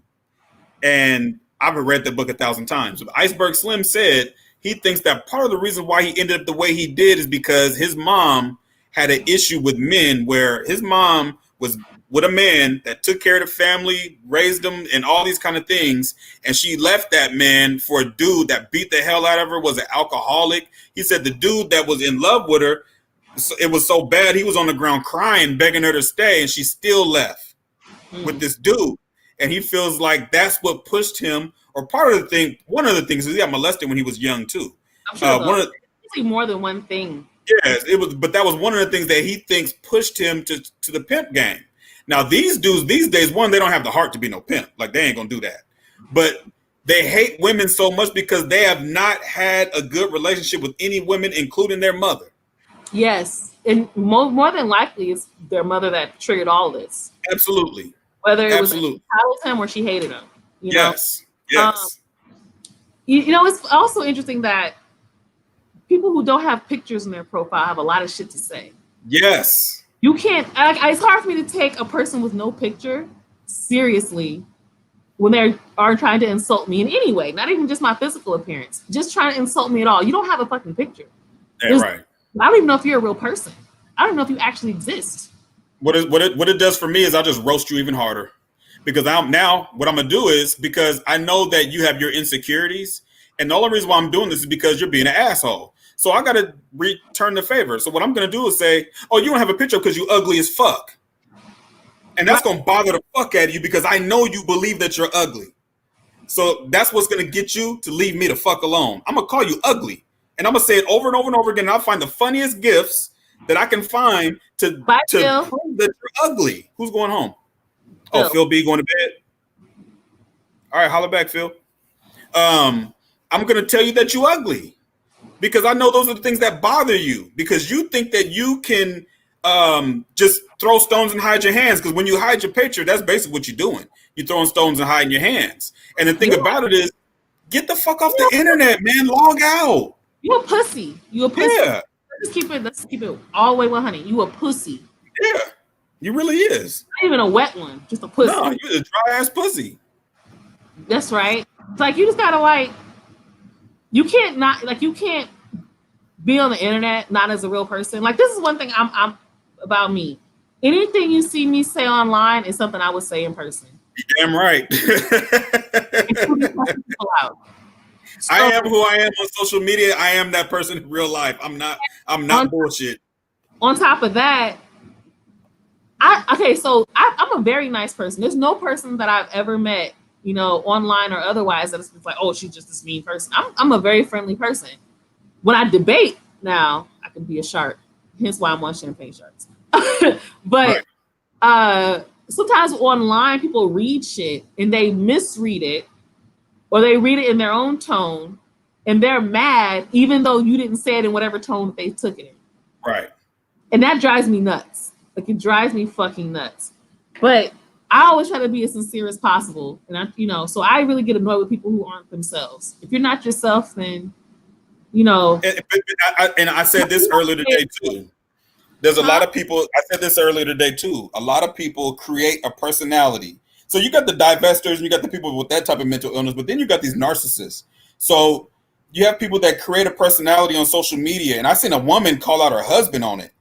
And I've read that book 1,000 times. But Iceberg Slim said he thinks that part of the reason why he ended up the way he did is because his mom had an issue with men, where his mom was with a man that took care of the family, raised them, and all these kind of things. And she left that man for a dude that beat the hell out of her, was an alcoholic. He said the dude that was in love with her, it was so bad, he was on the ground crying, begging her to stay, and she still left with this dude. And he feels like that's what pushed him, or one of the things is he got molested when he was young too. I'm sure more than one thing. Yes, it was, but that was one of the things that he thinks pushed him to the pimp game. Now these dudes these days, one, they don't have the heart to be no pimp. Like, they ain't gonna do that. But they hate women so much because they have not had a good relationship with any women, including their mother. Yes, and more than likely it's their mother that triggered all this. Absolutely. Whether it was him or she hated him. Yes. You know, it's also interesting that people who don't have pictures in their profile have a lot of shit to say. Yes. You can't. It's hard for me to take a person with no picture seriously when they are trying to insult me in any way. Not even just my physical appearance, just trying to insult me at all. You don't have a fucking picture. Yeah, right. I don't even know if you're a real person. I don't know if you actually exist. What it does for me is I'll just roast you even harder, because what I'm gonna do is, because I know that you have your insecurities, and the only reason why I'm doing this is because you're being an asshole. So I gotta return the favor. So what I'm gonna do is say, "Oh, you don't have a picture because you ugly as fuck," and that's gonna bother the fuck out of you because I know you believe that you're ugly. So that's what's gonna get you to leave me the fuck alone. I'm gonna call you ugly, and I'm gonna say it over and over and over again. And I'll find the funniest gifts that I can find to Bye, prove Phil. that you're ugly. Who's going home? Phil. Oh, Phil B going to bed. All right, holler back, Phil. I'm gonna tell you that you ugly, because I know those are the things that bother you, because you think that you can just throw stones and hide your hands. Because when you hide your picture, that's basically what you're doing. You're throwing stones and hiding your hands. And the thing about it is, get the fuck off the internet, man. Log out. You a pussy. You a pussy. Yeah. Let's keep it all the way 100. You a pussy. Yeah. You really is. Not even a wet one, just a pussy. No, you're a dry ass pussy. That's right. It's like you just gotta you can't be on the internet not as a real person. Like, this is one thing I'm about me. Anything you see me say online is something I would say in person. You're damn right. I am who I am on social media. I am that person in real life. I'm not bullshit. On top of that, I'm a very nice person. There's no person that I've ever met, online or otherwise, that it's like, oh, she's just this mean person. I'm a very friendly person. When I debate now, I can be a shark. Hence why I'm on Champagne Sharks. But sometimes online people read shit and they misread it, or they read it in their own tone, and they're mad even though you didn't say it in whatever tone that they took it in. Right. And that drives me nuts. Like, it drives me fucking nuts. But I always try to be as sincere as possible. And so I really get annoyed with people who aren't themselves. If you're not yourself, then, And I said this earlier today too. There's a lot of people, I said this earlier today too. A lot of people create a personality. So you got the divestors and you got the people with that type of mental illness, but then you got these narcissists. So you have people that create a personality on social media. And I seen a woman call out her husband on it.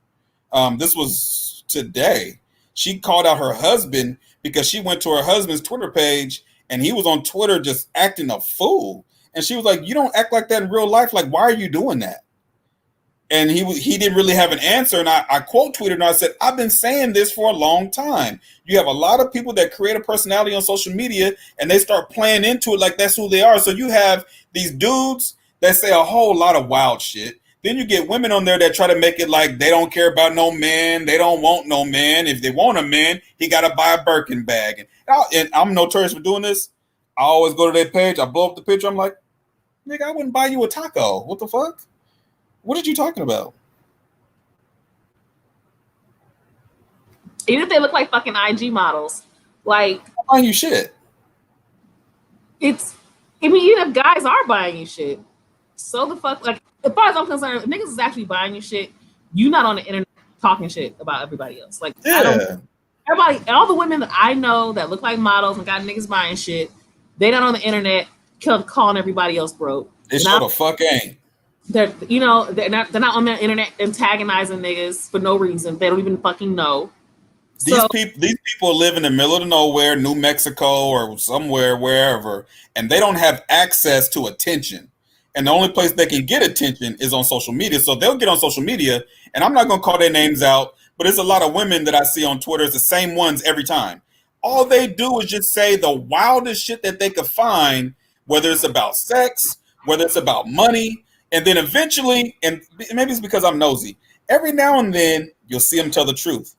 This was today. She called out her husband because she went to her husband's Twitter page and he was on Twitter just acting a fool. And she was like, you don't act like that in real life. Like, why are you doing that? And he didn't really have an answer. And I quote tweeted and I said, I've been saying this for a long time. You have a lot of people that create a personality on social media and they start playing into it like that's who they are. So you have these dudes that say a whole lot of wild shit. Then you get women on there that try to make it like they don't care about no man. They don't want no man. If they want a man, he got to buy a Birkin bag. And I'm notorious for doing this. I always go to their page. I blow up the picture. I'm like, nigga, I wouldn't buy you a taco. What the fuck? What are you talking about? Even if they look like fucking IG models, like, I'm buying you shit. even if guys are buying you shit, so the fuck, like, as far as I'm concerned, if niggas is actually buying you shit, you not on the internet talking shit about everybody else. Like, Yeah. All the women that I know that look like models and got niggas buying shit, they not on the internet calling everybody else broke. They sure the fuck ain't. They're not on their internet antagonizing niggas for no reason. They don't even fucking know. These people live in the middle of nowhere, New Mexico or somewhere, wherever, and they don't have access to attention. And the only place they can get attention is on social media. So they'll get on social media, and I'm not going to call their names out, but it's a lot of women that I see on Twitter. It's the same ones every time. All they do is just say the wildest shit that they could find, whether it's about sex, whether it's about money. And then eventually, and maybe it's because I'm nosy, every now and then you'll see them tell the truth.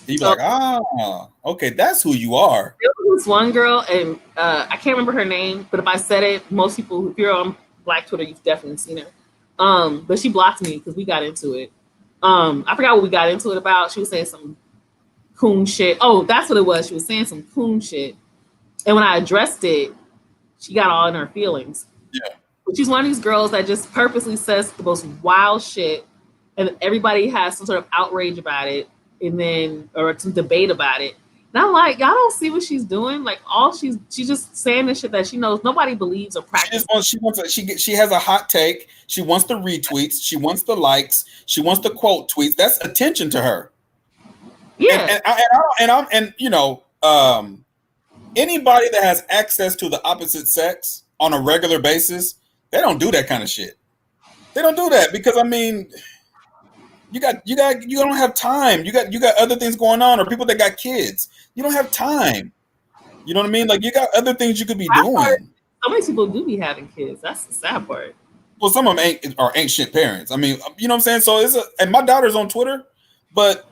You'd be like, okay, that's who you are. There was this one girl, and I can't remember her name, but if I said it, most people, if you're on Black Twitter, you've definitely seen her. But she blocked me because we got into it. I forgot what we got into it about. She was saying some coon shit. Oh, that's what it was. She was saying some coon shit. And when I addressed it, she got all in her feelings. Yeah. But she's one of these girls that just purposely says the most wild shit and everybody has some sort of outrage about it, and then or some debate about it. And I'm like, y'all don't see what she's doing. Like she's just saying the shit that she knows nobody believes or practices. She has a hot take. She wants the retweets. She wants the likes. She wants the quote tweets. That's attention to her. Yeah, and you know, anybody that has access to the opposite sex on a regular basis, they don't do that kind of shit. They don't do that because I mean, you don't have time. You got other things going on, or people that got kids. You don't have time. You know what I mean? Like you got other things you could be doing. So many people do be having kids. That's the sad part. Well, some of them ain't shit parents. I mean, you know what I'm saying? So and my daughter's on Twitter, but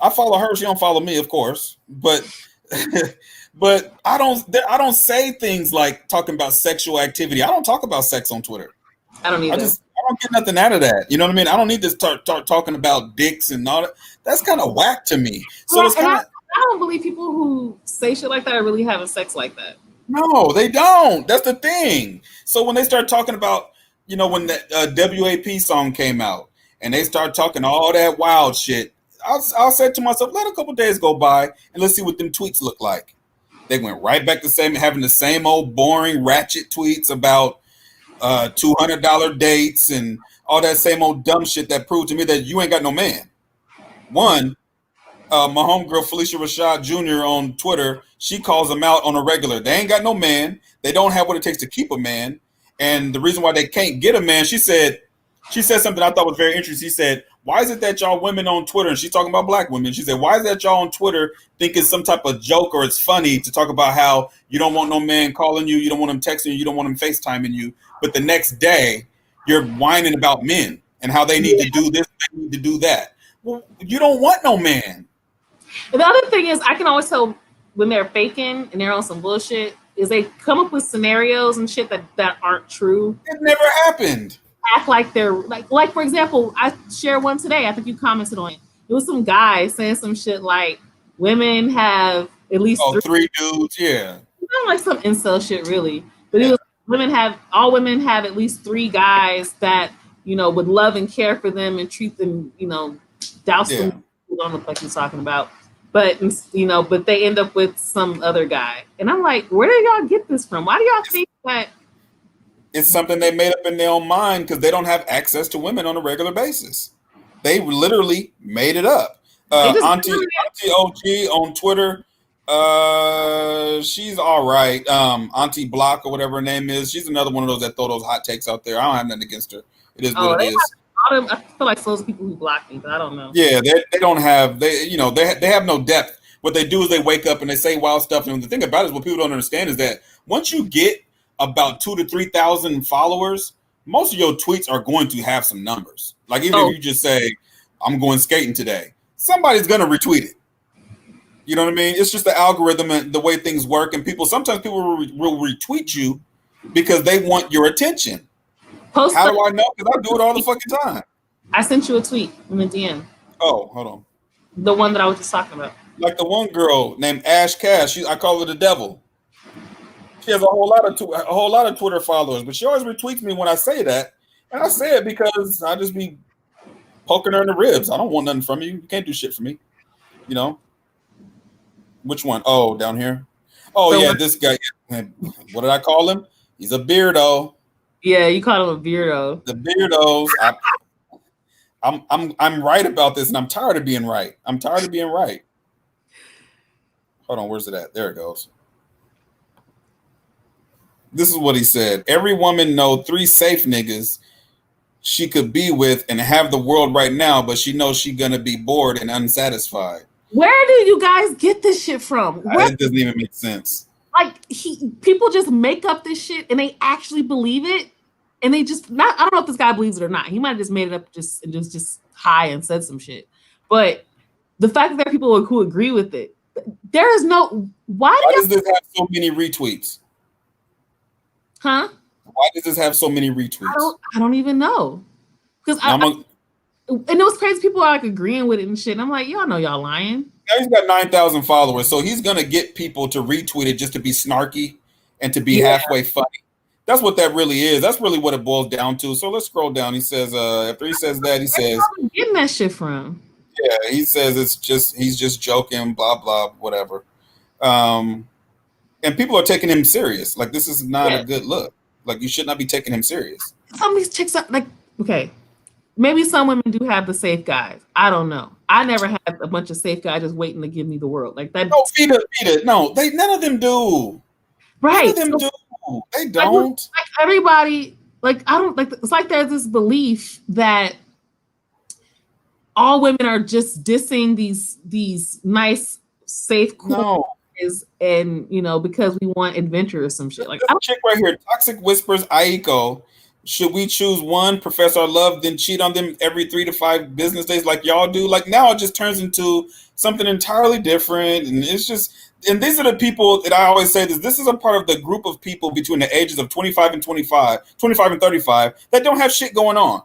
I follow her. She don't follow me, of course. But but I don't say things like talking about sexual activity. I don't talk about sex on Twitter. I don't either. I don't get nothing out of that. You know what I mean? I don't need to start talking about dicks and all that. That's kind of whack to me. So it's kind of. I don't believe people who say shit like that are really having sex like that. No, they don't. That's the thing. So when they start talking about, you know, when the WAP song came out and they start talking all that wild shit, I'll say to myself, let a couple days go by and let's see what them tweets look like. They went right back to having the same old boring ratchet tweets about $200 dates and all that same old dumb shit that proved to me that you ain't got no man. One, my homegirl Felicia Rashad Jr. on Twitter, she calls them out on a regular. They ain't got no man. They don't have what it takes to keep a man. And the reason why they can't get a man, she said something I thought was very interesting. She said, why is it that y'all women on Twitter, and she's talking about black women, she said, why is that y'all on Twitter think it's some type of joke or it's funny to talk about how you don't want no man calling you, you don't want him texting you, you don't want him FaceTiming you, but the next day you're whining about men and how they need to do this, they need to do that. Well, you don't want no man. And the other thing is, I can always tell when they're faking and they're on some bullshit, is they come up with scenarios and shit that aren't true. It never happened. Act like they're like for example, I shared one today. I think you commented on it. It was some guy saying some shit like women have at least three dudes, yeah. Not like some incel shit, really. But it was all women have at least 3 guys that, you know, would love and care for them and treat them, you know, douse them. I don't know what he's talking about. But, you know, but they end up with some other guy. And I'm like, where did y'all get this from? Why do y'all think that? It's something they made up in their own mind because they don't have access to women on a regular basis. They literally made it up. Auntie OG on Twitter, she's all right. Auntie Block or whatever her name is. She's another one of those that throw those hot takes out there. I don't have nothing against her. It is what it is. I feel like those people who block me, but I don't know. Yeah, they don't have they have no depth. What they do is they wake up and they say wild stuff. And the thing about it is what people don't understand is that once you get about 2,000 to 3,000 followers, most of your tweets are going to have some numbers. Like even if you just say, "I'm going skating today," somebody's gonna retweet it. You know what I mean? It's just the algorithm and the way things work. And sometimes people will retweet you because they want your attention. How do I know? Because I do it all the fucking time. I sent you a tweet in the DM. Oh, hold on. The one that I was just talking about. Like the one girl named Ash Cash. I call her the devil. She has a whole lot of Twitter followers, but she always retweets me when I say that. And I say it because I just be poking her in the ribs. I don't want nothing from you. You can't do shit for me. You know? Which one? Oh, down here. Oh, so, yeah, this guy. What did I call him? He's a beardo. Yeah, you call him a beardo. The beardos. I'm right about this, and I'm tired of being right. Hold on, where's it at? There it goes. This is what he said. Every woman know 3 safe niggas she could be with and have the world right now, but she knows she gonna be bored and unsatisfied. Where do you guys get this shit from? It doesn't even make sense. Like people just make up this shit and they actually believe it, and they just I don't know if this guy believes it or not. He might have just made it up just high and said some shit. But the fact that there are people who agree with it, there is no why does this have so many retweets? Huh? Why does this have so many retweets? I don't even know. Because and it was crazy. People are like agreeing with it and shit. And I'm like, y'all know y'all lying. Now he's got 9,000 followers, so he's gonna get people to retweet it just to be snarky and to be halfway funny. That's what that really is. That's really what it boils down to. So let's scroll down. He says, after he says that, he says, where are we getting that shit from? yeah, he says he's just joking, blah, blah, whatever. And people are taking him serious. Like, this is not a good look. Like, you should not be taking him serious. Some of these chicks are like, okay, maybe some women do have the safe guys. I don't know. I never had a bunch of safe guys just waiting to give me the world. Like that. No, Vita. No, none of them do. Right. None of them do. They don't. Like everybody, like I don't like. It's like there's this belief that all women are just dissing these nice, safe, cool guys, and because we want adventure or some shit. Like this chick right here, Toxic Whispers Aiko. Should we choose one, profess our love, then cheat on them every 3 to 5 business days like y'all do? Like now it just turns into something entirely different. And it's just, and these are the people that I always say this is a part of the group of people between the ages of 25 and 35 that don't have shit going on.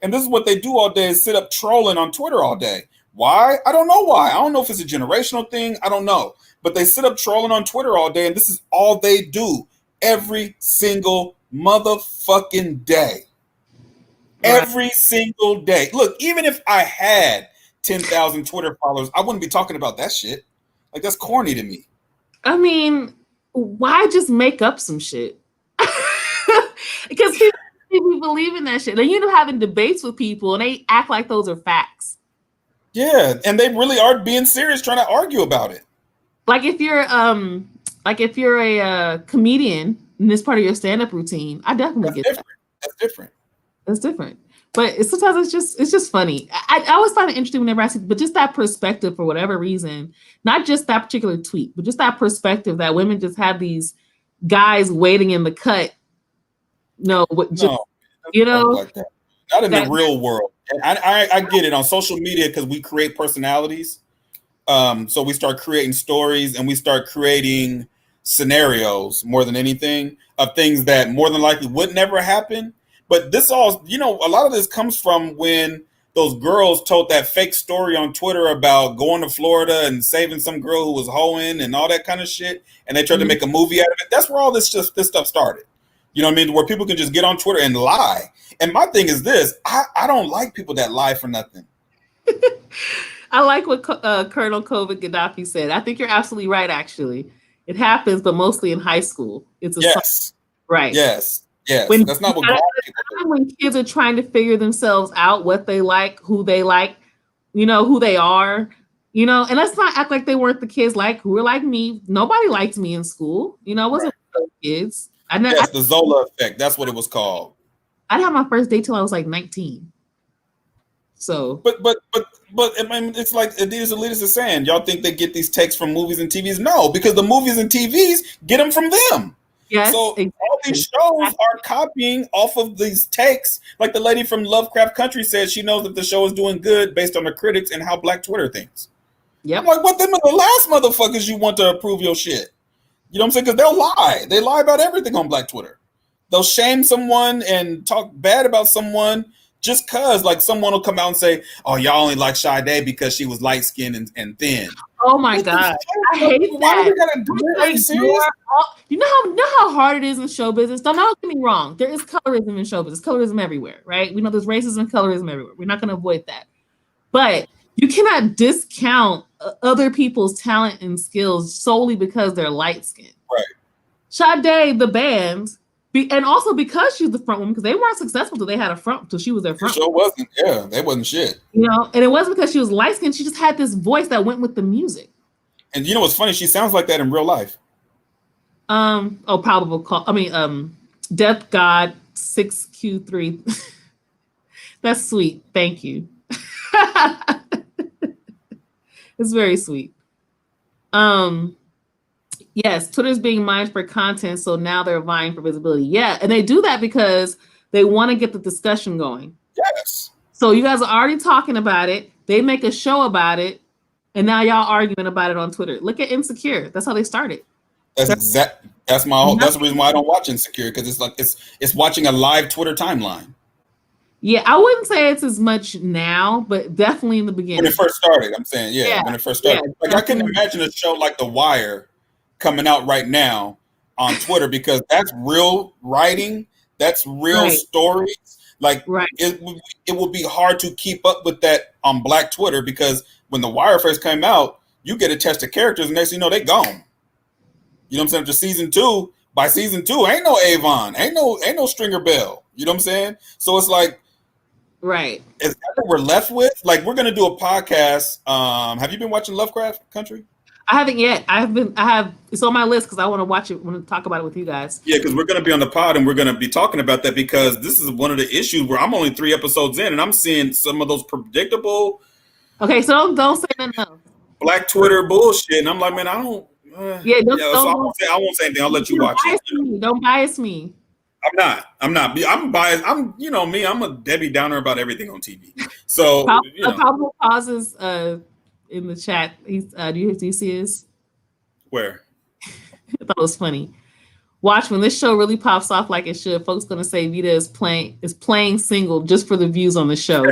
And this is what they do all day is sit up trolling on Twitter all day. Why? I don't know why. I don't know if it's a generational thing. I don't know. But they sit up trolling on Twitter all day and this is all they do every single motherfucking day. Every single day. Look, even if I had 10,000 Twitter followers, I wouldn't be talking about that shit. Like, that's corny to me. I mean, why just make up some shit? Because people believe in that shit. Then you end up having debates with people and they act like those are facts. Yeah, and they really are being serious trying to argue about it. Like if you're a comedian and this part of your stand-up routine, I definitely get that. That's different. But sometimes it's just funny. I always find it interesting whenever I see, but just that perspective for whatever reason, not just that particular tweet, but just that perspective that women just have these guys waiting in the cut. Like that. Not in the real world. And I get it on social media because we create personalities. So we start creating stories and we start creating scenarios more than anything of things that more than likely would never happen. But this all, a lot of this comes from when those girls told that fake story on Twitter about going to Florida and saving some girl who was hoeing and all that kind of shit. And they tried to make a movie out of it. That's where all this stuff started. You know what I mean? Where people can just get on Twitter and lie. And my thing is this, I don't like people that lie for nothing. I like what Colonel COVID Gaddafi said. I think you're absolutely right, actually. It happens, but mostly in high school. It's right. Yes. That's not what when kids are trying to figure themselves out, what they like, who they like, who they are, and let's not act like they weren't the kids who were like me. Nobody liked me in school. It wasn't those kids. The Zola effect. That's what it was called. I didn't have my first date till I was like 19. So, but I mean, it's like these elitists are saying, y'all think they get these takes from movies and TVs? No, because the movies and TVs get them from them. Yes, so exactly. All these shows are copying off of these takes. Like the lady from Lovecraft Country said, she knows that the show is doing good based on the critics and how Black Twitter thinks. Yep. I'm like, what them are the last motherfuckers you want to approve your shit? You know what I'm saying? Because they'll lie. They lie about everything on Black Twitter. They'll shame someone and talk bad about someone just because, like, someone will come out and say, oh, y'all only like Sade because she was light-skinned and thin. Oh, my God. I hate that. Why do we gotta do that? Are you serious? You know how hard it is in show business? Don't get me wrong. There is colorism in show business. Colorism everywhere, right? We know there's racism and colorism everywhere. We're not going to avoid that. But you cannot discount other people's talent and skills solely because they're light-skinned. Right. Sade, the band, and also because she's the front woman, because they weren't successful till they had a front, till she was their front. Sure wasn't. Yeah, they wasn't shit. And it wasn't because she was light skinned. She just had this voice that went with the music. And you know what's funny? She sounds like that in real life. Probable call. I mean, Death God 6Q3. That's sweet. Thank you. It's very sweet. Yes, Twitter's being mined for content, so now they're vying for visibility. Yeah, and they do that because they want to get the discussion going. Yes. So you guys are already talking about it. They make a show about it, and now y'all arguing about it on Twitter. Look at Insecure. That's how they started. That's the reason why I don't watch Insecure, because it's like it's watching a live Twitter timeline. Yeah, I wouldn't say it's as much now, but definitely in the beginning. When it first started, I'm saying, when it first started. Yeah, I couldn't imagine a show like The Wire coming out right now. on Twitter because that's real writing, that's real stories. Like it would be hard to keep up with that on Black Twitter because when The Wire first came out, you get attached to characters and next thing you know they gone. You know what I'm saying? After season 2, by season 2, ain't no Avon, ain't no Stringer Bell. You know what I'm saying? So it's like, right. Is that what we're left with? Like we're gonna do a podcast. Have you been watching Lovecraft Country? I haven't yet. It's on my list because I want to watch it. I want to talk about it with you guys. Yeah, because we're going to be on the pod and we're going to be talking about that because this is one of the issues where I'm only 3 episodes in and I'm seeing some of those predictable. Okay, so don't say nothing else. Black Twitter bullshit, and I'm like, man, I don't. So I won't say anything. I'll let you watch it. Don't bias me. I'm not. I'm biased. You know me. I'm a Debbie Downer about everything on TV. So Pablo pauses. In the chat, he's do you see his? Where? I thought it was funny. Watch when this show really pops off like it should. Folks gonna say Vita is playing single just for the views on the show.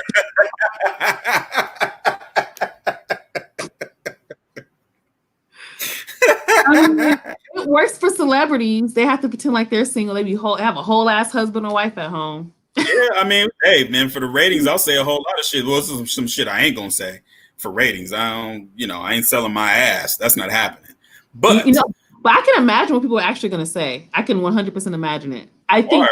It works for celebrities. They have to pretend like they're single. They have a whole ass husband or wife at home. Yeah, I mean, hey man, for the ratings, I'll say a whole lot of shit. Well, this is some shit I ain't gonna say. For ratings, I ain't selling my ass. That's not happening. But but I can imagine what people are actually going to say. I can 100% imagine it. I think,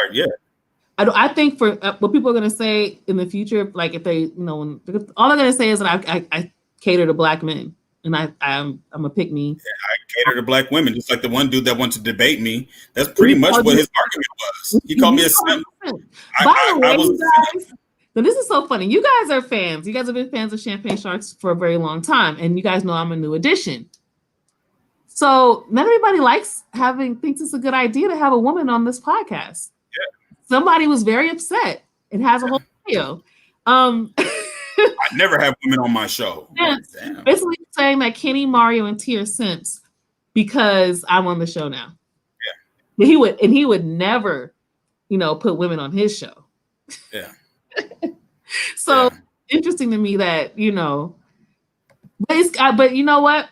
I think for what people are going to say in the future, like if they, all they're going to say is that I cater to Black men, and I'm a pick me. Yeah, I cater to Black women, just like the one dude that wanted to debate me. That's pretty much what his argument was. He called me a simp. By the way, you guys. So this is so funny. You guys are fans. You guys have been fans of Champagne Sharks for a very long time. And you guys know I'm a new addition. So not everybody thinks it's a good idea to have a woman on this podcast. Yeah. Somebody was very upset. It has a whole video. I never have women on my show. Basically saying that Kenny, Mario, and T are simps because I'm on the show now. Yeah. He would never, put women on his show. Yeah. So interesting to me that but you know what?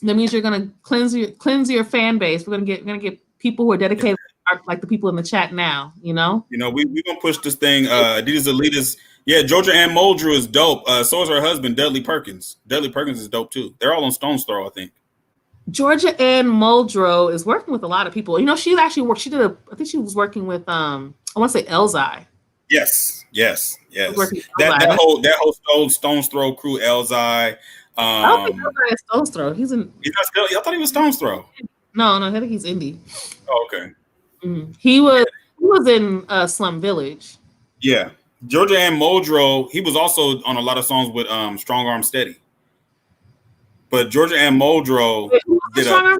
That means you're gonna cleanse your fan base. We're gonna get people who are dedicated, like the people in the chat now. We gonna push this thing. Adidas Elitist. Yeah, Georgia Ann Muldrew is dope. So is her husband, Dudley Perkins. Dudley Perkins is dope too. They're all on Stone's Throw, I think. Georgia Ann Muldrew is working with a lot of people. She's actually worked. I think she was working with I want to say Elzai. Yes. That whole Stone's Throw crew, Elzai. I don't think Elzai is Stone's Throw. He's not still. I thought he was Stone's Throw. No, I think he's indie. Oh, okay. Mm-hmm. He was in Slum Village. Yeah, Georgia Ann Muldrew. He was also on a lot of songs with Strong Arm Steady. But Georgia Ann Muldrew did I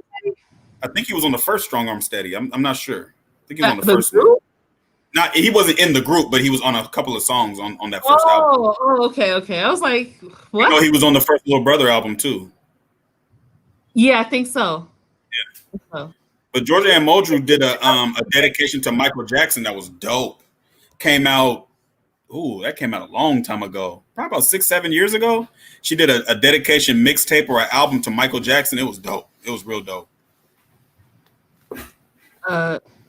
think he was on the first Strong Arm Steady. I'm not sure. I think he was on the first one. He wasn't in the group, but he was on a couple of songs on that first album. Oh, okay. I was like, what? He was on the first Little Brother album too. Yeah, I think so. Yeah. But Georgia Ann Muldrew did a dedication to Michael Jackson that was dope. Came out a long time ago. Probably about 6-7 years ago. She did a dedication mixtape or an album to Michael Jackson. It was dope. It was real dope.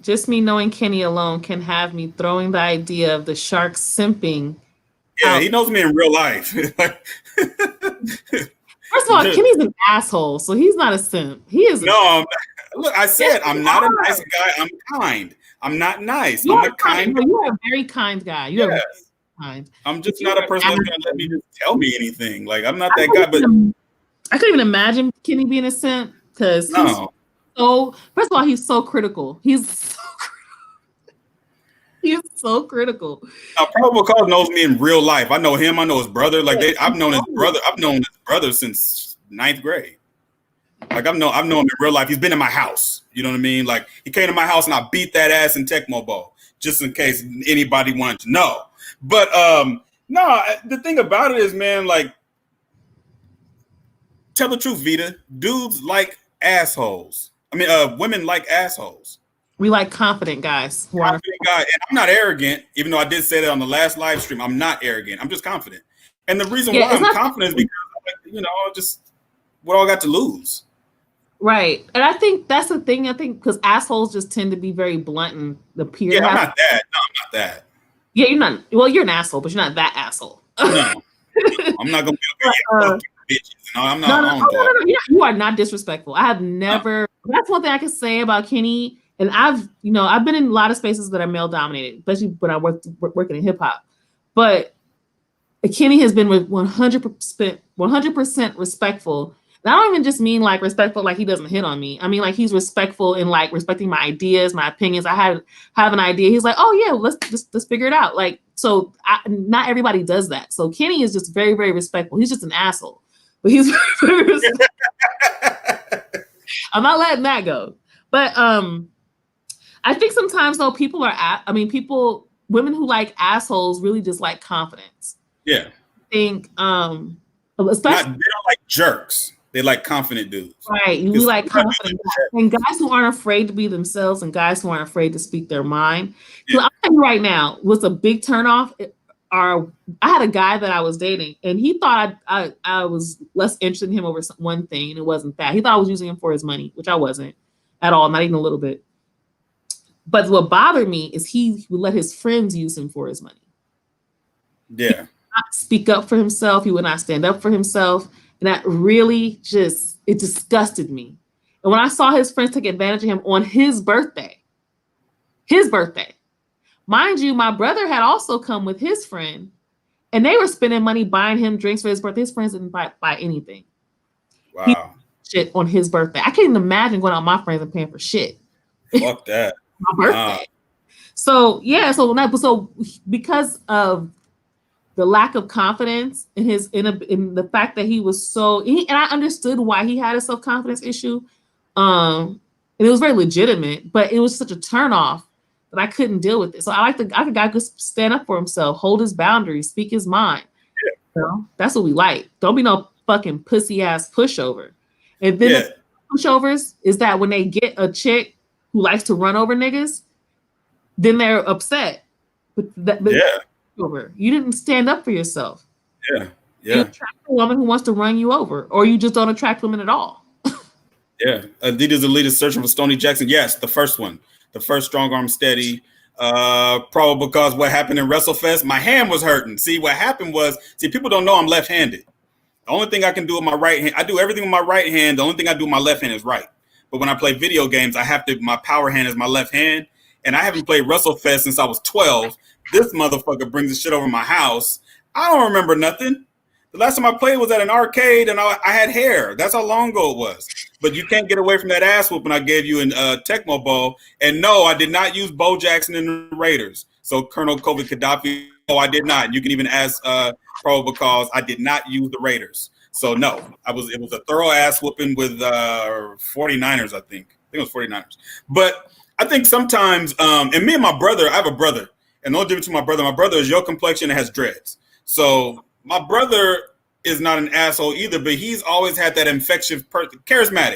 Just me knowing Kenny alone can have me throwing the idea of the Sharks simping. Yeah, he knows me in real life. First of all, Kenny's an asshole, so he's not a simp. He is. No, look, I said I'm not a nice guy. I'm kind. I'm not nice. I'm a kind. You're a very kind guy. You're very kind. I'm just not a person that's gonna let me just tell me anything. Like I'm not that guy. But I couldn't even imagine Kenny being a simp because so first of all, he's so critical. He's so critical. Now, Probable Cause knows me in real life. I know him. I know his brother. I've known his brother. I've known his brother since 9th grade. Like I've known him in real life. He's been in my house. You know what I mean? Like he came to my house and I beat that ass in Tecmo Bowl, just in case anybody wanted to know. But no, the thing about it is, man, like tell the truth, Vita. Dudes like assholes. I mean, women like assholes. We like confident guys. Confident guy. And I'm not arrogant, even though I did say that on the last live stream. I'm not arrogant. I'm just confident. And the reason why I'm confident is because, just what all I got to lose. Right. And I think that's the thing. I think because assholes just tend to be very blunt and appear. Yeah, I'm not that. No, I'm not that. Yeah, you're not. Well, you're an asshole, but you're not that asshole. No, I'm not gonna be okay. Fuck you, bitches. No, I'm not. No. You are not disrespectful. I have never. That's one thing I can say about Kenny. And I've been in a lot of spaces that are male dominated, especially when I working in hip hop. But Kenny has been 100% respectful. And I don't even just mean like respectful, like he doesn't hit on me. I mean like he's respectful in like respecting my ideas, my opinions. I have an idea. He's like, oh yeah, let's figure it out. Like so, not everybody does that. So Kenny is just very, very respectful. He's just an asshole, but he's very respectful. I'm not letting that go. But I think sometimes though women who like assholes really just like confidence. Yeah. I think especially they don't like jerks. They like confident dudes. Right. We like confident guys. And guys who aren't afraid to be themselves and guys who aren't afraid to speak their mind. Yeah. I'll tell you right now, what's a big turnoff I had a guy that I was dating and he thought I was less interested in him over one thing and it wasn't that. He thought I was using him for his money, which I wasn't at all, not even a little bit. But what bothered me is he would let his friends use him for his money. Yeah. He would not speak up for himself. He would not stand up for himself. And that really it disgusted me. And when I saw his friends take advantage of him on his birthday, mind you, my brother had also come with his friend and they were spending money buying him drinks for his birthday. His friends didn't buy anything. Wow. Shit on his birthday. I can't even imagine going out with my friends and paying for shit. Fuck that. My birthday. So yeah, so because of the lack of confidence in the fact that he was and I understood why he had a self-confidence issue. And it was very legitimate, but it was such a turnoff that I couldn't deal with it. So I like a guy who could stand up for himself, hold his boundaries, speak his mind. Yeah. You know? That's what we like. Don't be no fucking pussy ass pushover. And then the pushovers is that when they get a chick who likes to run over niggas, then they're upset. Over. You didn't stand up for yourself. Yeah. You attract a woman who wants to run you over, or you just don't attract women at all. Yeah. Adidas Elite searching for Stoney Jackson. Yes, the first one. The first strong arm steady. Probably because what happened in WrestleFest, my hand was hurting. See, what happened was, people don't know I'm left-handed. The only thing I can do with my right hand, I do everything with my right hand. The only thing I do with my left hand is right. But when I play video games, my power hand is my left hand. And I haven't played WrestleFest since I was 12. This motherfucker brings the shit over my house. I don't remember nothing. The last time I played was at an arcade and I had hair. That's how long ago it was. But you can't get away from that ass whooping I gave you in Tecmo Bowl. And no, I did not use Bo Jackson in the Raiders. So Colonel COVID Gaddafi, no, I did not. You can even ask Pro because I did not use the Raiders. So no, it was a thorough ass whooping with 49ers, I think. I think it was 49ers. But I think sometimes, and me and my brother, I have a brother. And the only difference between my brother is your complexion and has dreads. So my brother is not an asshole either, but he's always had that infectious person,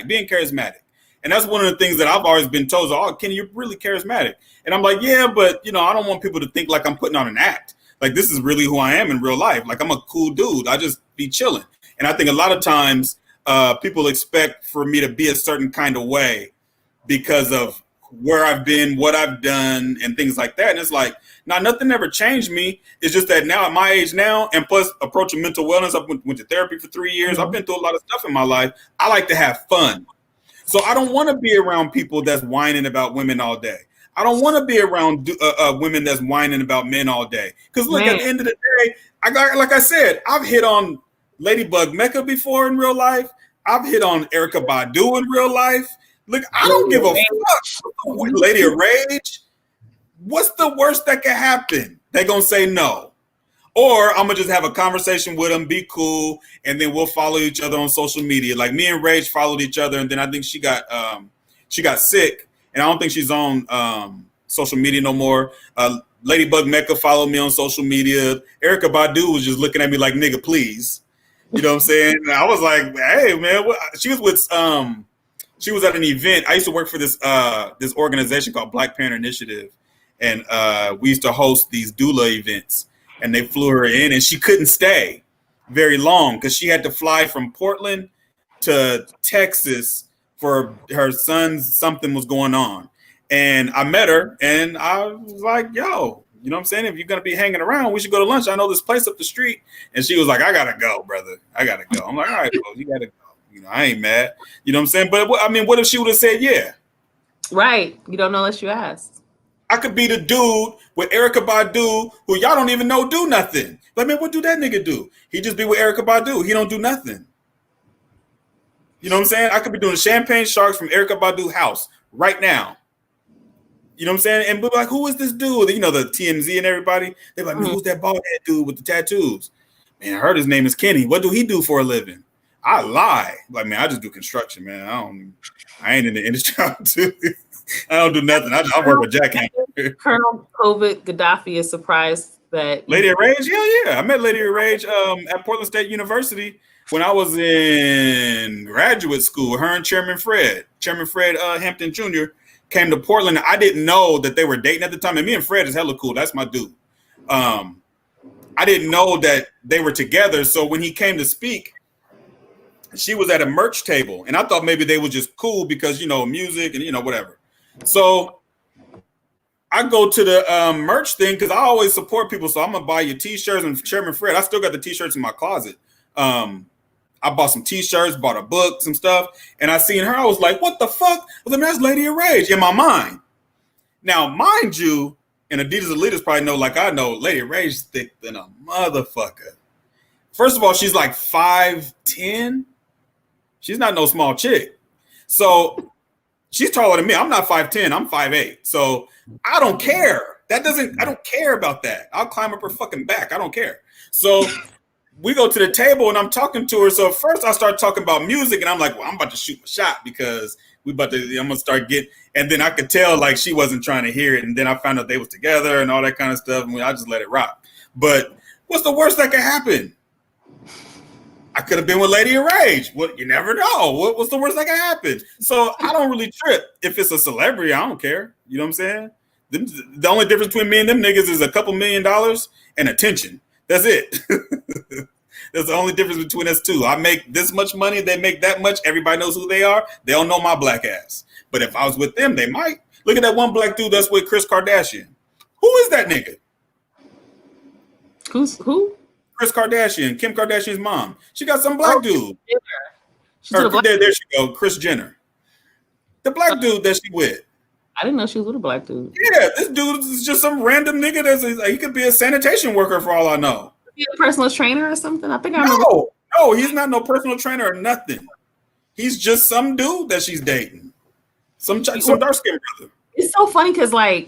being charismatic. And that's one of the things that I've always been told, Kenny, you're really charismatic. And I'm like, yeah, but I don't want people to think like I'm putting on an act. Like this is really who I am in real life. Like I'm a cool dude. I just be chilling. And I think a lot of times people expect for me to be a certain kind of way because of where I've been, what I've done, and things like that. And it's like, nothing ever changed me. It's just that now at my age now, and plus approaching mental wellness, I went to therapy for 3 years. I've been through a lot of stuff in my life. I like to have fun. So I don't want to be around people that's whining about women all day. I don't want to be around women that's whining about men all day. Because look, at the end of the day, like I said, I've hit on Ladybug Mecca before in real life. I've hit on Erica Badu in real life. Look, I don't give a fuck. Lady of Rage. What's the worst that can happen? They're going to say no. Or I'm going to just have a conversation with them, be cool, and then we'll follow each other on social media. Like me and Rage followed each other, and then I think she got sick, and I don't think she's on social media no more. Ladybug Mecca followed me on social media. Erica Badu was just looking at me like, nigga, please. You know what I'm saying? And I was like, hey, man. She was with she was at an event. I used to work for this organization called Black Parent Initiative. And we used to host these doula events. And they flew her in, and she couldn't stay very long because she had to fly from Portland to Texas for her son's something was going on. And I met her and I was like, yo, you know what I'm saying? If you're going to be hanging around, we should go to lunch. I know this place up the street. And she was like, I got to go, brother. I got to go. I'm like, all right, well, you got to go. You know, I ain't mad. You know what I'm saying? But I mean, what if she would have said, yeah? Right. You don't know unless you ask. I could be the dude with Erykah Badu who y'all don't even know do nothing. Like, man, what do that nigga do? He just be with Erykah Badu. He don't do nothing. You know what I'm saying? I could be doing Champagne Sharks from Erykah Badu house right now. You know what I'm saying? And be like, who is this dude? You know, the TMZ and everybody. They're like, man, who's that bald head dude with the tattoos? Man, I heard his name is Kenny. What do he do for a living? I lie. Like, man, I just do construction, man. I ain't in the industry. I don't do nothing. I work with jackhammer. Colonel COVID Gaddafi is surprised that Lady of Rage? Yeah. I met Lady of Rage at Portland State University when I was in graduate school. Her and Chairman Fred Hampton Jr. came to Portland. I didn't know that they were dating at the time. And me and Fred is hella cool. That's my dude. I didn't know that they were together. So when he came to speak, she was at a merch table. And I thought maybe they were just cool because, you know, music and, you know, whatever. So I go to the merch thing because I always support people. So I'm going to buy you T-shirts. And Chairman Fred, I still got the T-shirts in my closet. I bought some T-shirts, bought a book, some stuff. And I seen her. I was like, what the fuck? I was like, that's Lady of Rage in my mind. Now, mind you, and Adidas Elites probably know, like I know, Lady of Rage is thick than a motherfucker. First of all, she's like 5'10". She's not no small chick. So she's taller than me. I'm not 5'10". I'm 5'8". So I don't care. I don't care about that. I'll climb up her fucking back. I don't care. So we go to the table and I'm talking to her. So first I start talking about music and I'm like, well, I'm about to shoot my shot because I'm going to start getting, and then I could tell like she wasn't trying to hear it. And then I found out they was together and all that kind of stuff. And I just let it rock. But what's the worst that could happen? I could have been with Lady of Rage. What, you never know. What's the worst that can happen? So I don't really trip. If it's a celebrity, I don't care. You know what I'm saying? The only difference between me and them niggas is a couple $1 million and attention. That's it. That's the only difference between us two. I make this much money. They make that much. Everybody knows who they are. They don't know my black ass. But if I was with them, they might. Look at that one black dude that's with Kris Kardashian. Who is that nigga? Who? Kris Kardashian, Kim Kardashian's mom. She got some black dude. There she go, Kris Jenner. The black dude that she with. I didn't know she was with a black dude. Yeah, this dude is just some random nigga he could be a sanitation worker for all I know. Is he a personal trainer or something? I think I remember. remember. No, he's not no personal trainer or nothing. He's just some dude that she's dating. Some dark skinned brother. It's so funny because I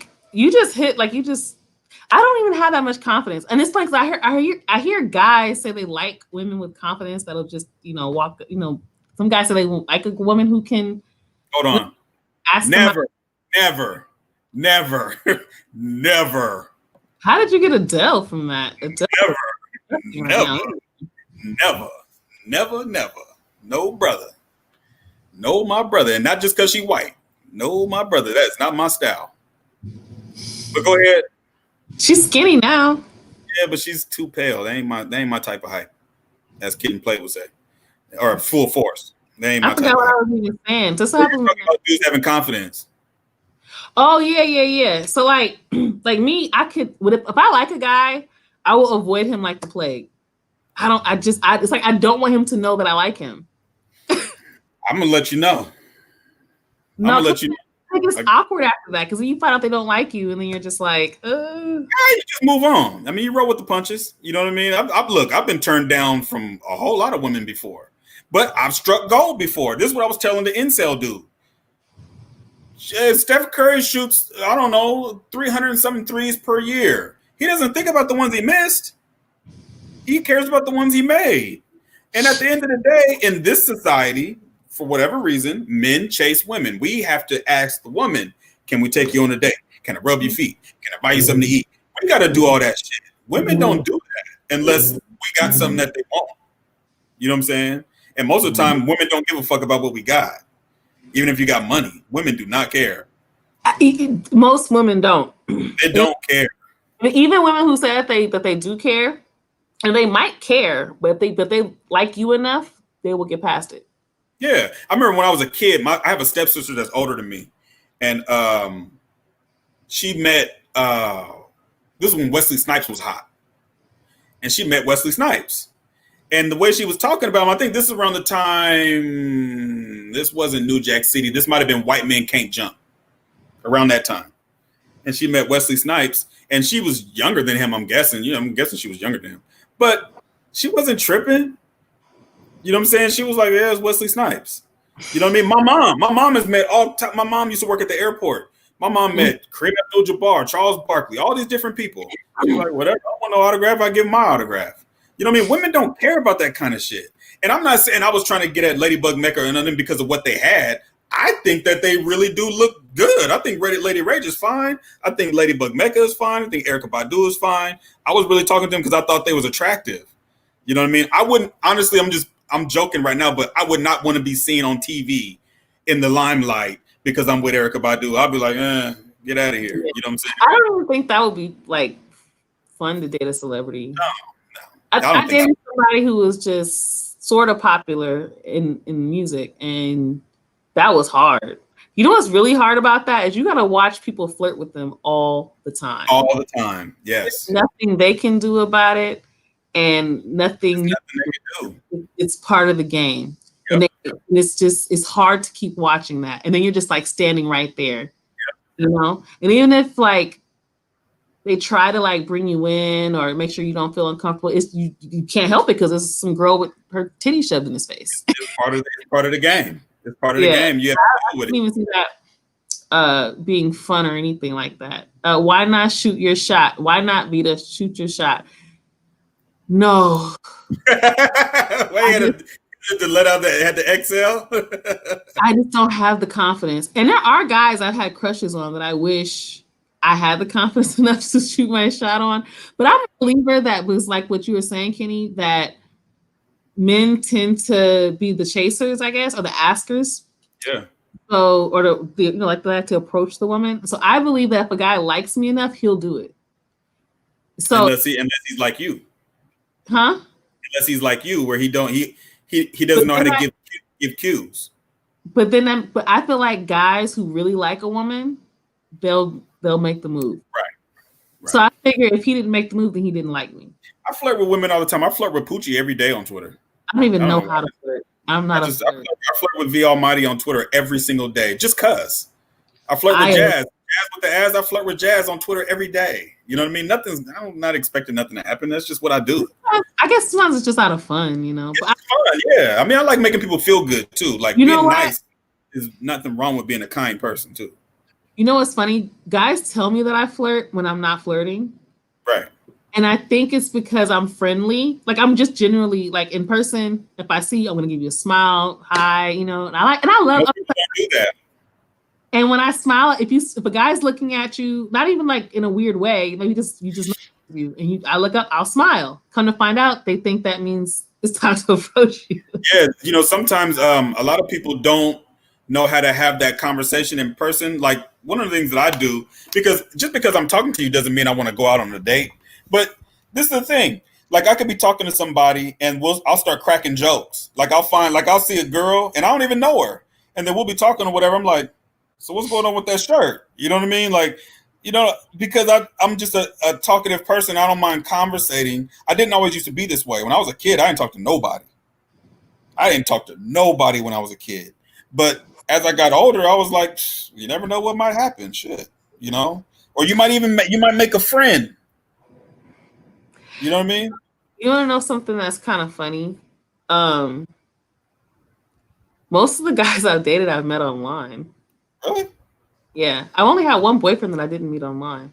don't even have that much confidence. And it's like I hear guys say they like women with confidence that'll just, walk, some guys say they like a woman who can. Hold on. Never. How did you get Adele from that? Never. No brother. No, my brother. And not just because she white. No, my brother. That's not my style. But go ahead. She's skinny now. Yeah, but she's too pale. They ain't my type of height, as Kid and Play would say, or full force. They ain't my type. I forgot what I was even saying. Just talking about dudes having confidence. Oh yeah. So like me, I could. If I like a guy, I will avoid him like the plague. It's like I don't want him to know that I like him. I'm gonna let you know. I'm gonna let you know. I think it's awkward after that because when you find out they don't like you, and then you're just like, you just move on. I mean, you roll with the punches. You know what I mean? I've been turned down from a whole lot of women before, but I've struck gold before. This is what I was telling the incel dude. Steph Curry shoots, 300 and something threes per year. He doesn't think about the ones he missed. He cares about the ones he made. And at the end of the day, in this society, for whatever reason, men chase women. We have to ask the woman, can we take you on a date? Can I rub your feet? Can I buy you something to eat? We got to do all that shit. Women don't do that unless we got something that they want. You know what I'm saying? And most of the time, women don't give a fuck about what we got. Even if you got money, women do not care. Most women don't. They don't care. Even women who say that they do care, and they might care, but they like you enough, they will get past it. Yeah, I remember when I was a kid. I have a stepsister that's older than me, and she met. This is when Wesley Snipes was hot, and she met Wesley Snipes. And the way she was talking about him, I think this is around the time. This wasn't New Jack City. This might have been White Men Can't Jump. Around that time, and she met Wesley Snipes, and she was younger than him. I'm guessing. I'm guessing she was younger than him, but she wasn't tripping. You know what I'm saying? She was like, "Yeah, it's Wesley Snipes." You know what I mean? My mom has met all. My mom used to work at the airport. My mom met Kareem Abdul-Jabbar, Charles Barkley, all these different people. She was like, whatever, I want no autograph, I give my autograph. You know what I mean? Women don't care about that kind of shit. And I'm not saying I was trying to get at Ladybug Mecca or nothing because of what they had. I think that they really do look good. I think Lady Rage is fine. I think Ladybug Mecca is fine. I think Erykah Badu is fine. I was really talking to them because I thought they was attractive. You know what I mean? I wouldn't, honestly, I'm joking right now, but I would not want to be seen on TV in the limelight because I'm with Erykah Badu. I'll be like, get out of here. You know what I'm saying? I don't even think that would be like fun to date a celebrity. No. I dated somebody who was just sort of popular in music, and that was hard. You know what's really hard about that is you got to watch people flirt with them all the time. All the time, yes. There's nothing they can do about it, and nothing they can do. It's part of the game. Yep. And it's hard to keep watching that. And then you're just like standing right there, yep. You know? And even if like they try to like bring you in or make sure you don't feel uncomfortable, you can't help it because there's some girl with her titty shoved in his face. It's part of the game. It's part of the game. You have to deal with it. I didn't even see that being fun or anything like that. Why not shoot your shot? Why not Vita shoot your shot? No. Why to let out had the exhale? I just don't have the confidence. And there are guys I've had crushes on that I wish I had the confidence enough to shoot my shot on. But I'm a believer that was like what you were saying, Kenny, that men tend to be the chasers, I guess, or the askers. Yeah. So, or like they like to approach the woman. So I believe that if a guy likes me enough, he'll do it. So unless he's like you. Huh? Unless he's like you, where he doesn't know how to give cues. But I feel like guys who really like a woman, they'll make the move. Right. So I figure if he didn't make the move, then he didn't like me. I flirt with women all the time. I flirt with Poochie every day on Twitter. I don't even know how to flirt. I'm not I flirt with V Almighty on Twitter every single day, just cause. I flirt with Jazz. Jazz with the ass. I flirt with Jazz on Twitter every day. You know what I mean? I'm not expecting nothing to happen. That's just what I do. I guess sometimes it's just out of fun, you know. It's fun, yeah. I mean, I like making people feel good too. Like being nice is nothing wrong with being a kind person too. You know what's funny? Guys tell me that I flirt when I'm not flirting. Right. And I think it's because I'm friendly. Like I'm just generally like in person. If I see you, I'm gonna give you a smile, hi, you know. And I love do that. And when I smile, if a guy's looking at you, not even like in a weird way, maybe you just look at you and I look up, I'll smile. Come to find out, they think that means it's time to approach you. Yeah, you know, sometimes a lot of people don't know how to have that conversation in person. Like one of the things that I do, because I'm talking to you doesn't mean I want to go out on a date. But this is the thing. Like I could be talking to somebody and I'll start cracking jokes. Like I'll see a girl and I don't even know her. And then we'll be talking or whatever. I'm like, so what's going on with that shirt? You know what I mean? Like, you know, because I'm just a talkative person. I don't mind conversating. I didn't always used to be this way. When I was a kid, I didn't talk to nobody. I didn't talk to nobody when I was a kid. But as I got older, I was like, you never know what might happen. Shit, you know? Or you might make a friend. You know what I mean? You want to know something that's kind of funny? Most of the guys I've dated, I've met online. Really? Yeah. I only had one boyfriend that I didn't meet online.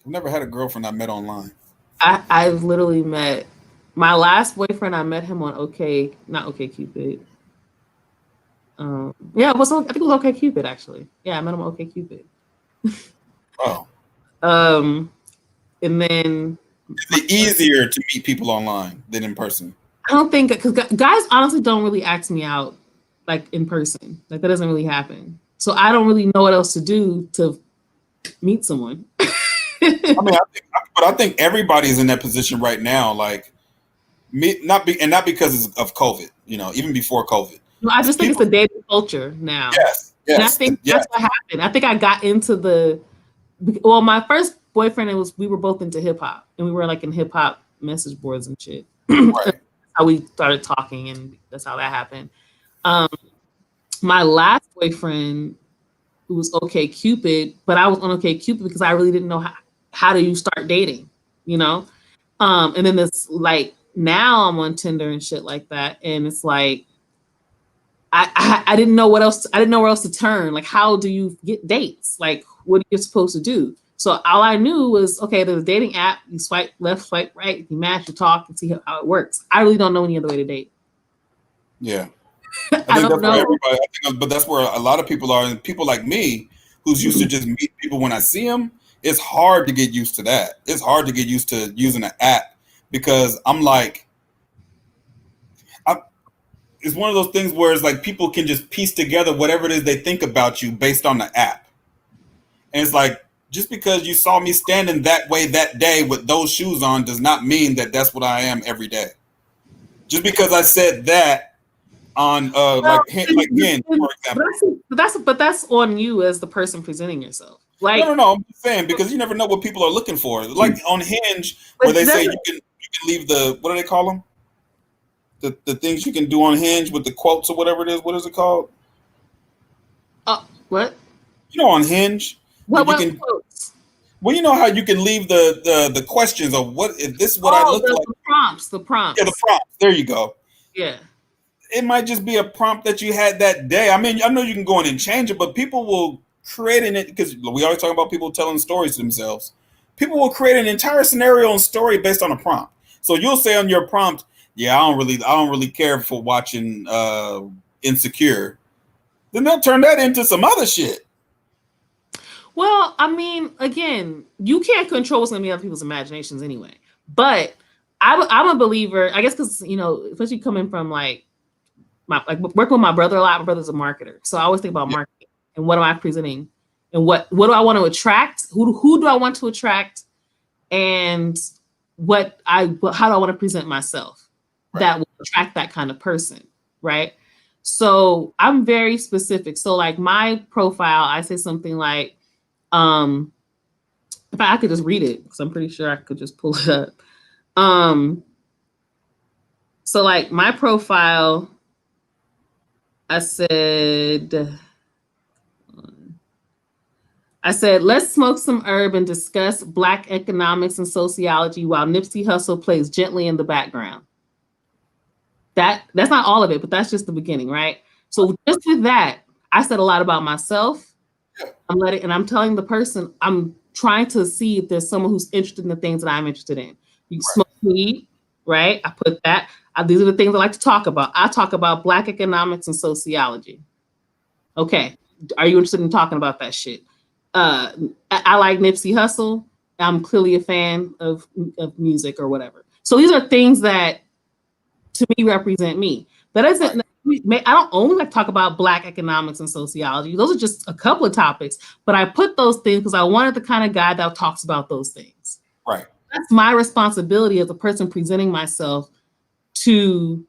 I've never had a girlfriend I met online. I've literally met my last boyfriend. I met him on not OkCupid. Yeah, I think it was OkCupid actually. Yeah, I met him on OkCupid. Oh. And then it's easier to meet people online than in person. I don't think because guys honestly don't really ask me out like in person. Like that doesn't really happen. So I don't really know what else to do to meet someone. I think everybody's in that position right now. Like not because of COVID. Even before COVID. No, I just think it's a dating culture now. Yes. And I think that's what happened. I think I got into my first boyfriend, we were both into hip hop, and we were like in hip hop message boards and shit. Right. How we started talking, and that's how that happened. My last boyfriend, who was OkCupid, but I was on OkCupid because I really didn't know how do you start dating, and then this like now I'm on Tinder and shit like that, and it's like I didn't know what else. I didn't know where else to turn. Like, how do you get dates? Like, what are you supposed to do? So all I knew was, okay, there's a dating app. You swipe left, swipe right. You match, you talk, and see how it works. I really don't know any other way to date. Yeah. I don't know. But that's where a lot of people are. And people like me, who's used to just meet people when I see them, it's hard to get used to that. It's hard to get used to using an app because I'm like, it's one of those things where it's like people can just piece together whatever it is they think about you based on the app. And it's like, just because you saw me standing that way that day with those shoes on does not mean that that's what I am every day. Just because I said that on like Hinge, for example. But that's on you as the person presenting yourself. Like No. I'm just saying because you never know what people are looking for. Like on Hinge, where they say you can leave what do they call them? The things you can do on Hinge with the quotes or whatever it is. What is it called? What? On Hinge. What quotes? Well, you know how you can leave the questions of what if this is what I look like. The prompts. Yeah, the prompts. There you go. Yeah. It might just be a prompt that you had that day. I mean, I know you can go in and change it, but people will create it because we always talk about people telling stories to themselves. People will create an entire scenario and story based on a prompt. So you'll say on your prompt, "Yeah, I don't really care for watching Insecure." Then they'll turn that into some other shit. Well, I mean, again, you can't control what's going to be other people's imaginations anyway. But I'm a believer, I guess, because especially coming from like working with my brother a lot. My brother's a marketer, so I always think about marketing and what am I presenting, and what do I want to attract? Who do I want to attract, and how do I want to present myself that will attract that kind of person, right? So I'm very specific. So like my profile, I say something like, if I could just read it, because I'm pretty sure I could just pull it up. So like my profile, I said, let's smoke some herb and discuss Black economics and sociology while Nipsey Hussle plays gently in the background. That's not all of it, but that's just the beginning, right? So just with that, I said a lot about myself. I'm telling the person, I'm trying to see if there's someone who's interested in the things that I'm interested in. You smoke weed, right? I put that. These are the things I like to talk about. I talk about Black economics and sociology. Okay. Are you interested in talking about that shit? I like Nipsey Hussle. I'm clearly a fan of music or whatever. So these are things that to me represent me. That isn't, I don't only like to talk about Black economics and sociology. Those are just a couple of topics, but I put those things because I wanted the kind of guy that talks about those things. Right. That's my responsibility as a person presenting myself to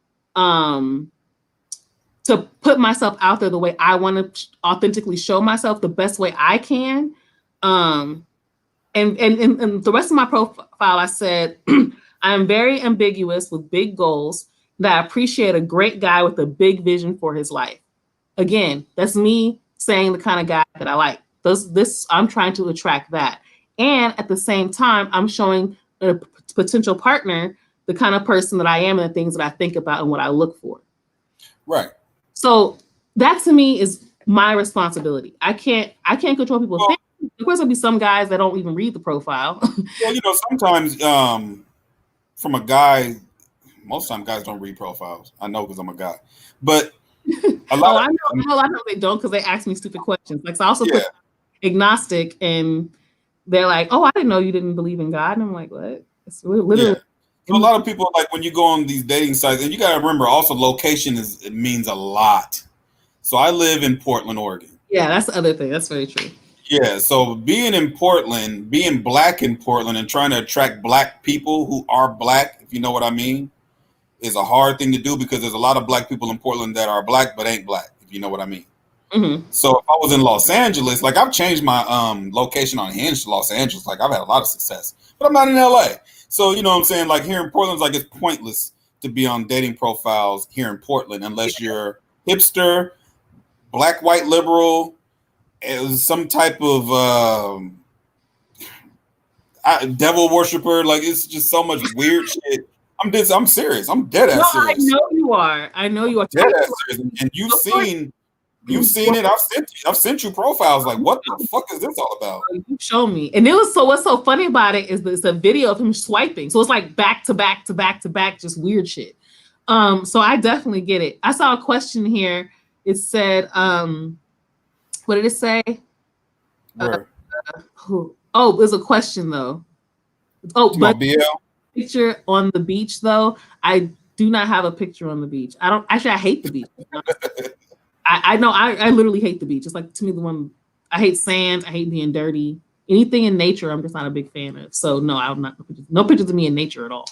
put myself out there the way I want to authentically show myself the best way I can. And the rest of my profile, I said, I am very ambiguous with big goals, that I appreciate a great guy with a big vision for his life. Again, that's me saying the kind of guy that I like. I'm trying to attract that. And at the same time, I'm showing a potential partner the kind of person that I am and the things that I think about and what I look for. Right. So that to me is my responsibility. I can't control people's things. Of course, there'll be some guys that don't even read the profile. Well, sometimes from a guy, most time guys don't read profiles. I know because I'm a guy, but a lot. I know they don't because they ask me stupid questions. Like, so I also put agnostic, and they're like, "Oh, I didn't know you didn't believe in God," and I'm like, "What?" It's literally. Yeah. So a lot of people, like when you go on these dating sites, and you got to remember also location it means a lot. So I live in Portland, Oregon. Yeah, that's the other thing. That's very true. Yeah, so being in Portland, being Black in Portland, and trying to attract Black people who are Black, if you know what I mean, is a hard thing to do because there's a lot of black people in Portland that are black but ain't black, if you know what I mean. Mm-hmm. So if I was in Los Angeles, like I've changed my location on Hinge to Los Angeles, like I've had a lot of success, but I'm not in LA. So you know what I'm saying? Like here in Portland, like it's pointless to be on dating profiles here in Portland unless you're hipster, black, white, liberal, some type of devil worshiper. Like it's just so much weird shit. I'm serious. I'm dead ass serious. I know you are. I know you are. Dead ass serious. And you've seen it. I've sent you profiles. Like, what the fuck is this all about? You show me. And what's so funny about it is it's a video of him swiping. So it's like back to back to back to back, just weird shit. So I definitely get it. I saw a question here. It said, what did it say? There's a question though. But BL? Picture on the beach though. I do not have a picture on the beach. I hate the beach. I know I literally hate the beach. It's like to me I hate sand. I hate being dirty. Anything in nature, I'm just not a big fan of. So no, I'm not. No pictures of me in nature at all.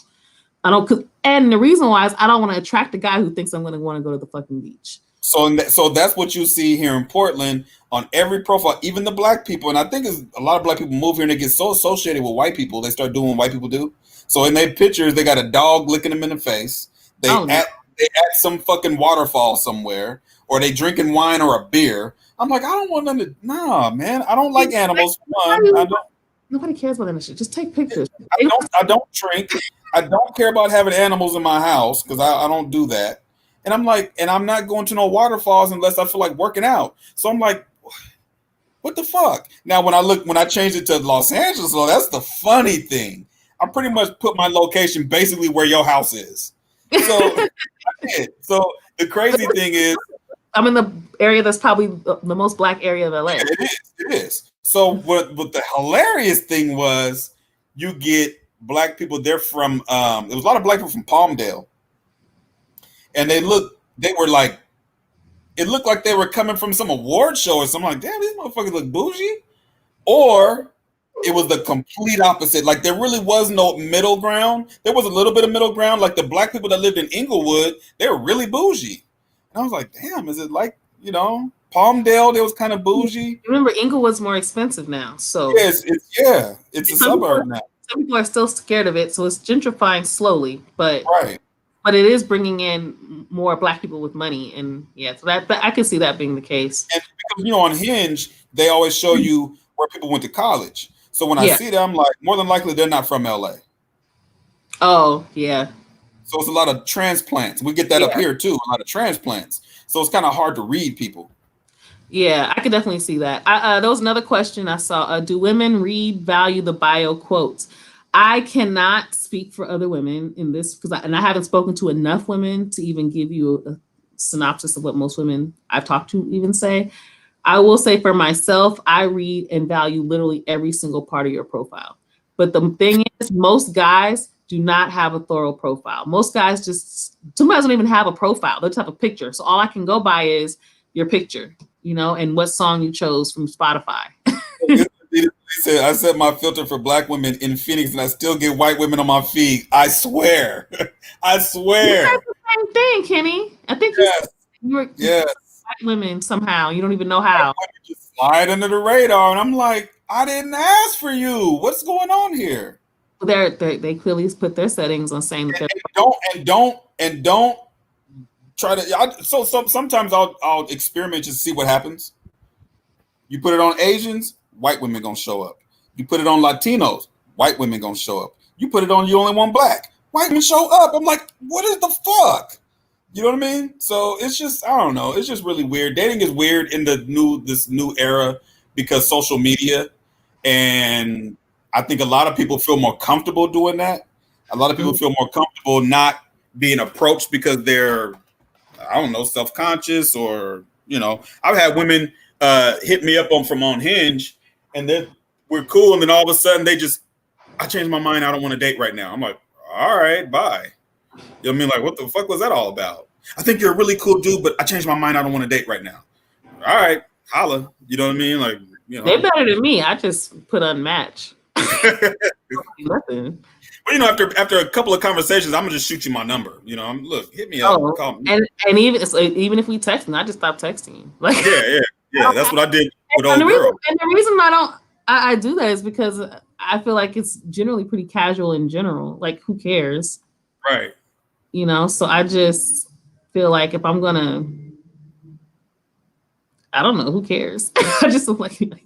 I don't. And the reason why is I don't want to attract a guy who thinks I'm going to want to go to the fucking beach. So that's what you see here in Portland on every profile, even the black people. And I think a lot of black people move here and they get so associated with white people, they start doing what white people do. So in their pictures, they got a dog licking them in the face. They at some fucking waterfall somewhere, or they drinking wine or a beer. I'm like, I don't want them to. Nah, man, I don't like animals. Nobody cares about that shit. Just take pictures. I don't drink. I don't care about having animals in my house because I don't do that. And I'm like, and I'm not going to no waterfalls unless I feel like working out. So I'm like, what the fuck? Now when I changed it to Los Angeles, so that's the funny thing. I pretty much put my location basically where your house is. So, so the crazy thing is, I'm in the area that's probably the most black area of LA. It is. So what the hilarious thing was, you get black people. They're from there was a lot of black people from Palmdale, and it looked like they were coming from some award show or something. Like, damn, these motherfuckers look bougie. Or it was the complete opposite. Like there really was no middle ground. There was a little bit of middle ground. Like the black people that lived in Inglewood, they were really bougie. And I was like, damn, is it like, Palmdale, they was kind of bougie. Remember, Inglewood's more expensive now. So yes, it's a suburb now. Some people are still scared of it, so it's gentrifying slowly, but it is bringing in more black people with money, and so that I can see that being the case. And because on Hinge, they always show you where people went to college. So when I see that, I'm like, more than likely they're not from LA. Oh yeah. So it's a lot of transplants. We get that up here too, a lot of transplants. So it's kind of hard to read people. Yeah, I could definitely see that. There was another question I saw. Do women value the bio quotes? I cannot speak for other women in this and I haven't spoken to enough women to even give you a synopsis of what most women I've talked to even say. I will say for myself, I read and value literally every single part of your profile. But the thing is, most guys do not have a thorough profile. Most guys sometimes don't even have a profile. They just have a picture. So all I can go by is your picture, and what song you chose from Spotify. I set my filter for black women in Phoenix and I still get white women on my feed. I swear. I swear. You said the same thing, Kenny. I think you were black women somehow. You don't even know how. Just slide under the radar. And I'm like, I didn't ask for you. What's going on here? They clearly put their settings on saying that don't try to. So sometimes I'll experiment just to see what happens. You put it on Asians, white women gonna show up. You put it on Latinos, white women gonna show up. You put it on You Only Want Black, white women show up. I'm like, what is the fuck? You know what I mean? So it's just, I don't know. It's just really weird. Dating is weird in this new era because social media, and I think a lot of people feel more comfortable doing that. A lot of people feel more comfortable not being approached because they're, I don't know, self-conscious or, I've had women hit me up on Hinge, and then we're cool, and then all of a sudden I changed my mind. I don't want to date right now. I'm like, all right, bye. You know what I mean? Like, what the fuck was that all about? I think you're a really cool dude, but I changed my mind. I don't want to date right now. All right, holla. You know what I mean? Like, They're better than me. I just put unmatch. Nothing. But after a couple of conversations, I'm gonna just shoot you my number. Look, hit me up, call me. And even if we text, I just stop texting. Like yeah. That's what I did with old girl. And the reason I do that is because I feel like it's generally pretty casual in general. Like, who cares? Right. So I just feel like if I'm gonna, I don't know, who cares? I just feel like who cares.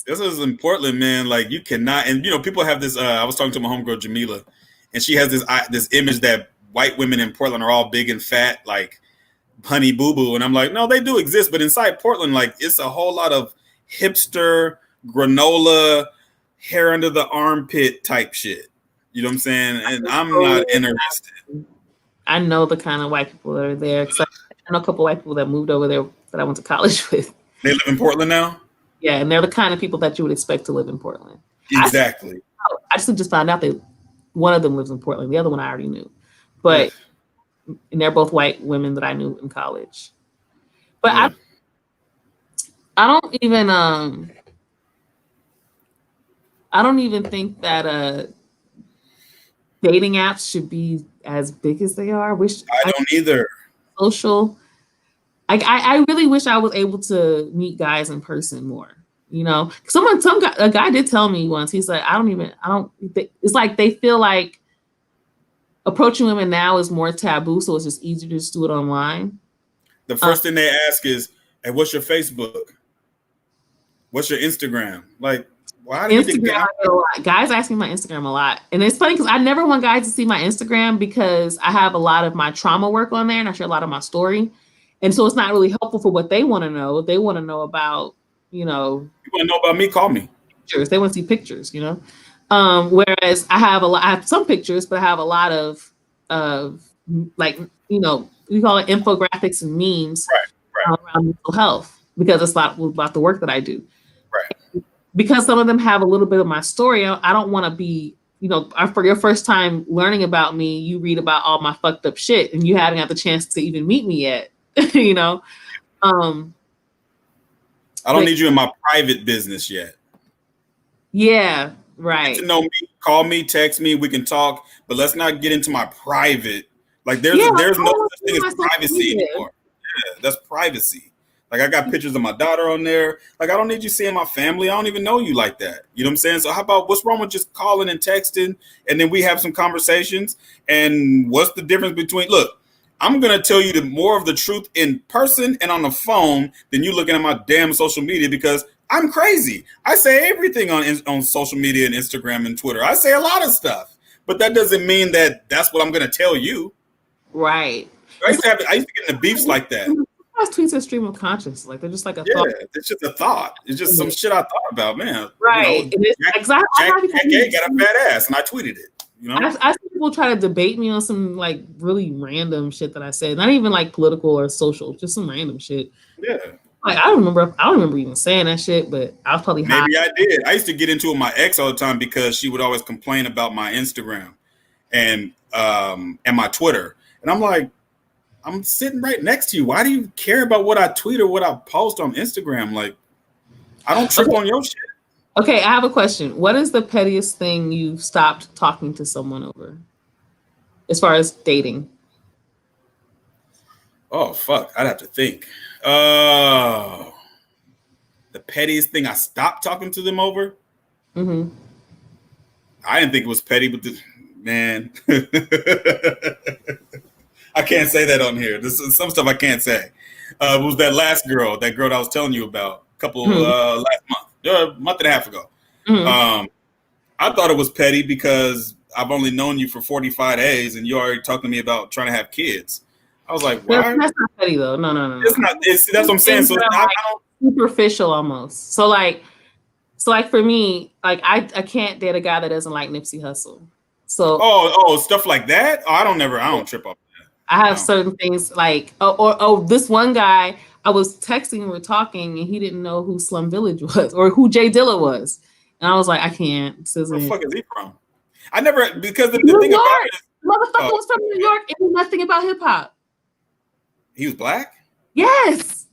This is in Portland, man. Like, you cannot, and people have this. I was talking to my homegirl Jamila, and she has this image that white women in Portland are all big and fat, like Honey Boo Boo, and I'm like, no, they do exist, but inside Portland, like, it's a whole lot of hipster granola, hair under the armpit type shit. You know what I'm saying? And I'm not interested. I know the kind of white people that are there. I know a couple of white people that moved over there that I went to college with. They live in Portland now? Yeah, and they're the kind of people that you would expect to live in Portland. Exactly. I just found out that one of them lives in Portland. The other one I already knew. But and they're both white women that I knew in college. But I don't even think that dating apps should be as big as they are. I don't either. Social. I really wish I was able to meet guys in person more. A guy did tell me once. He's like, it's like they feel like approaching women now is more taboo, so it's just easier to just do it online. The first thing they ask is, "Hey, what's your Facebook? What's your Instagram?" Like, why do you think guys ask me my Instagram a lot? And it's funny because I never want guys to see my Instagram because I have a lot of my trauma work on there and I share a lot of my story. And so it's not really helpful for what they want to know. They want to know about, you want to know about me? Call me. Pictures. They want to see pictures, Whereas I have some pictures, but I have a lot of like, we call it infographics and memes around mental health because it's about the work that I do. Right. Because some of them have a little bit of my story. I don't want to be, for your first time learning about me, you read about all my fucked up shit and you haven't had the chance to even meet me yet. I don't need you in my private business yet. Yeah, right. Get to know me, call me, text me, we can talk, but let's not get into my private. Like there's no such thing as privacy anymore. Yeah, that's privacy. Like I got pictures of my daughter on there. Like I don't need you seeing my family. I don't even know you like that. You know what I'm saying? So how about what's wrong with just calling and texting and then we have some conversations? And what's the difference between, look, I'm going to tell you more of the truth in person and on the phone than you looking at my damn social media because I'm crazy. I say everything on social media and Instagram and Twitter. I say a lot of stuff, but that doesn't mean that that's what I'm going to tell you. Right. I used to get into beefs like that. Tweets are stream of consciousness. Like they're just like a thought. Yeah, it's just a thought. It's just some shit I thought about, man. Right. Jack A got a fat ass and I tweeted it. I see people try to debate me on some like really random shit that I said. Not even like political or social, just some random shit. Yeah. Like I don't remember even saying that shit, but I was probably maybe high. I did. I used to get into it with my ex all the time because she would always complain about my Instagram and my Twitter. And I'm like, I'm sitting right next to you. Why do you care about what I tweet or what I post on Instagram? Like, I don't trip on your shit. Okay, I have a question. What is the pettiest thing you've stopped talking to someone over as far as dating? Oh, fuck. I'd have to think. The pettiest thing I stopped talking to them over? Mm-hmm. I didn't think it was petty, but man. I can't say that on here. This is some stuff I can't say. It was that girl that I was telling you about a couple last month, a month and a half ago. Mm-hmm. I thought it was petty because I've only known you for 45 days and you already talking to me about trying to have kids. I was like, why? That's not petty though. No. It's not. That's what I'm saying. So I don't superficial almost. So like for me, like I can't date a guy that doesn't like Nipsey Hussle. So stuff like that. I don't trip off. I have certain things like, this one guy, I was texting, we were talking, and he didn't know who Slum Village was or who Jay Dilla was. And I was like, I can't. Where the fuck is he from? I never, because the thing about it is. Motherfucker was from New York and knew nothing about hip hop. He was black? Yes.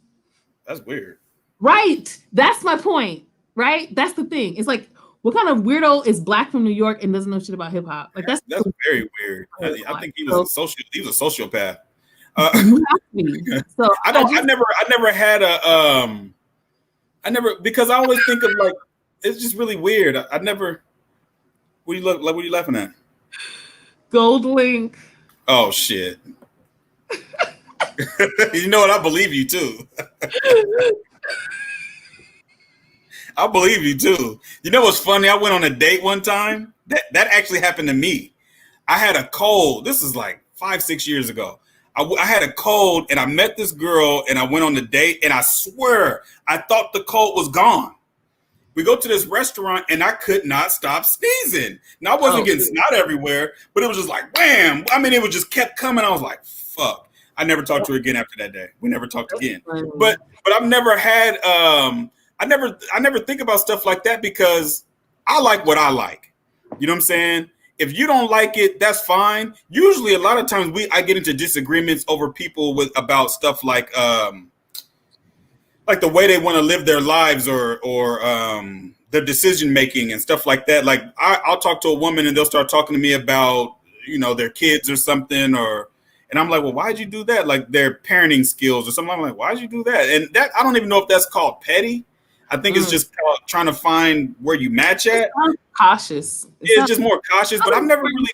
That's weird. Right. That's my point. Right? That's the thing. It's like, What kind of weirdo is black from New York and doesn't know shit about hip hop? Like that's very weird. I think he was a sociopath. You have to be. So I never had because I always think of like it's just really weird. I never. What are you laughing at? Gold Link. Oh shit! You know what? I believe you too. I believe you too. You know what's funny? I went on a date one time. That actually happened to me. I had a cold. This is like 5-6 years ago. I had a cold and I met this girl and I went on the date and I swear I thought the cold was gone. We go to this restaurant and I could not stop sneezing. Now I wasn't getting snot everywhere, but it was just like wham. I mean, it was just kept coming. I was like, fuck. I never talked to her again after that day. We never talked again. But I've never had I never think about stuff like that because I like what I like. You know what I'm saying? If you don't like it, that's fine. Usually a lot of times I get into disagreements over people about stuff like the way they want to live their lives or their decision making and stuff like that. Like I'll talk to a woman and they'll start talking to me about, their kids or something and I'm like, well, why'd you do that? Like their parenting skills or something. I'm like, why'd you do that? And that I don't even know if that's called petty. I think it's just trying to find where you match at. Cautious. It's just more cautious, but I've never really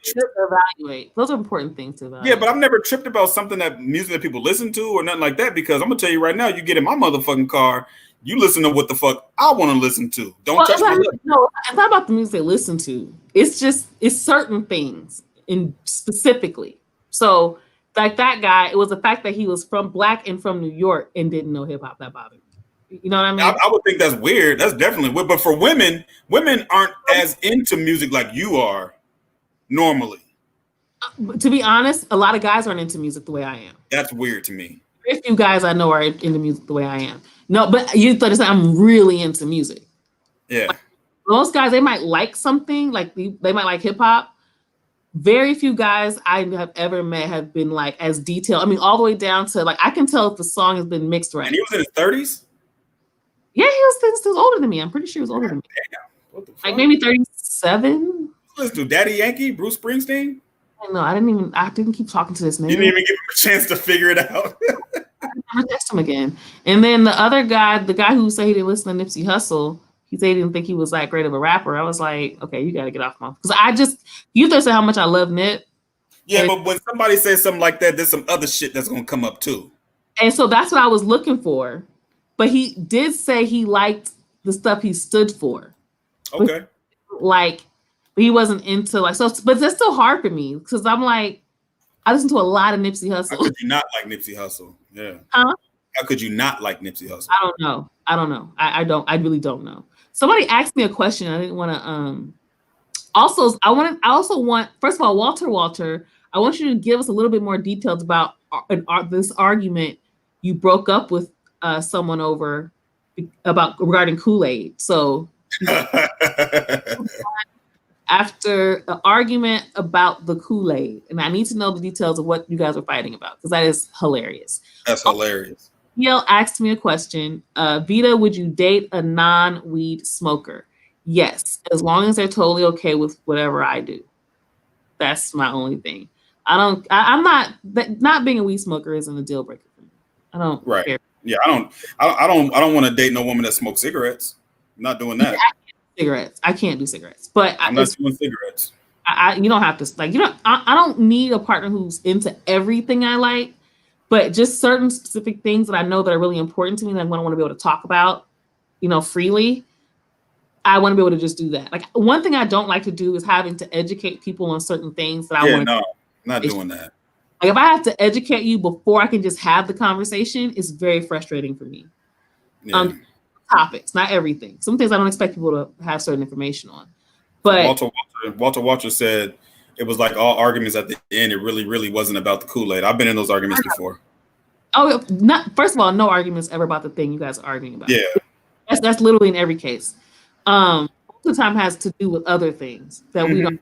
evaluate. Those are important things to evaluate. Yeah, but I've never tripped about something music that people listen to or nothing like that because I'm gonna tell you right now, you get in my motherfucking car, you listen to what the fuck I want to listen to. Don't touch me. No, it's not about the music they listen to. It's certain things specifically. So like that guy, it was the fact that he was black and from New York and didn't know hip hop that bothered me. You know what I mean? I would think that's weird. That's definitely weird. But for women aren't as into music like you are normally. To be honest, a lot of guys aren't into music the way I am. That's weird to me. Very few guys I know are into music the way I am. No, but you thought I'm really into music. Yeah. Like, most guys, they might like something, like they might like hip hop. Very few guys I have ever met have been like as detailed. I mean, all the way down to like I can tell if the song has been mixed right. And he was in his 30s? Yeah, he was still older than me. I'm pretty sure he was older than me. Damn. What the fuck? Like maybe 37. Listen to Daddy Yankee, Bruce Springsteen. No, I didn't keep talking to this man. You didn't even give him a chance to figure it out. I never text him again. And then the other guy, the guy who said he didn't listen to Nipsey Hussle, he said he didn't think he was that great of a rapper. I was like, okay, you got to get off my, because you just said how much I love Nip. Yeah, but when somebody says something like that, there's some other shit that's gonna come up too. And so that's what I was looking for. But he did say he liked the stuff he stood for. Okay. Like, he wasn't into like so, but that's still hard for me because I'm like, I listen to a lot of Nipsey Hussle. How could you not like Nipsey Hussle? Yeah. Huh? How could you not like Nipsey Hussle? I don't know. I really don't know. Somebody asked me a question. I didn't want to. Also, I also want. First of all, Walter. I want you to give us a little bit more details about this argument you broke up with someone over regarding Kool-Aid. So. After an argument about the Kool-Aid, and I need to know the details of what you guys were fighting about because that is hilarious. That's hilarious. Yale asked me a question. Vita, would you date a non-weed smoker? Yes, as long as they're totally okay with whatever I do. That's my only thing. I'm not being a weed smoker isn't a deal breaker for me. I don't care. Yeah, I don't want to date no woman that smokes cigarettes. I'm not doing that. Cigarettes. I can't do cigarettes, but I'm not doing cigarettes. You don't have to I don't need a partner who's into everything I like, but just certain specific things that I know that are really important to me that I want to be able to talk about, freely. I want to be able to just do that. Like one thing I don't like to do is having to educate people on certain things that I want. No, not doing that. Like if I have to educate you before I can just have the conversation, it's very frustrating for me. Yeah. Topics, not everything. Some things I don't expect people to have certain information on. But Walter said it was like all arguments at the end. It really, really wasn't about the Kool-Aid. I've been in those arguments before. Oh, first of all, no arguments ever about the thing you guys are arguing about. Yeah, that's literally in every case. Most of the time has to do with other things that we don't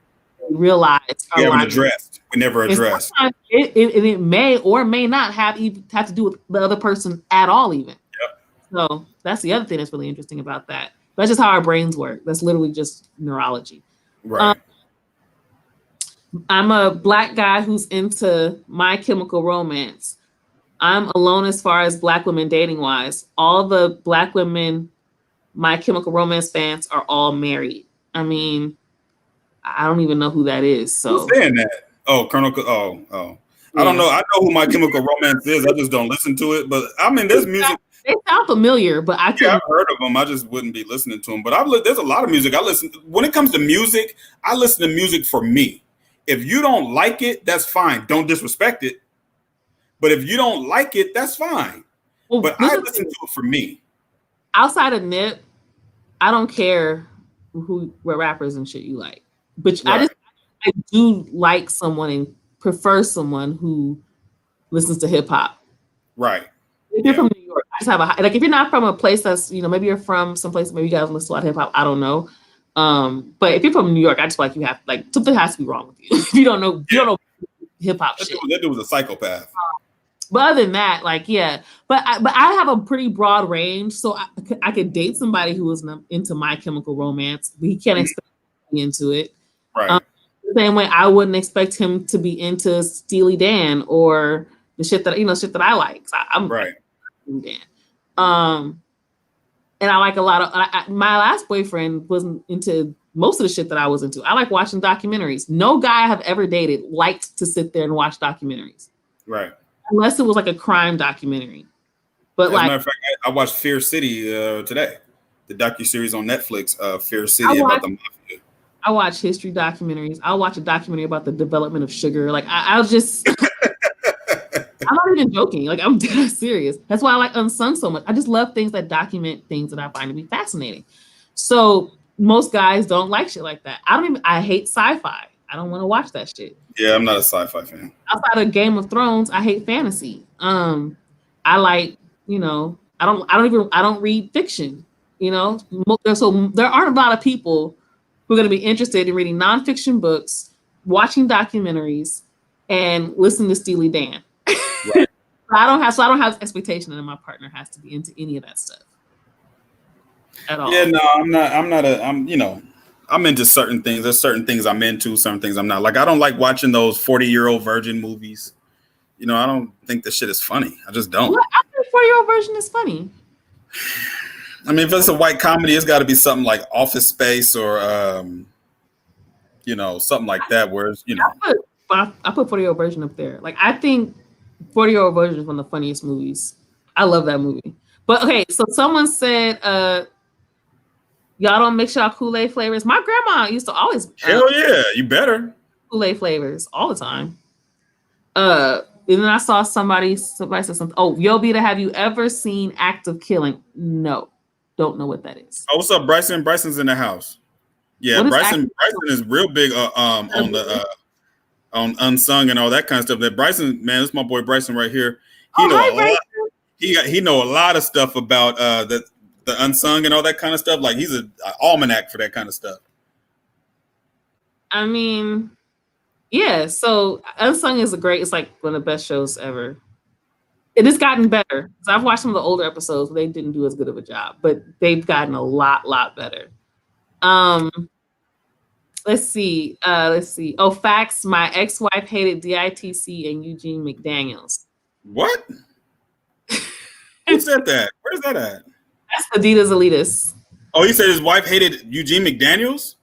realize. We haven't addressed. We never addressed. It may or may not have to do with the other person at all, even. Yep. So that's the other thing that's really interesting about that. That's just how our brains work. That's literally just neurology. Right. I'm a Black guy who's into My Chemical Romance. I'm alone as far as Black women dating wise. All the Black women My Chemical Romance fans are all married. I mean, I don't even know who that is. So who's saying that? Oh, Colonel. Oh. I don't know. I know who My Chemical Romance is. I just don't listen to it. But I mean, there's music. They sound familiar, but I couldn't. Yeah, I've heard of them. I just wouldn't be listening to them. But there's a lot of music I listen. When it comes to music, I listen to music for me. If you don't like it, that's fine. Don't disrespect it. But if you don't like it, that's fine. Well, but I listen to it for me. Outside of Nip, I don't care what rappers and shit you like. But Right. I do like someone and prefer someone who listens to hip hop. Right. If you're from New York, I just have if you're not from a place that's, maybe you're from someplace, maybe you guys listen to a lot of hip hop. I don't know. But if you're from New York, I just feel like you have something has to be wrong with you. If you don't know hip hop shit. That dude was a psychopath. But other than that, but I have a pretty broad range, so I could date somebody who is into My Chemical Romance, but he can't expect me into it. Right. The same way I wouldn't expect him to be into Steely Dan or the shit that shit that I like. So I'm right. Dan. And I like a lot of. My last boyfriend wasn't into most of the shit that I was into. I like watching documentaries. No guy I have ever dated liked to sit there and watch documentaries. Right. Unless it was like a crime documentary. But as a matter of fact, I watched Fear City today, the docuseries on Netflix, Fear City about the mafia. I watch history documentaries. I'll watch a documentary about the development of sugar. I'll just I'm not even joking. I'm dead serious. That's why I like Unsung so much. I just love things that document things that I find to be fascinating. So most guys don't like shit like that. I hate sci-fi. I don't want to watch that shit. Yeah, I'm not a sci-fi fan. Outside of Game of Thrones, I hate fantasy. I like, I don't read fiction, So there aren't a lot of people who are going to be interested in reading nonfiction books, watching documentaries, and listening to Steely Dan. Right. I don't have expectation that my partner has to be into any of that stuff at all. Yeah, no, I'm into certain things. There's certain things I'm into, certain things I'm not. I don't like watching those 40-year-old virgin movies. I don't think this shit is funny. I just don't. What? I think 40-year-old version is funny. I mean, if it's a white comedy, it's got to be something like Office Space or, something like that. Whereas, I put 40-year-old version up there. I think 40-year-old version is one of the funniest movies. I love that movie. But okay, so someone said, y'all don't mix y'all Kool-Aid flavors. My grandma used to always. Hell yeah, you better. Kool-Aid flavors all the time. And then I saw somebody said something. Oh, Yo Beta, have you ever seen Act of Killing? No, don't know what that is. Oh, what's up, Bryson? Bryson's in the house. Yeah, Bryson is real big on the on Unsung and all that kind of stuff. That Bryson, man, this is my boy Bryson right here. He know a lot of stuff about the Unsung and all that kind of stuff. He's an almanac for that kind of stuff. I mean, yeah. So Unsung is it's one of the best shows ever. It has gotten better. So I've watched some of the older episodes where they didn't do as good of a job, but they've gotten a lot better. Let's see. Oh, facts. My ex-wife hated DITC and Eugene McDaniels. What? Who said that? Where's that at? That's Adidas Elitist. Oh, he said his wife hated Eugene McDaniels?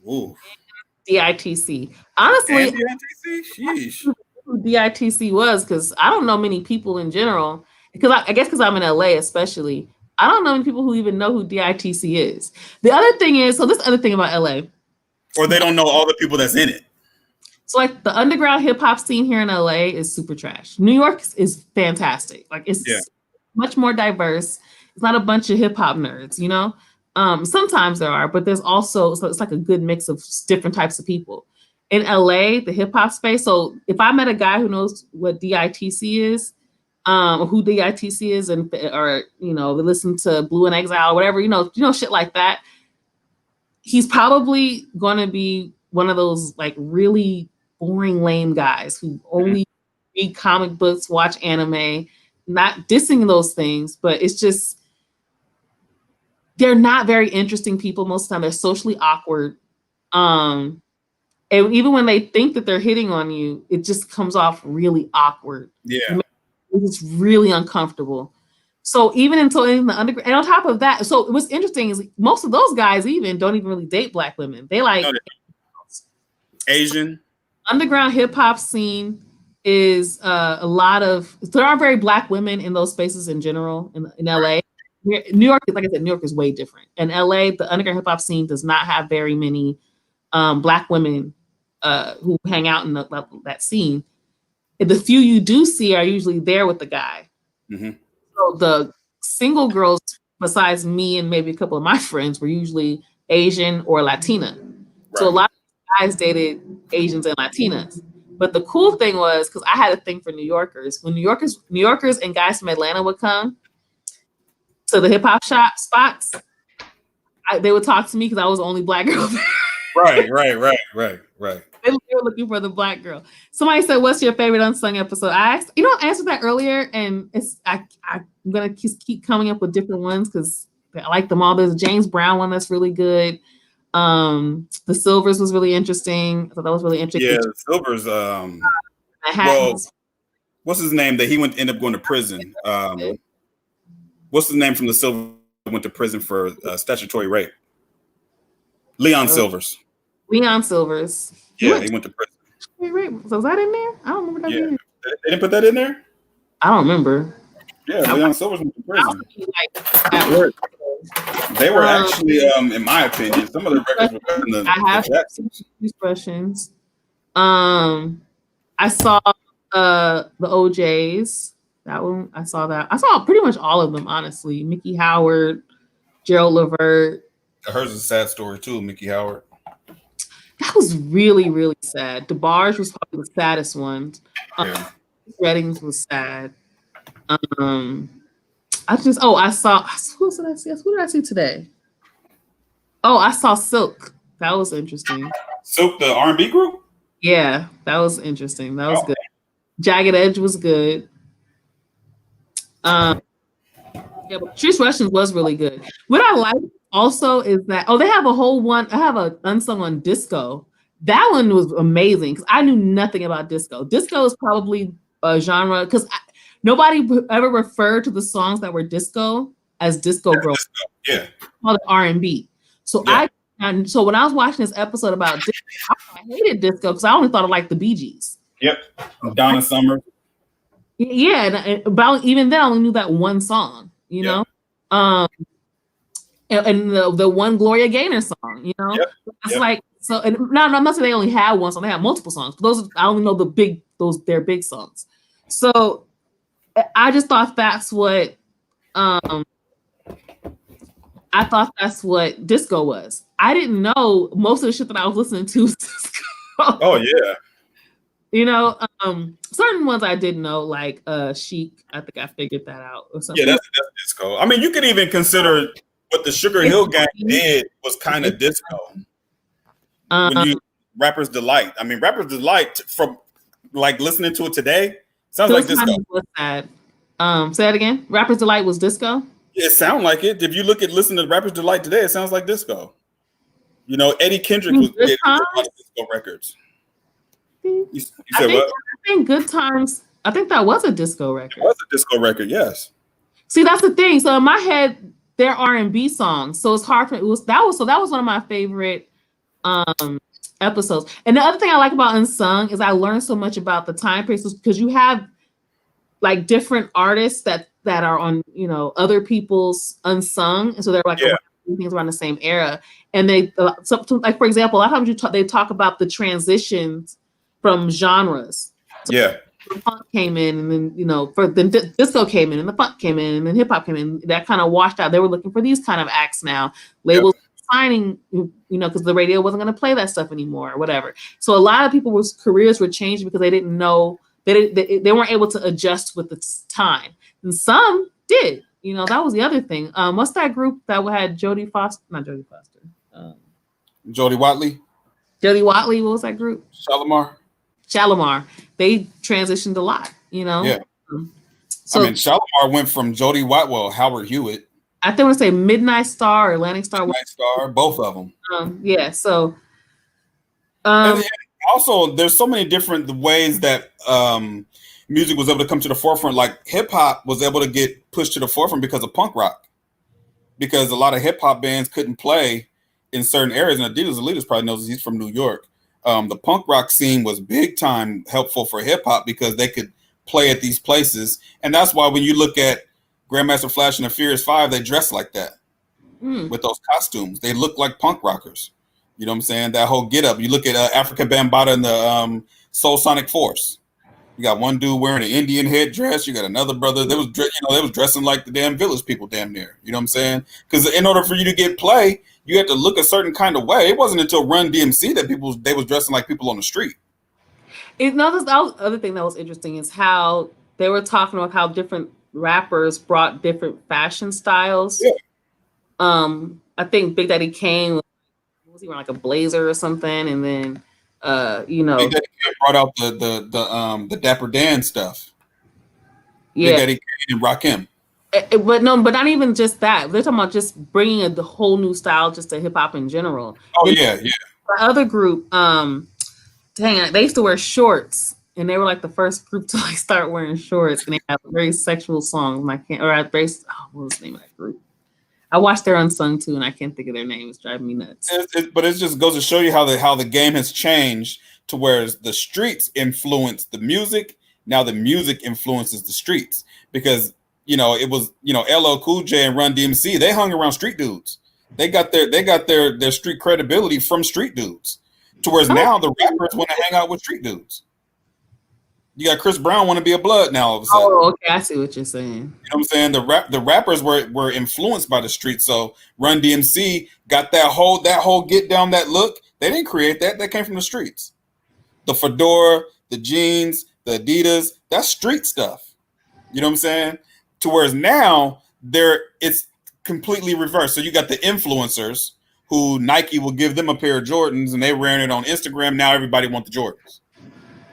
Ooh. DITC. Honestly, DITC? Sheesh. Who DITC was, because I don't know many people in general. Because I guess because I'm in LA especially, I don't know many people who even know who DITC is. The other thing is, so this other thing about LA. Or they don't know all the people that's in it. So the underground hip hop scene here in LA is super trash. New York is fantastic. It's much more diverse. It's not a bunch of hip hop nerds, Sometimes there are, but there's also, so it's a good mix of different types of people. In LA, the hip hop space. So if I met a guy who knows what DITC is, or who DITC is, or they listen to Blue in Exile, whatever, shit like that, he's probably gonna be one of those really boring, lame guys who only read comic books, watch anime, not dissing those things, but it's just they're not very interesting people most of the time. They're socially awkward. And even when they think that they're hitting on you, it just comes off really awkward. Yeah. It's really uncomfortable. So even in the underground, and on top of that, so what's interesting is most of those guys even don't even really date black women. They like Asian. Underground hip hop scene is a lot of, there aren't very black women in those spaces in general in LA. New York, like I said, New York is way different. In LA, the underground hip hop scene does not have very many black women who hang out in that scene. And the few you do see are usually there with the guy. Mm-hmm. So the single girls, besides me and maybe a couple of my friends, were usually Asian or Latina. Right. So a lot of guys dated Asians and Latinas. But the cool thing was, because I had a thing for New Yorkers, when New Yorkers and guys from Atlanta would come to the hip hop shop spots, they would talk to me because I was the only black girl there. Right. They were looking for the black girl. Somebody said, "What's your favorite unsung episode?" I asked, I answered that earlier, and I'm gonna keep coming up with different ones because I like them all. There's a James Brown one that's really good. The Silvers was really interesting. I thought that was really interesting. Yeah, the Silvers. Well, what's his name? That he ended up going to prison. What's his name from the Silvers? Went to prison for statutory rape. Leon Silvers. Leon Silvers. Yeah, he went to prison. So was that in there? I don't remember that. Yeah, they didn't put that in there. I don't remember. Yeah, Leon Silvers went to prison. At work. They were actually, in my opinion, some of the records were better than I have these questions. I saw the OJs. That one, I saw that. I saw pretty much all of them, honestly. Mickey Howard, Gerald Levert. Hers is a sad story too, Mickey Howard. That was really, really sad. DeBarge was probably the saddest one. Reddings was sad. I saw, who did I see? Who did I see today? Oh, I saw Silk. That was interesting. Silk, the R&B group? Yeah, that was interesting. That was good. Jagged Edge was good. Yeah, but Trish Russians was really good. What I like also is that, they have a whole one. I have an unsung on disco. That one was amazing because I knew nothing about disco. Disco is probably a genre because nobody ever referred to the songs that were disco as disco girls. Yeah, called it R&B. So so when I was watching this episode about disco, I hated disco because I only thought of like the Bee Gees. Yep, Donna Summer. Yeah, but even then I only knew that one song. You know. And the one Gloria Gaynor song, it's like, so, and no, I'm not saying they only had one song, they had multiple songs, but those, I only know their big songs. So I just thought that's what, disco was. I didn't know most of the shit that I was listening to was disco. Oh yeah. Certain ones I didn't know, like Chic. I think I figured that out or something. Yeah, that's disco. I mean, you could even consider what the Sugar Hill Gang did was kind of disco. Rapper's Delight. I mean, Rapper's Delight, from like listening to it today, sounds like disco. Was sad. Say that again. Rapper's Delight was disco. It sounds like it. If you listen to Rapper's Delight today, it sounds like disco. Eddie Kendrick was did a lot of disco records. You said what? I think Good Times. I think that was a disco record. It was a disco record, yes. See, that's the thing. So in my head, they're R&B songs, so it's hard for that was one of my favorite episodes. And the other thing I like about Unsung is I learned so much about the time periods because you have like different artists that are on other people's Unsung, and so they're like things around the same era. And they like, for example, a lot of times they talk about the transitions from genres. So the funk came in, and then disco came in, and the funk came in, and then hip hop came in. That kind of washed out. They were looking for these kind of acts now. Labels signing, because the radio wasn't going to play that stuff anymore, or whatever. So a lot of people's careers were changed because they didn't know they weren't able to adjust with the time, and some did. That was the other thing. What's that group that had Jodie Foster? Not Jodie Foster. Jodie Watley. Jodie Watley. What was that group? Shalimar. They transitioned a lot, Yeah. So, I mean, Shalimar went from Jodie Howard Hewitt. I think I want to say Midnight Star or Atlantic Star. Midnight Star, both of them. Yeah. So. And also, there's so many different ways that music was able to come to the forefront. Like hip hop was able to get pushed to the forefront because of punk rock, because a lot of hip hop bands couldn't play in certain areas. And Adidas Elitas probably knows he's from New York. The punk rock scene was big time helpful for hip hop because they could play at these places, and that's why when you look at Grandmaster Flash and the Furious Five, they dress like that with those costumes. They look like punk rockers. You know what I'm saying? That whole get up. You look at Africa Bambaataa and the Soul Sonic Force. You got one dude wearing an Indian headdress. You got another brother that was, they was dressing like the damn Village People, damn near. You know what I'm saying? Because in order for you to get play, you had to look a certain kind of way. It wasn't until Run DMC that they was dressing like people on the street. That was the other thing that was interesting is how they were talking about how different rappers brought different fashion styles. Yeah. I think Big Daddy Kane was he wearing like a blazer or something, and then Big Daddy Kane brought out the Dapper Dan stuff. Yeah, Big Daddy Kane and Rakim. But not even just that. They're talking about just bringing the whole new style just to hip hop in general. Oh then yeah. The other group, they used to wear shorts, and they were like the first group to like start wearing shorts, and they have very sexual songs. And what was the name of that group? I watched their Unsung too, and I can't think of their name. It's driving me nuts. But it just goes to show you how the game has changed to where the streets influence the music. Now the music influences the streets because it was LL Cool J and Run DMC. They hung around street dudes. They got their street credibility from street dudes. To whereas now the rappers want to hang out with street dudes. You got Chris Brown want to be a blood now all of a sudden. Oh, okay, I see what you're saying. You know what I'm saying? The rappers were influenced by the street. So Run DMC got that whole get down that look. They didn't create that. That came from the streets. The fedora, the jeans, the Adidas, that's street stuff. You know what I'm saying? To whereas now it's completely reversed. So you got the influencers who Nike will give them a pair of Jordans and they wearing it on Instagram. Now everybody wants the Jordans.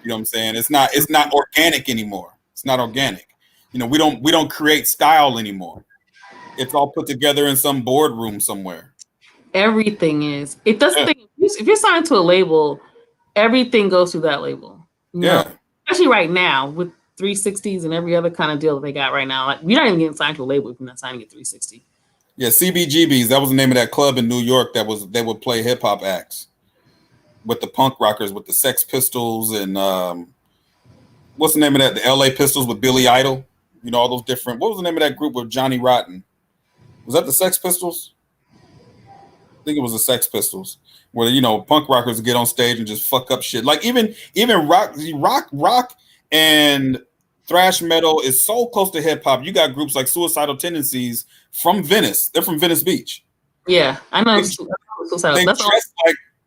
You know what I'm saying? It's not organic anymore. It's not organic. We don't create style anymore. It's all put together in some boardroom somewhere. Everything is. It doesn't think if you're signed to a label, everything goes through that label. Especially right now with 360s and every other kind of deal that they got right now. Like you're not even getting signed to a label if you're not signing at 360. Yeah, CBGBs, that was the name of that club in New York they would play hip hop acts with the punk rockers, with the Sex Pistols and what's the name of that? The LA Pistols with Billy Idol. All those different. What was the name of that group with Johnny Rotten? Was that the Sex Pistols? I think it was the Sex Pistols, where punk rockers get on stage and just fuck up shit. Like even rock and thrash metal is so close to hip hop. You got groups like Suicidal Tendencies from Venice. They're from Venice Beach. Yeah, I know.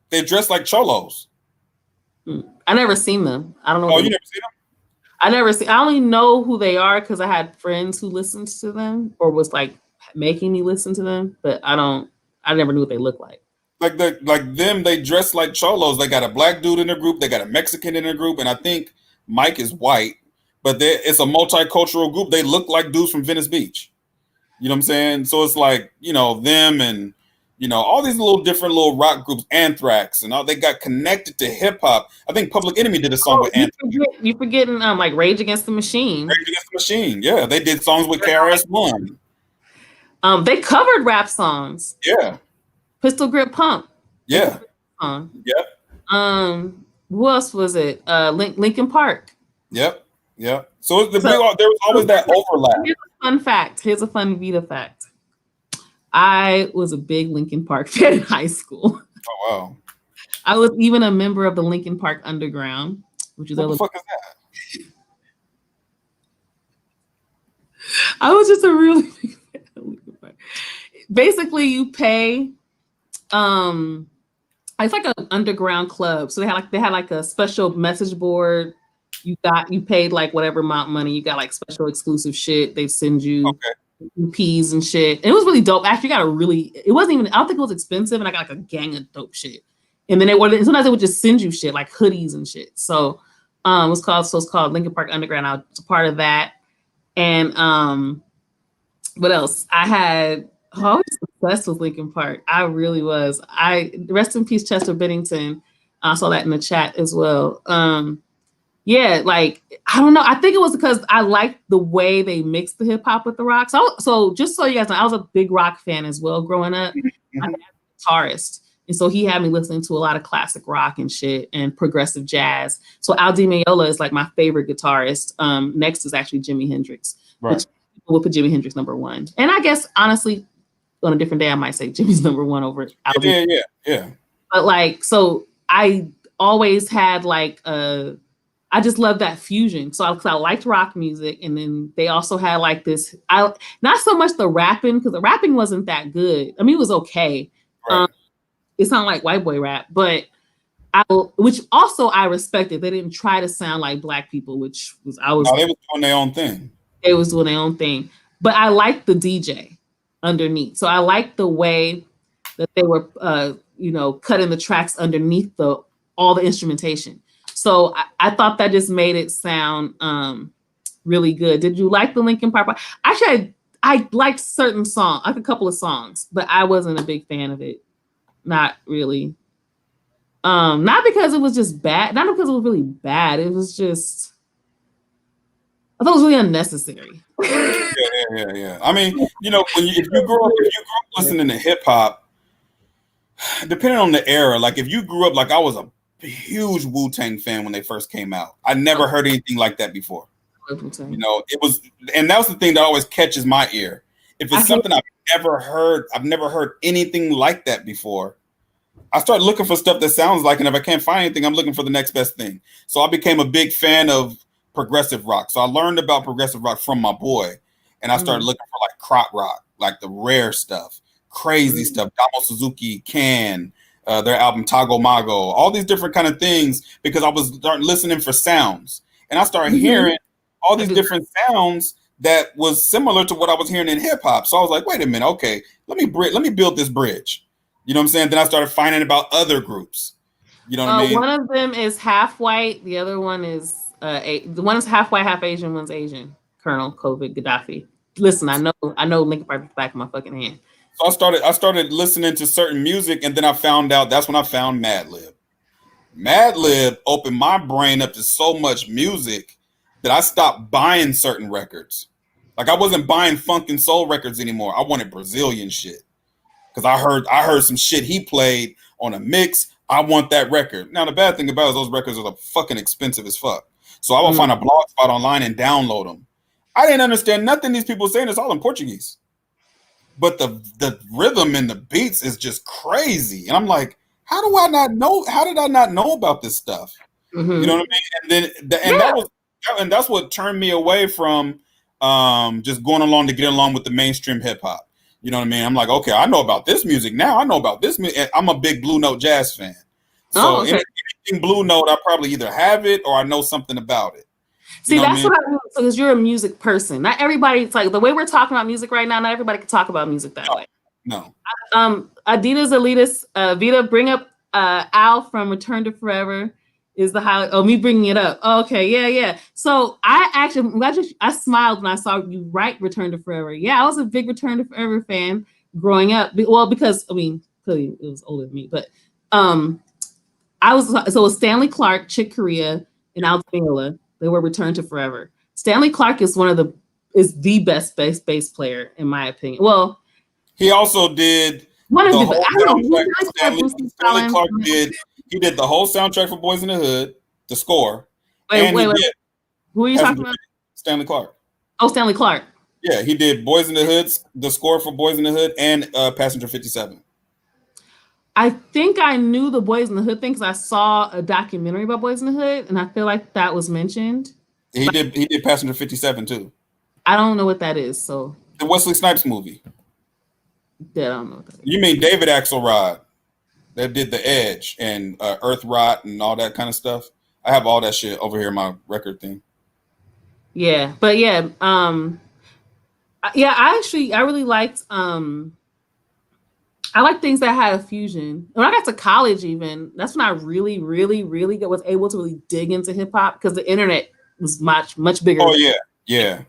They dress like cholos. I never seen them. I don't know. Oh, you never seen them? I only know who they are because I had friends who listened to them or was like making me listen to them, but I never knew what they looked like. Like them, they dress like cholos. They got a black dude in their group, they got a Mexican in their group, and I think Mike is white, but it's a multicultural group. They look like dudes from Venice Beach. You know what I'm saying? So it's like, them and all these different little rock groups, Anthrax, and all they got connected to hip hop. I think Public Enemy did a song with Anthrax. You forgetting like Rage Against the Machine. Rage Against the Machine, yeah. They did songs with KRS-One. They covered rap songs. Yeah. Pistol Grip Pump. Yeah. Yep. Who else was it? Linkin Park. Yep. So there was always that overlap. Here's a fun fact. Here's a fun Vita fact. I was a big Linkin Park fan in high school. Oh wow! I was even a member of the Linkin Park Underground, which is what the fuck is that? I was just a really big fan of Linkin Park. Basically, you pay. It's like an underground club, so they had like a special message board. You paid like whatever amount of money. You got like special exclusive shit. They send you. Okay. EPs and shit. And it was really dope. Actually, it wasn't even, I don't think it was expensive, and I got like a gang of dope shit. And then sometimes they would just send you shit like hoodies and shit. So it's called Linkin Park Underground. I was a part of that. And what else? I had always obsessed with Linkin Park. I really was. I rest in peace, Chester Bennington. I saw that in the chat as well. Yeah, like I don't know. I think it was because I liked the way they mixed the hip hop with the rock. So just so you guys know, I was a big rock fan as well growing up. My dad's a guitarist, and so he had me listening to a lot of classic rock and shit and progressive jazz. So Al Di Meola is like my favorite guitarist. Next is actually Jimi Hendrix, which people would put Jimi Hendrix number one. And I guess honestly, on a different day, I might say Jimmy's number one over Al Di. Yeah. But like, so I always had like I just love that fusion. So I liked rock music, and then they also had like this. Not so much the rapping, because the rapping wasn't that good. I mean, it was okay. Right. It sounded like white boy rap, but which also I respected. They didn't try to sound like black people, which was they was doing their own thing. They was doing their own thing, but I liked the DJ underneath. So I liked the way that they were, cutting the tracks underneath all the instrumentation. So I thought that just made it sound really good. Did you like the Linkin Park? Actually, I liked certain songs, like a couple of songs, but I wasn't a big fan of it. Not really. Not because it was just bad. Not because it was really bad. It was just, I thought it was really unnecessary. Yeah. I mean, if you grew up listening to hip hop, depending on the era, like if you grew up, like I was a huge Wu-Tang fan when they first came out. I never heard anything like that before. It was, and that was the thing that always catches my ear. If it's something I've never heard anything like that before. I started looking for stuff that sounds like, and if I can't find anything, I'm looking for the next best thing. So I became a big fan of progressive rock. So I learned about progressive rock from my boy, and I started looking for like crop rock, like the rare stuff, crazy stuff. Damo Suzuki, Can, their album Tago Mago, all these different kind of things, because I was starting listening for sounds, and I started hearing all these different sounds that was similar to what I was hearing in hip hop. So I was like, wait a minute, okay, let me build this bridge. You know what I'm saying? Then I started finding about other groups. You know what I mean? One of them is half white. The other one is the one is half white, half Asian. One's Asian. Colonel COVID Gaddafi. Listen, I know Linkin Park is back in my fucking hand. So I started listening to certain music, and then I found out, that's when I found Madlib. Madlib opened my brain up to so much music that I stopped buying certain records. Like I wasn't buying funk and soul records anymore. I wanted Brazilian shit. Because I heard some shit he played on a mix. I want that record. Now the bad thing about it is those records are fucking expensive as fuck. So I will find a blog spot online and download them. I didn't understand nothing these people saying. It's all in Portuguese. But the rhythm and the beats is just crazy. And I'm like, how did I not know about this stuff? You know what I mean? And that's what turned me away from just going along to get along with the mainstream hip hop. You know what I mean? I'm like, okay, I know about this music now. I know about this music. I'm a big Blue Note jazz fan. So anything Blue Note, I probably either have it or I know something about it. See, that's what I mean. So because you're a music person. Not everybody, it's like the way we're talking about music right now, not everybody can talk about music that way. No. Adidas Elitist, Vita, bring up Al from Return to Forever. Is the highlight? Oh, me bringing it up. Oh, okay, yeah. So I smiled when I saw you write Return to Forever. Yeah, I was a big Return to Forever fan growing up. Well, because I mean, clearly it was older than me, but it was Stanley Clarke, Chick Corea, and Al Di Meola. They were Return to Forever. Stanley Clarke is the best bass player in my opinion. Well, he also did Stanley Clarke did the whole soundtrack for Boys in the Hood, the score. Wait. Who are you talking about? Stanley Clarke. Oh, Stanley Clarke. Yeah, he did Boys in the Hood, the score for Boys in the Hood, and Passenger 57. I think I knew the Boys in the Hood thing because I saw a documentary about Boys in the Hood, and I feel like that was mentioned. He did Passenger 57 too. I don't know what that is. So the Wesley Snipes movie. Yeah, I don't know what that is. You mean David Axelrod that did The Edge and Earth Rot and all that kind of stuff? I have all that shit over here in my record thing. Yeah, but yeah, I really liked I like things that had a fusion. When I got to college, even that's when I really, really, really was able to really dig into hip hop because the internet was much bigger. Oh yeah.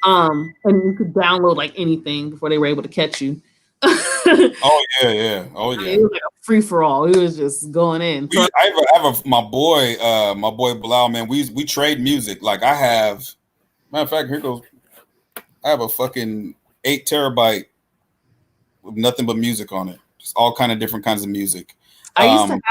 And you could download like anything before they were able to catch you. Oh yeah. Oh yeah. It was like a free for all. It was just going in. So I have my boy Bilal, man. We trade music. Like I have, matter of fact, here goes. I have a fucking 8 terabyte with nothing but music on it. Just all kind of different kinds of music. I used to have.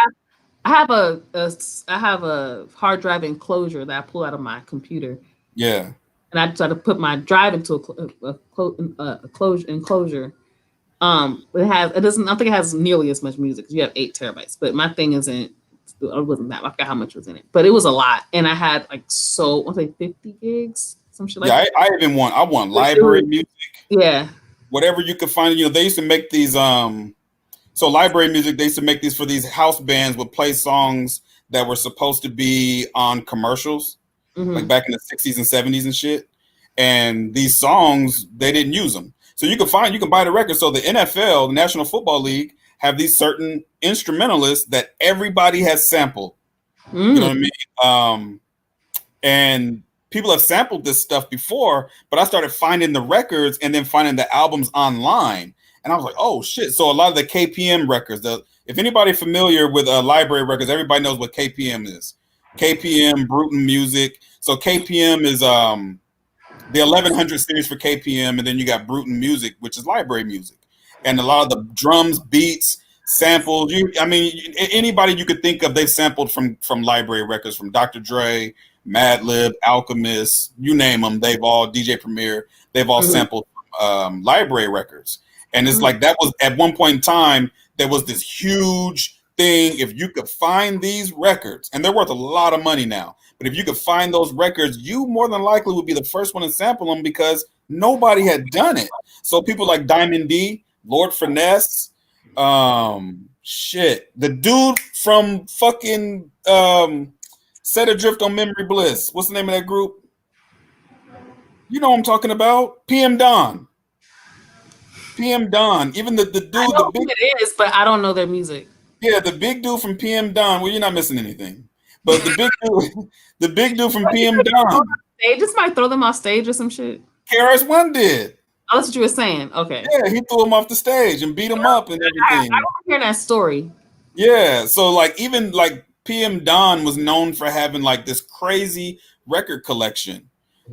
I have a hard drive enclosure that I pull out of my computer. Yeah. And I try to put my drive into a closure enclosure. It doesn't. I don't think it has nearly as much music because you have 8 terabytes. But my thing isn't. It wasn't that. I forgot how much was in it, but it was a lot. And I had like I'll say 50 gigs, some shit like Yeah, that. I want library music. Yeah. Whatever you could find. You know, they used to make these so library music, they used to make these for these house bands would play songs that were supposed to be on commercials, like back in the 60s and 70s and shit. And these songs, they didn't use them. So you can buy the record. So the NFL, the National Football League, have these certain instrumentalists that everybody has sampled. You know what I mean? And people have sampled this stuff before, but I started finding the records and then finding the albums online. And I was like, oh shit. So a lot of the KPM records, if anybody familiar with library records, everybody knows what KPM is. KPM, Bruton Music. So KPM is the 1100 series for KPM, and then you got Bruton Music, which is library music. And a lot of the drums, beats, samples, anybody you could think of, they've sampled from library records, from Dr. Dre, Madlib, Alchemist, you name them, they've all, DJ Premier, they've all sampled library records. And it's like that was at one point in time, there was this huge thing. If you could find these records, and they're worth a lot of money now, but if you could find those records, you more than likely would be the first one to sample them because nobody had done it. So people like Diamond D, Lord Finesse, the dude from fucking Set Adrift on Memory Bliss. What's the name of that group? You know what I'm talking about? PM Dawn. PM Dawn. Even the dude, I know who it is, but I don't know their music. Yeah, the big dude from PM Dawn. Well, you're not missing anything. But the big dude from PM Dawn. They just might throw them off stage or some shit. KRS-One did. Oh, that's what you were saying. Okay. Yeah, he threw him off the stage and beat him up and everything. I remember hearing that story. Yeah, so like even like PM Dawn was known for having like this crazy record collection.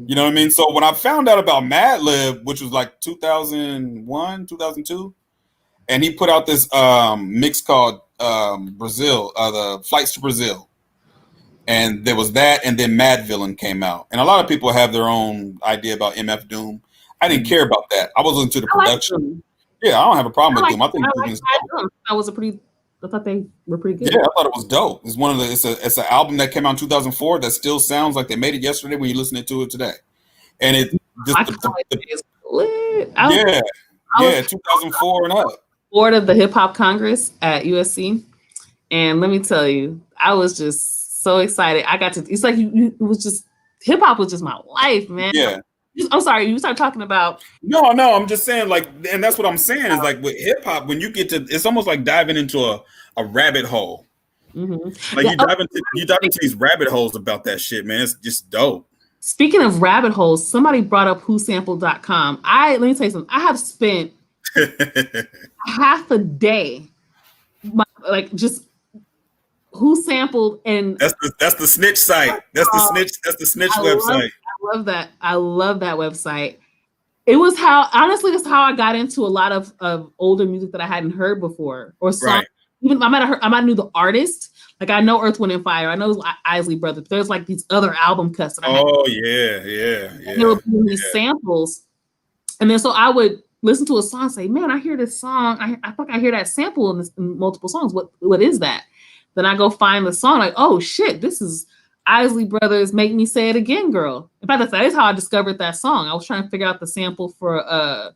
You know what I mean? So when I found out about Madlib, which was like 2001, 2002, and he put out this mix called Brazil, the Flights to Brazil. And there was that, and then Mad Villain came out. And a lot of people have their own idea about MF Doom. I didn't care about that. I was into the production. Yeah, I don't have a problem with Doom. I think I thought they were pretty good. Yeah, I thought it was dope. It's one of it's an album that came out in 2004 that still sounds like they made it yesterday when you're listening to it today. And it just 2004 and up. Board of the Hip Hop Congress at USC, and let me tell you, I was just so excited. I got to. It's like it was just hip hop was just my life, man. Yeah. I'm sorry, you started talking about. No, I'm just saying, like, and that's what I'm saying is like with hip hop, when you get to, it's almost like diving into a rabbit hole. Like you dive into these rabbit holes about that shit, man. It's just dope. Speaking of rabbit holes, somebody brought up whosampled.com. Let me tell you something. I have spent half a day, just who sampled, and that's the snitch site. That's the snitch website. I love that website. It was that's how I got into a lot of older music that I hadn't heard before, or songs. Right. Even I might have knew the artist. Like I know Earth, Wind and Fire. I know Isley Brothers. There's like these other album cuts that I had. Oh yeah. There would be these samples, and then so I would listen to a song and say, "Man, I hear this song. I thought I hear that sample in multiple songs. What is that?" Then I go find the song. Like, oh shit, this is Isley Brothers, "Make Me Say It Again, Girl." In fact, that is how I discovered that song. I was trying to figure out the sample for I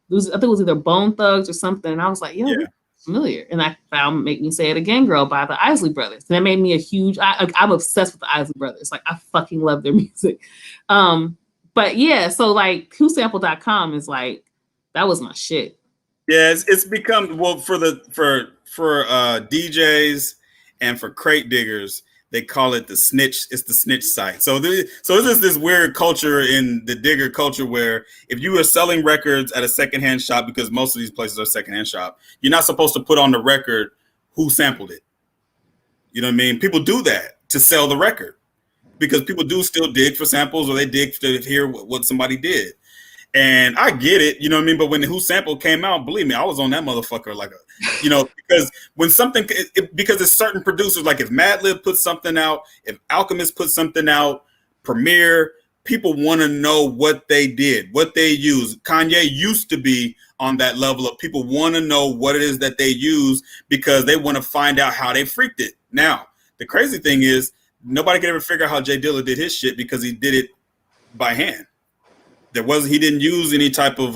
think it was either Bone Thugs or something, and I was like, "Yo, this is familiar." And I found "Make Me Say It Again, Girl" by the Isley Brothers. And that made me a huge. I'm obsessed with the Isley Brothers. Like I fucking love their music. But yeah, so like whosample.com is like that was my shit. Yeah, it's become for DJs and for crate diggers. they call it the snitch. It's the snitch site. So this is this weird culture in the digger culture where if you are selling records at a secondhand shop, because most of these places are secondhand shop, you're not supposed to put on the record who sampled it. You know what I mean? People do that to sell the record because people do still dig for samples, or they dig to hear what somebody did. And I get it, you know what I mean? But when the Who Sample came out, believe me, I was on that motherfucker like because when something, because it's certain producers, like if Madlib puts something out, if Alchemist puts something out, Premier, people want to know what they did, what they used. Kanye used to be on that level of people want to know what it is that they use because they want to find out how they freaked it. Now, the crazy thing is nobody could ever figure out how Jay Dilla did his shit because he did it by hand. He didn't use any type of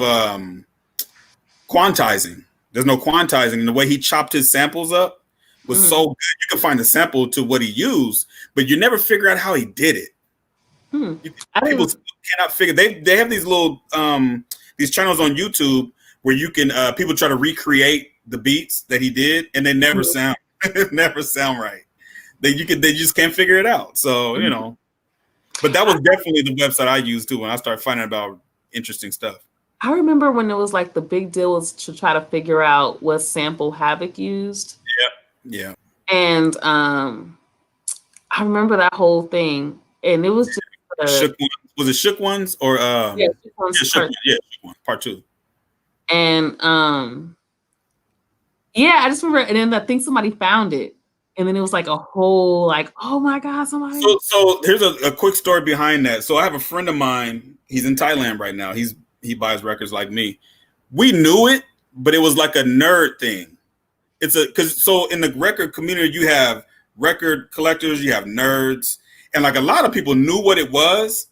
quantizing. There's no quantizing. And the way he chopped his samples up was so good. You can find the sample to what he used, but you never figure out how he did it. People cannot figure. They have these little these channels on YouTube where you can people try to recreate the beats that he did, and they never sound never sound right. They just can't figure it out. So you know. But that was definitely the website I used too when I started finding out interesting stuff. I remember when it was like the big deal was to try to figure out what sample Havoc used. Yeah. And I remember that whole thing, and it was just Shook Ones. Was it Shook Ones or Shook Ones Shook Ones, part 2. And I just remember, and then I think somebody found it. And then it was like a whole, like, oh my God, somebody. So here's a quick story behind that. So I have a friend of mine. He's in Thailand right now. He buys records like me. We knew it, but it was like a nerd thing. So in the record community, you have record collectors, you have nerds, and like a lot of people knew what it was.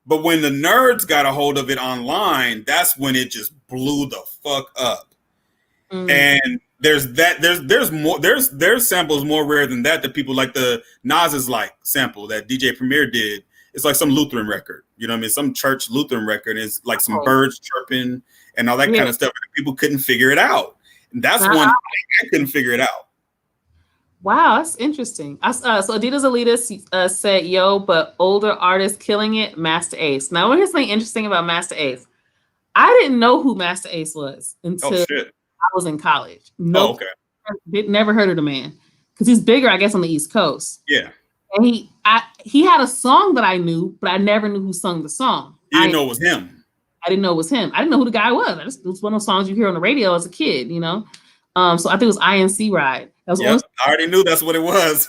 But when the nerds got a hold of it online, that's when it just blew the fuck up. And there's samples more rare than that people like the Nas's like sample that DJ Premier did. It's like some Lutheran record, you know what I mean? Some church Lutheran record. It's like some birds chirping and all that kind of stuff. People couldn't figure it out. And that's one I couldn't figure it out. Wow, that's interesting. So Adidas Elitist said, yo, but older artists killing it, Master Ace. Now, here's something interesting about Master Ace. I didn't know who Master Ace was until I was in college. Never heard of the man because he's bigger, I guess, on the East Coast. Yeah, and he had a song that I knew, but I never knew who sung the song. You didn't know it was him. I didn't know it was him. I didn't know who the guy was. It was one of those songs you hear on the radio as a kid, you know. So I think it was INC Ride. That was I already knew that's what it was.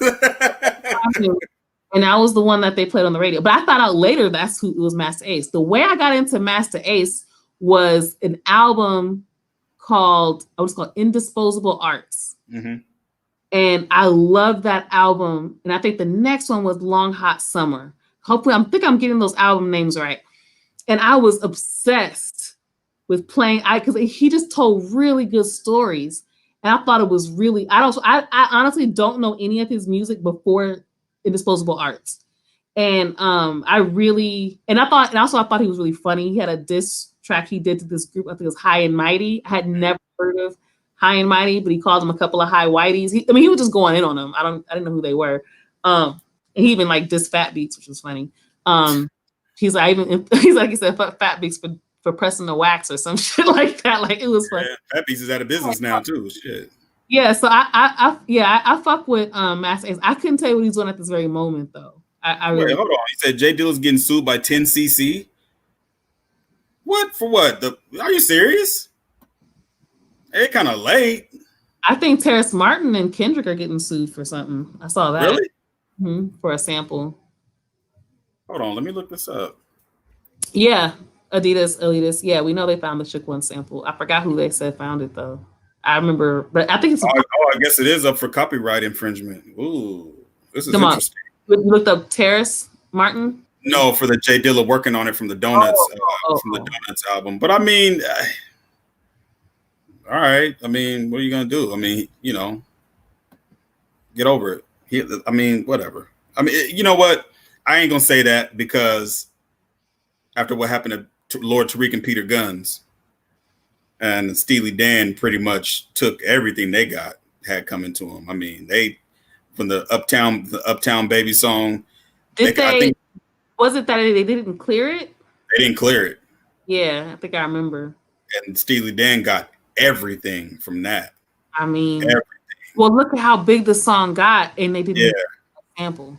And that was the one that they played on the radio. But I found out later that's who it was, Master Ace. The way I got into Master Ace was an album called Indisposable Arts. And I love that album. And I think the next one was Long Hot Summer. Hopefully, I think I'm getting those album names right. And I was obsessed with playing, because he just told really good stories. And I thought it was really, I honestly don't know any of his music before Indisposable Arts. And I thought he was really funny. He had a diss track he did to this group, I think it was High and Mighty. I had never heard of High and Mighty, but he called them a couple of high whiteys. He was just going in on them. I didn't know who they were. And he even like dissed Fat Beats, which was funny. He said Fat Beats for pressing the wax or some shit like that. Like it was funny. Fat Beats is out of business now too. Shit. Yeah, so I fuck with Master Ace. I couldn't tell you what he's doing at this very moment though. Wait, hold on. You said Jay Dilla's getting sued by 10cc? What? For what? Are you serious? It's kind of late. I think Terrace Martin and Kendrick are getting sued for something. I saw that. Really? For a sample. Hold on, let me look this up. Yeah, Adidas Elitist. Yeah, we know they found the Shook One sample. I forgot who they said found it though. I remember, but I think it's. I guess it is up for copyright infringement. Ooh, this is interesting. You looked up Terrace Martin? No, for the Jay Dilla working on it from the Donuts from the Donuts album. But I mean, all right. I mean, what are you gonna do? I mean, get over it. Whatever. I mean, you know what? I ain't gonna say that because after what happened to Lord Tariq and Peter Guns, and Steely Dan pretty much took everything they had coming to them. I mean, the Uptown Baby song. I think was it that they didn't clear it? They didn't clear it. Yeah, I think I remember. And Steely Dan got everything from that. I mean, everything. Well, look at how big the song got, and they didn't sample.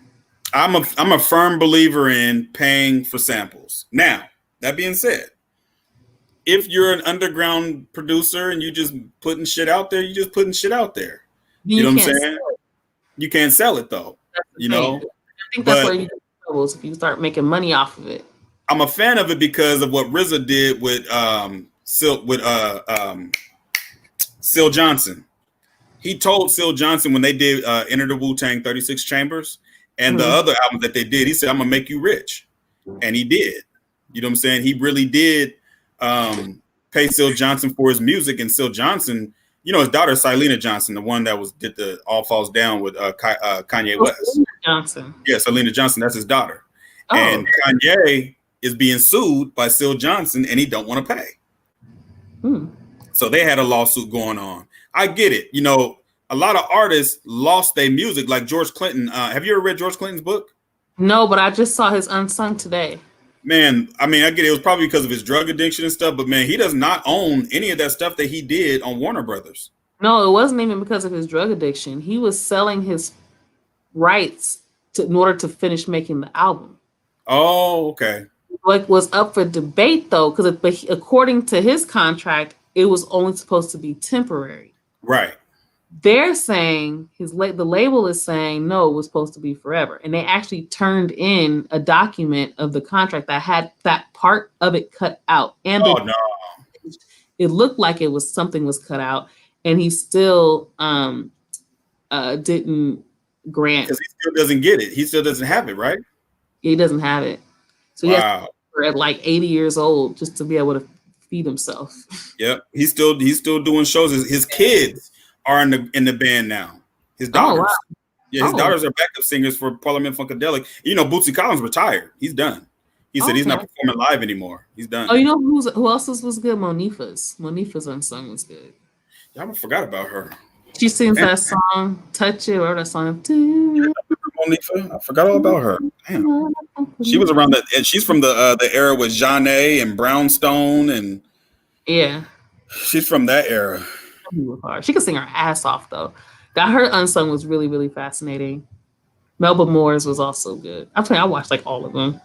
I'm a firm believer in paying for samples. Now, that being said, if you're an underground producer and you just putting shit out there, you just putting shit out there. You know what I'm saying? You can't sell it though. You know? I think that's where you get troubles if you start making money off of it. I'm a fan of it because of what RZA did with Syl Johnson. He told Syl Johnson when they did Enter the Wu-Tang 36 Chambers and the other album that they did, he said, I'm gonna make you rich. And he did. You know what I'm saying? He really did pay Syl Johnson for his music. And Syl Johnson, you know, his daughter Selena Johnson, the one that did the All Falls Down with Kanye West. Selena Johnson. Yeah, Selena Johnson, that's his daughter. Oh. And Kanye is being sued by Syl Johnson and he don't want to pay. So they had a lawsuit going on. I get it. You know, a lot of artists lost their music, like George Clinton. Have you ever read George Clinton's book? No, but I just saw his Unsung today. Man, I mean, I get it. It was probably because of his drug addiction and stuff, but man, he does not own any of that stuff that he did on Warner Brothers. No, it wasn't even because of his drug addiction. He was selling his rights in order to finish making the album. Oh, okay. What was up for debate though, because according to his contract, it was only supposed to be temporary. Right. They're saying the label is saying no, it was supposed to be forever, and they actually turned in a document of the contract that had that part of it cut out, and it looked like something was cut out, and he still didn't grant because he still doesn't get it. He still doesn't have it, right? He doesn't have it, so he has to at like 80 years old just to be able to feed himself. Yep, he's still doing shows. His kids are in the band now. His daughters. Oh, wow. Yeah, his daughters are backup singers for Parliament Funkadelic. You know, Bootsy Collins retired. He's done. He said he's not performing live anymore. He's done. Oh, you know who else was good? Monifa's Unsung was good. Yeah, I forgot about her. She sings that song, Touch It, or that song. Monifa. I forgot all about her. Damn. She was around that, and she's from the era with Jeanne and Brownstone, and she's from that era. She could sing her ass off though. Her Unsung was really, really fascinating. Melba Moore's was also good. I watched like all of them.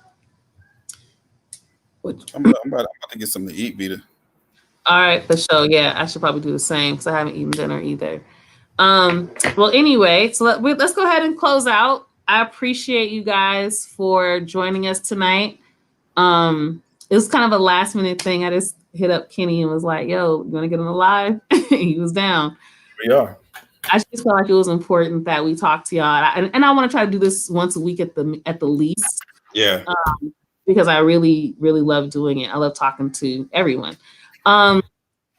I'm about to get something to eat, Vita. All right, for sure. Yeah, I should probably do the same because I haven't eaten dinner either. Well, anyway, so let's go ahead and close out. I appreciate you guys for joining us tonight. It was kind of a last minute thing. I just hit up Kenny and was like, yo, you want to get on the live? He was down. We are. I just felt like it was important that we talk to y'all. And I want to try to do this once a week at the least. Yeah. Because I really, really love doing it. I love talking to everyone.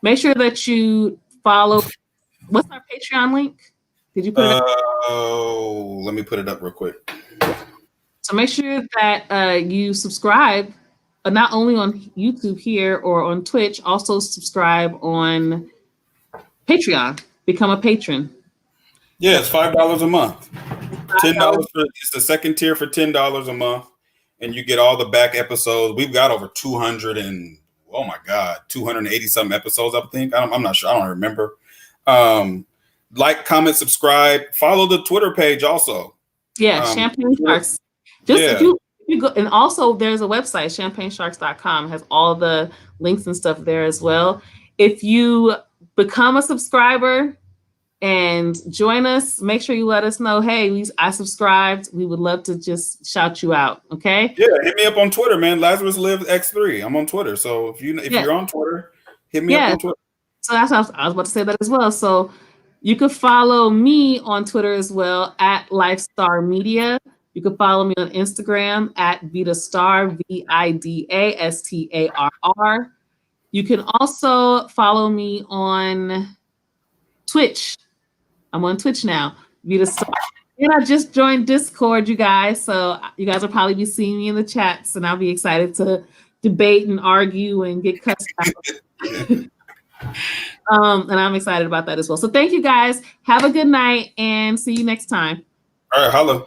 Make sure that you follow. What's our Patreon link? Did you put it up? Oh, let me put it up real quick. So make sure that you subscribe. Not only on YouTube here or on Twitch, also subscribe on Patreon. Become a patron. Yeah, it's $5 a month. $10 it's the second tier for $10 a month, and you get all the back episodes. We've got over 280 something episodes. I think I'm not sure. I don't remember. Like, comment, subscribe, follow the Twitter page also. Yeah, Champagne Sharks. If you go, and also there's a website, champagnesharks.com, has all the links and stuff there as well. If you become a subscriber and join us, make sure you let us know, hey, I subscribed. We would love to just shout you out. Okay. Yeah. Hit me up on Twitter, man. Lazarus Lives X3. I'm on Twitter. So if you're on Twitter, hit me up on Twitter. So that's what I was about to say that as well. So you could follow me on Twitter as well at Lifestar Media. You can follow me on Instagram at Vidastar, VIDASTARR. You can also follow me on Twitch. I'm on Twitch now, Vidastar. And I just joined Discord, you guys. So you guys will probably be seeing me in the chats, and I'll be excited to debate and argue and get cussed out. And I'm excited about that as well. So thank you guys. Have a good night and see you next time. All right, holla.